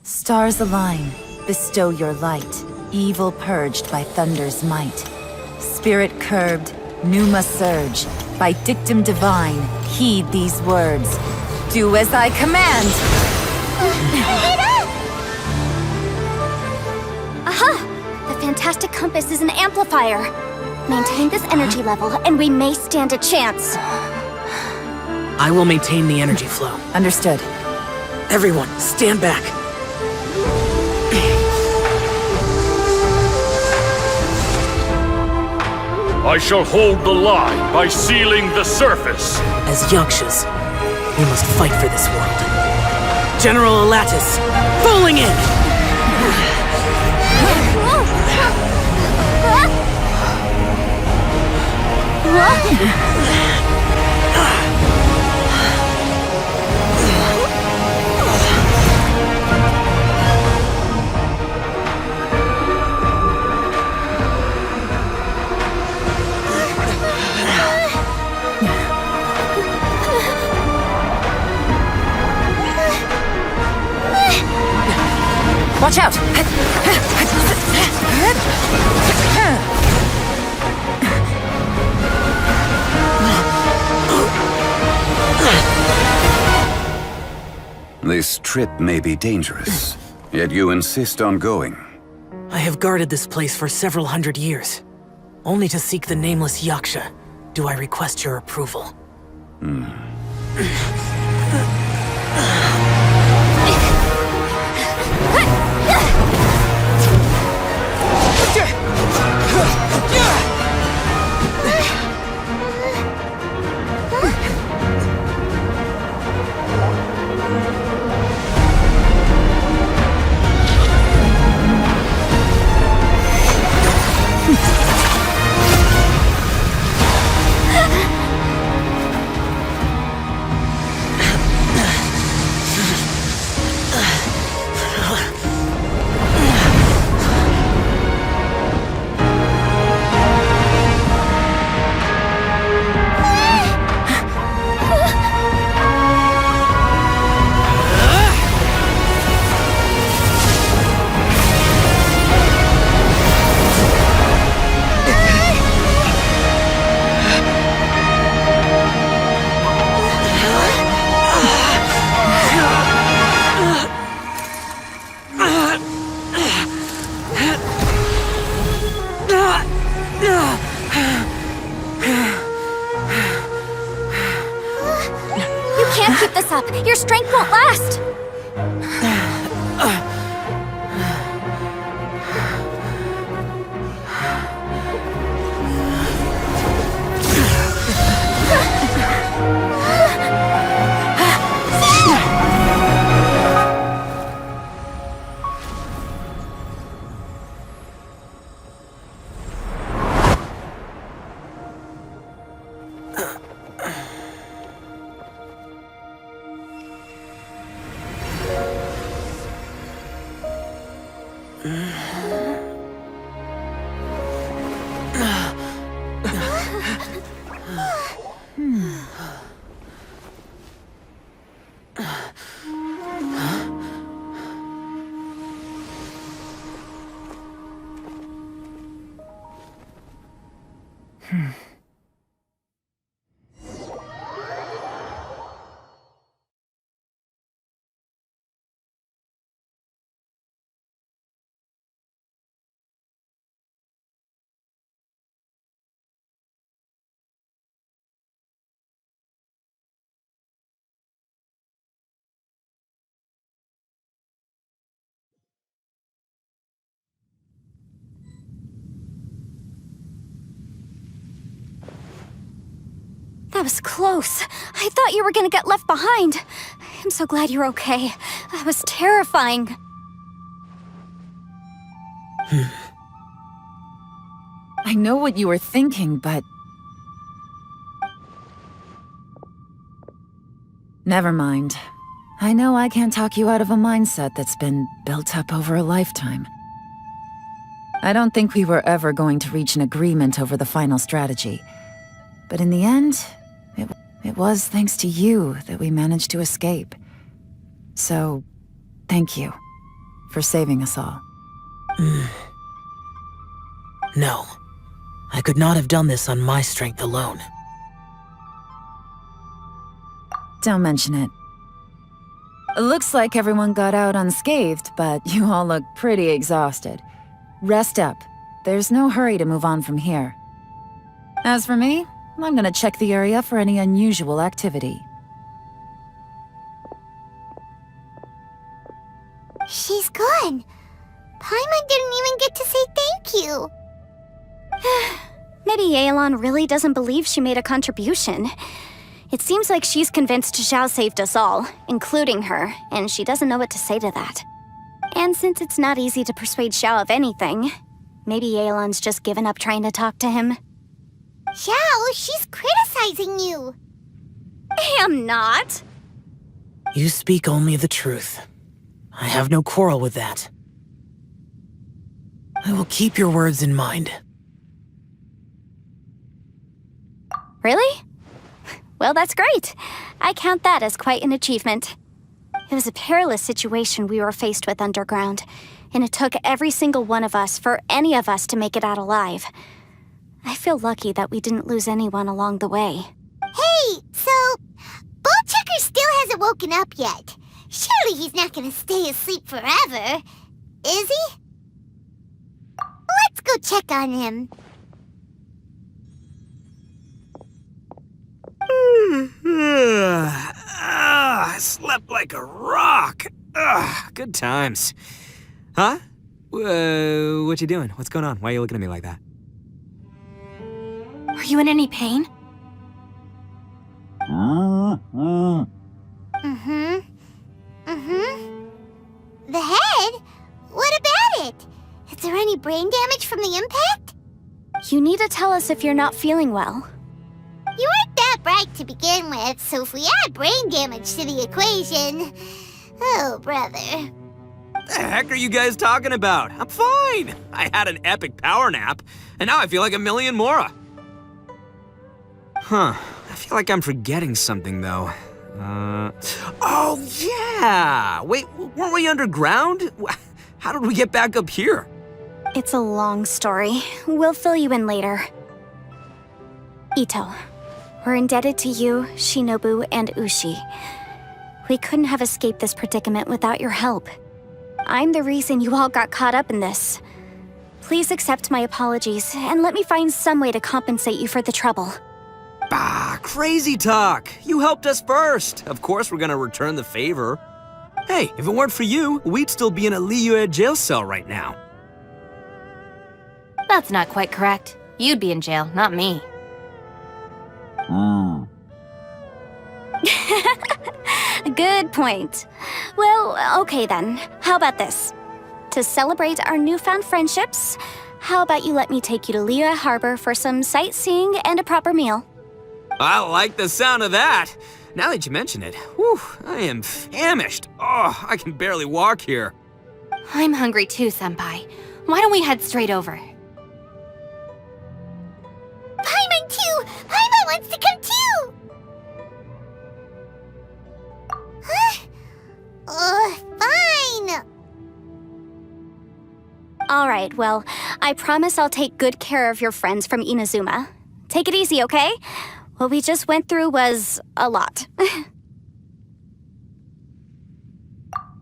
Stars align, bestow your light. Evil purged by thunder's might. Spirit curbed, pneuma surge. By dictum divine, heed these words. Do as I command! Aha! The fantastic compass is an amplifier. Maintain this energy level, and we may stand a chance. I will maintain the energy flow. Understood. Everyone, stand back. I shall hold the line by sealing the surface. As Yakshas, we must fight for this world. General Alatus, falling in! Watch out! This trip may be dangerous, yet you insist on going. I have guarded this place for several hundred years. Only to seek the nameless Yaksha do I request your approval. Your strength won't last! That was close. I thought you were gonna get left behind. I'm so glad you're okay. That was terrifying. I know what you were thinking, but... Never mind. I know I can't talk you out of a mindset that's been built up over a lifetime. I don't think we were ever going to reach an agreement over the final strategy. But in the end, it was thanks to you that we managed to escape. So, thank you for saving us all. No. I could not have done this on my strength alone. Don't mention it. It looks like everyone got out unscathed, but you all look pretty exhausted. Rest up. There's no hurry to move on from here. As for me, I'm gonna check the area for any unusual activity. She's gone. Paimon didn't even get to say thank you. Maybe Yelan really doesn't believe she made a contribution. It seems like she's convinced Xiao saved us all, including her, and she doesn't know what to say to that. And since it's not easy to persuade Xiao of anything, maybe Yelan's just given up trying to talk to him. Xiao, she's criticizing you. I'm not. You speak only the truth. I have no quarrel with that. I will keep your words in mind. Really? Well, that's great. I count that as quite an achievement. It was a perilous situation we were faced with underground, and it took every single one of us for any of us to make it out alive. I feel lucky that we didn't lose anyone along the way. Hey, so Ballchecker still hasn't woken up yet. Surely he's not gonna stay asleep forever, is he? go check on him. I slept like a rock. Good times. Huh? What you doing? What's going on? Why are you looking at me like that? Are you in any pain? The head? What about it? Is there any brain damage from the impact? You need to tell us if you're not feeling well. You weren't that bright to begin with, so if we add brain damage to the equation... Oh, brother. The heck are you guys talking about? I'm fine. I had an epic power nap, and now I feel like a million more. Huh. I feel like I'm forgetting something, though. Oh, yeah! Wait, weren't we underground? How did we get back up here? It's a long story. We'll fill you in later. Itto, we're indebted to you, Shinobu, and Ushi. We couldn't have escaped this predicament without your help. I'm the reason you all got caught up in this. Please accept my apologies, and let me find some way to compensate you for the trouble. Bah, crazy talk. You helped us first. Of course we're gonna return the favor. Hey, if it weren't for you, we'd still be in a Liyue jail cell right now. That's not quite correct. You'd be in jail, not me. Good point. Well, okay then. How about this? To celebrate our newfound friendships, how about you let me take you to Liyue Harbor for some sightseeing and a proper meal? I like the sound of that. Now that you mention it, whew, I am famished. Oh, I can barely walk here. I'm hungry too, Senpai. Why don't we head straight over? Paimon too! Paimon wants to come too! Huh? Fine! Alright, well, I promise I'll take good care of your friends from Inazuma. Take it easy, okay? What we just went through was a lot.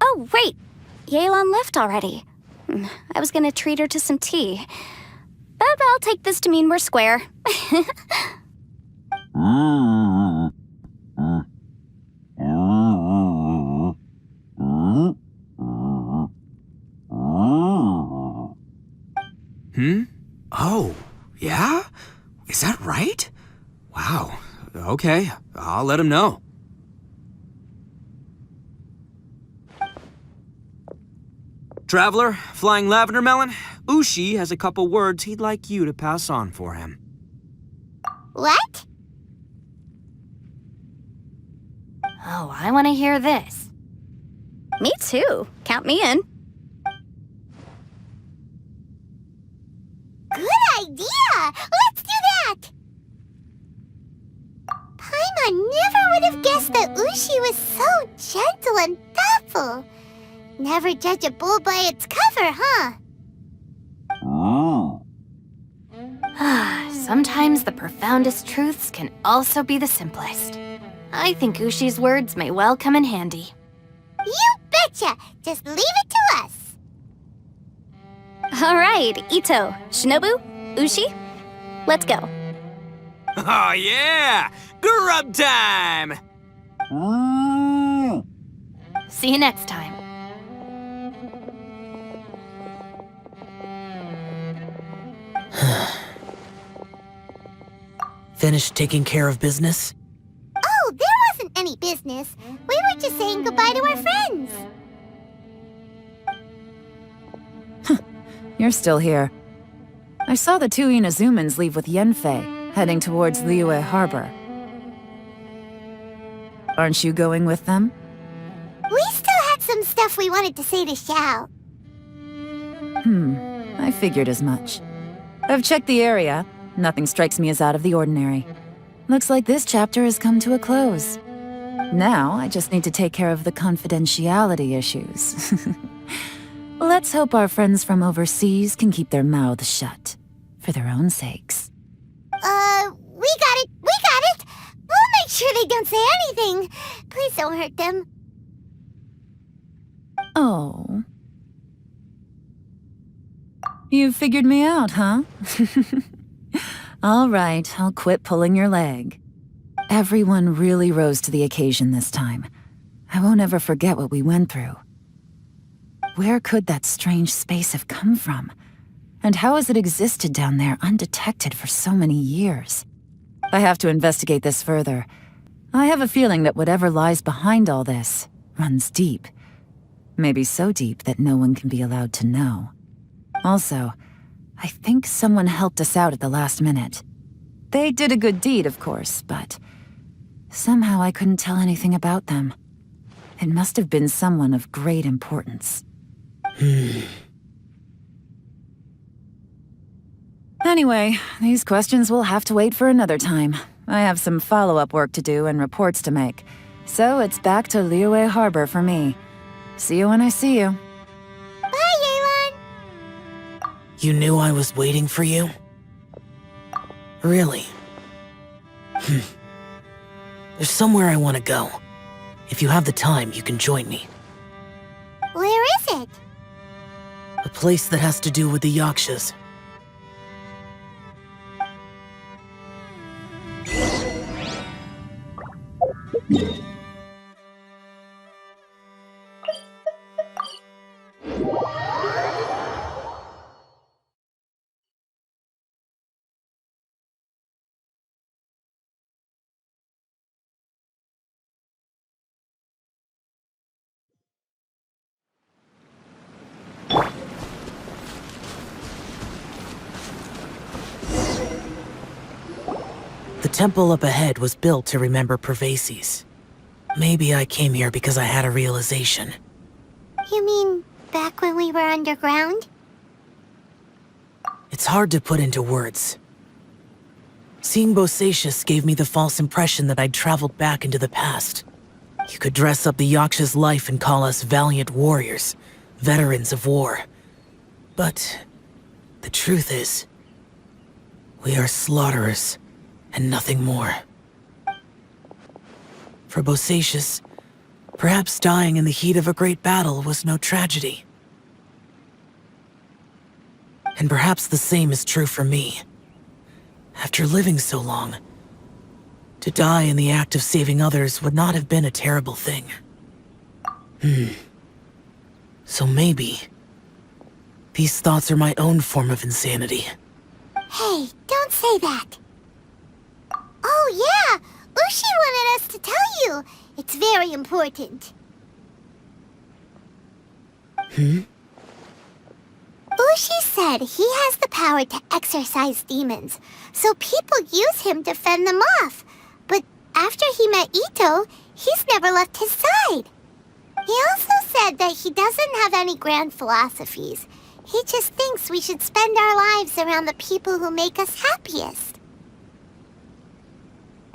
Oh, wait! Yelan left already. I was gonna treat her to some tea. But I'll take this to mean we're square. Oh, yeah? Is that right? Wow. Okay, I'll let him know. Traveler, Flying Lavender Melon, Ushi has a couple words he'd like you to pass on for him. What? Oh, I want to hear this. Me too. Count me in. Good idea! Let's do that! Paimon never would have guessed that Ushi was so gentle and thoughtful. Never judge a bull by its cover, huh? Sometimes the profoundest truths can also be the simplest. I think Ushi's words may well come in handy. You betcha! Just leave it to us! Alright, Itto, Shinobu, Ushi, let's go. Oh yeah! Grub time! See you next time. Finished taking care of business? Oh, there wasn't any business. We were just saying goodbye to our friends. You're still here. I saw the two Inazumans leave with Yanfei, heading towards Liyue Harbor. Aren't you going with them? We still had some stuff we wanted to say to Xiao. I figured as much. I've checked the area. Nothing strikes me as out of the ordinary. Looks like this chapter has come to a close. Now, I just need to take care of the confidentiality issues. Let's hope our friends from overseas can keep their mouths shut. For their own sakes. We got it! We got it! We'll make sure they don't say anything. Please don't hurt them. Oh. You figured me out, huh? All right, I'll quit pulling your leg. Everyone really rose to the occasion this time. I won't ever forget what we went through. Where could that strange space have come from? And how has it existed down there undetected for so many years? I have to investigate this further. I have a feeling that whatever lies behind all this runs deep. Maybe so deep that no one can be allowed to know. Also, I think someone helped us out at the last minute. They did a good deed, of course, but somehow I couldn't tell anything about them. It must have been someone of great importance. Anyway, these questions will have to wait for another time. I have some follow-up work to do and reports to make. So it's back to Liyue Harbor for me. See you when I see you. Bye, Yelan! You knew I was waiting for you? Really? There's somewhere I want to go. If you have the time, you can join me. Where is it? A place that has to do with the Yakshas. The temple up ahead was built to remember Pervases. Maybe I came here because I had a realization. You mean back when we were underground? It's hard to put into words. Seeing Bosacius gave me the false impression that I'd traveled back into the past. You could dress up the Yaksha's life and call us valiant warriors, veterans of war. But the truth is, we are slaughterers, and nothing more. For Bosacius, perhaps dying in the heat of a great battle was no tragedy. And perhaps the same is true for me. After living so long, to die in the act of saving others would not have been a terrible thing. So maybe these thoughts are my own form of insanity. Hey, don't say that. Oh yeah, Ushi wanted us to tell you. It's very important. Ushi said he has the power to exorcise demons, so people use him to fend them off. But after he met Itto, he's never left his side. He also said that he doesn't have any grand philosophies. He just thinks we should spend our lives around the people who make us happiest.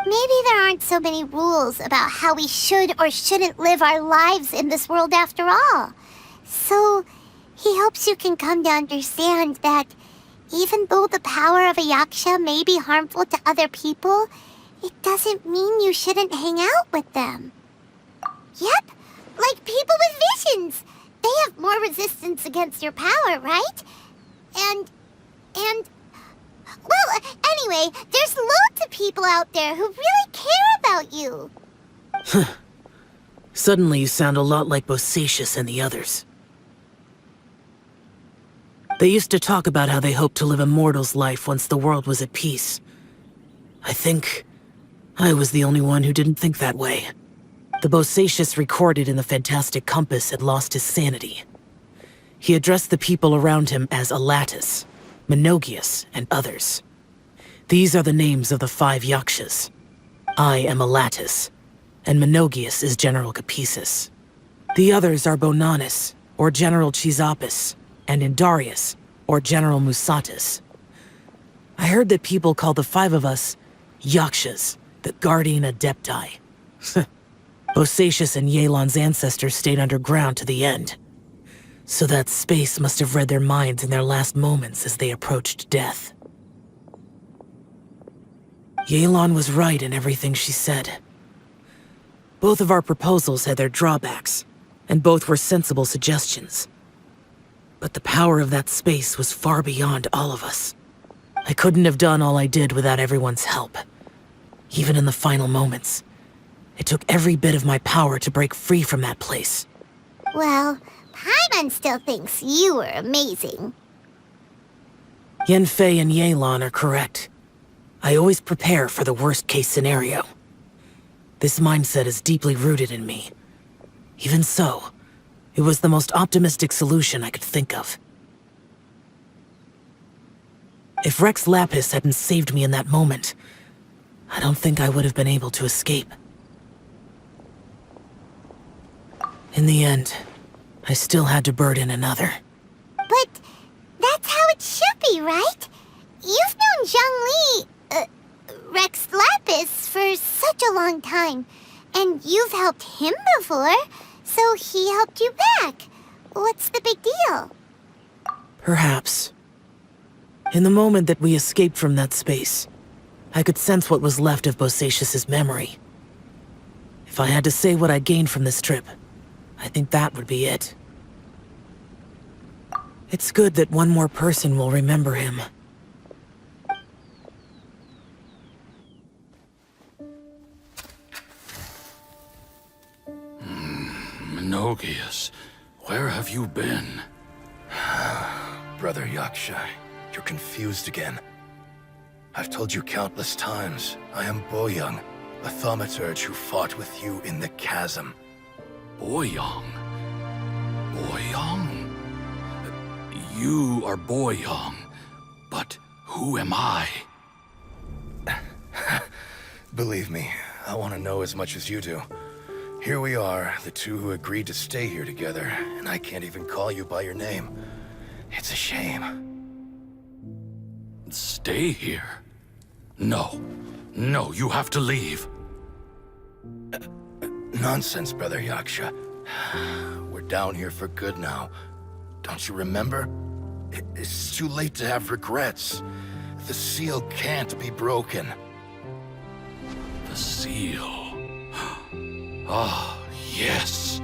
Maybe there aren't so many rules about how we should or shouldn't live our lives in this world after all. So, he hopes you can come to understand that even though the power of a yaksha may be harmful to other people, it doesn't mean you shouldn't hang out with them. Yep, like people with visions. They have more resistance against your power, right? Well, anyway, there's loads of people out there who really care about you. Suddenly you sound a lot like Bosacius and the others. They used to talk about how they hoped to live a mortal's life once the world was at peace. I think I was the only one who didn't think that way. The Bosacius recorded in the Fantastic Compass had lost his sanity. He addressed the people around him as Alatus, Menogius, and others. These are the names of the 5 Yakshas. I am Alatus, and Menogius is General Capisis. The others are Bonanis, or General Chisapis, and Indarius, or General Musatis. I heard that people call the 5 of us Yakshas, the Guardian Adepti. Bosacius and Yelan's ancestors stayed underground to the end. So that space must have read their minds in their last moments as they approached death. Yelan was right in everything she said. Both of our proposals had their drawbacks, and both were sensible suggestions. But the power of that space was far beyond all of us. I couldn't have done all I did without everyone's help. Even in the final moments, it took every bit of my power to break free from that place. Well, Paimon still thinks you were amazing. Yanfei and Yelan are correct. I always prepare for the worst-case scenario. This mindset is deeply rooted in me. Even so, it was the most optimistic solution I could think of. If Rex Lapis hadn't saved me in that moment, I don't think I would have been able to escape. In the end, I still had to burden another. But that's how it should be, right? You've known Zhongli, Rex Lapis, for such a long time. And you've helped him before, so he helped you back. What's the big deal? Perhaps. In the moment that we escaped from that space, I could sense what was left of Bosacius's memory. If I had to say what I gained from this trip, I think that would be it. It's good that one more person will remember him. Menogias, where have you been? Brother Yaksha, you're confused again. I've told you countless times, I am Boyoung, a thaumaturge who fought with you in the chasm. Boyoung? Boyoung? You are Boyoung, but who am I? Believe me, I want to know as much as you do. Here we are, the two who agreed to stay here together, and I can't even call you by your name. It's a shame. Stay here? No. No, you have to leave. Nonsense, Brother Yaksha. We're down here for good now. Don't you remember? It's too late to have regrets. The seal can't be broken. The seal. Ah, yes.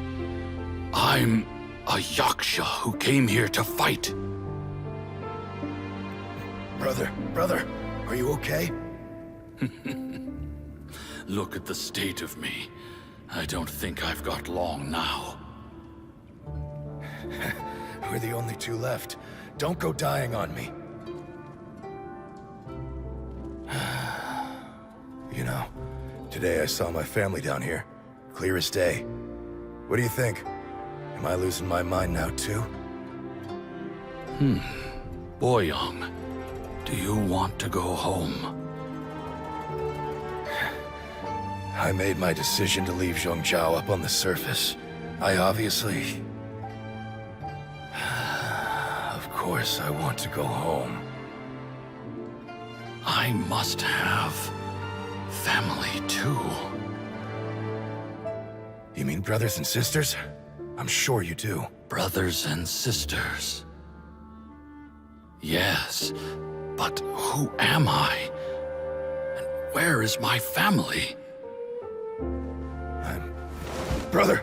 I'm a Yaksha who came here to fight. Brother, are you okay? Look at the state of me. I don't think I've got long now. We're the only two left. Don't go dying on me. You know, today I saw my family down here. Clear as day. What do you think? Am I losing my mind now too? Boyoung, do you want to go home? I made my decision to leave Zhongzhou up on the surface. I obviously... Of course I want to go home. I must have family too. You mean brothers and sisters? I'm sure you do. Brothers and sisters. Yes, but who am I? And where is my family? Brother,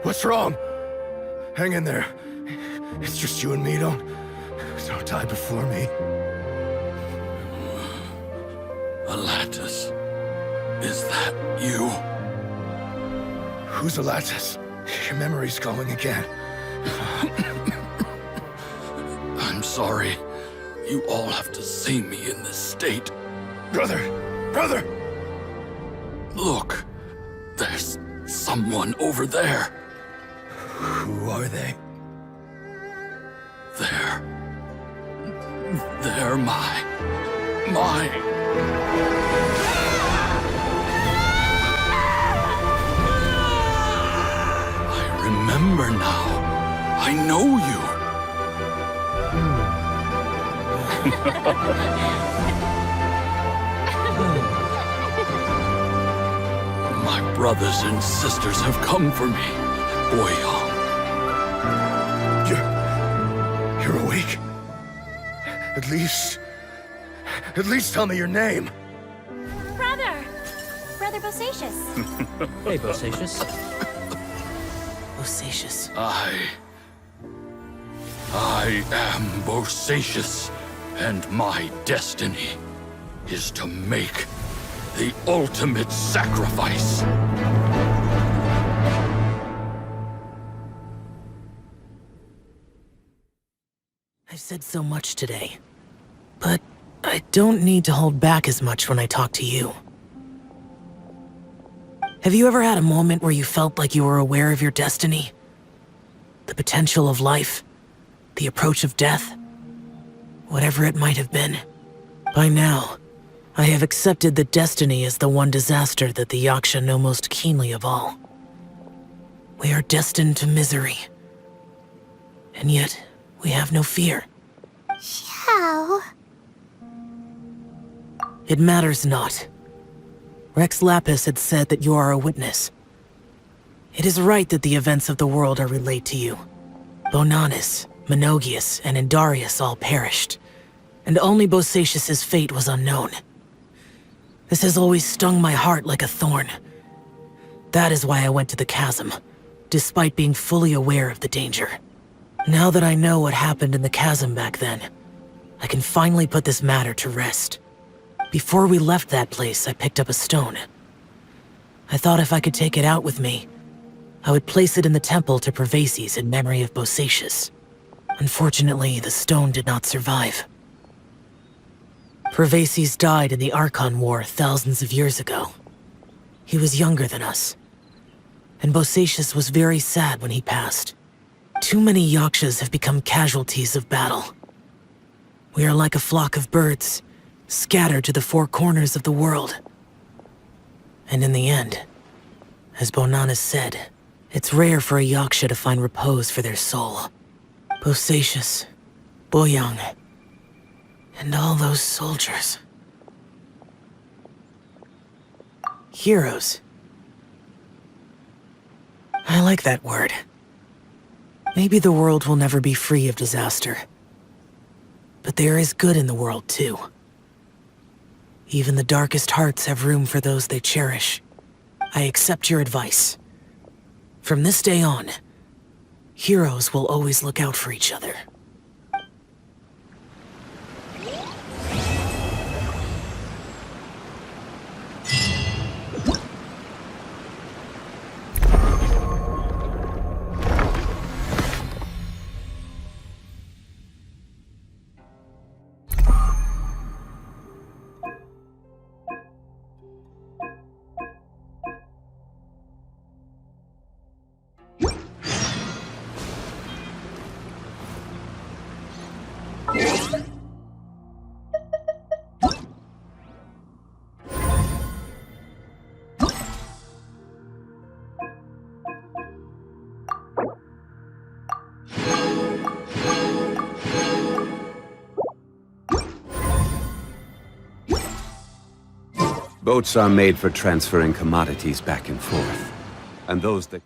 what's wrong? Hang in there. It's just you and me, don't die before me. Alatus, is that you? Who's Alatus? Your memory's going again. I'm sorry. You all have to see me in this state. Brother! Look, there's someone over there. Who are they? They're my... I remember now. I know you. My brothers and sisters have come for me, Boyoung. You're awake? At least tell me your name. Brother Bosacius. Hey, Bosacius. Bosacius. I am Bosacius, and my destiny is to make the ultimate sacrifice. I've said so much today, but I don't need to hold back as much when I talk to you. Have you ever had a moment where you felt like you were aware of your destiny? The potential of life? The approach of death? Whatever it might have been. By now, I have accepted that destiny is the one disaster that the Yaksha know most keenly of all. We are destined to misery. And yet, we have no fear. Xiao. It matters not. Rex Lapis had said that you are a witness. It is right that the events of the world are relayed to you. Bonanis, Menogias, and Indarius all perished, and only Bosacius' fate was unknown. This has always stung my heart like a thorn. That is why I went to the chasm, despite being fully aware of the danger. Now that I know what happened in the chasm back then, I can finally put this matter to rest. Before we left that place, I picked up a stone. I thought if I could take it out with me, I would place it in the temple to Pervases in memory of Bosacius. Unfortunately, the stone did not survive. Pervases died in the Archon War thousands of years ago. He was younger than us, and Bosacius was very sad when he passed. Too many Yakshas have become casualties of battle. We are like a flock of birds, scattered to the four corners of the world. And in the end, as Bonanis said, it's rare for a Yaksha to find repose for their soul. Bosacius, Boyang, and all those soldiers. Heroes. I like that word. Maybe the world will never be free of disaster. But there is good in the world, too. Even the darkest hearts have room for those they cherish. I accept your advice. From this day on, heroes will always look out for each other. Boats are made for transferring commodities back and forth, and those that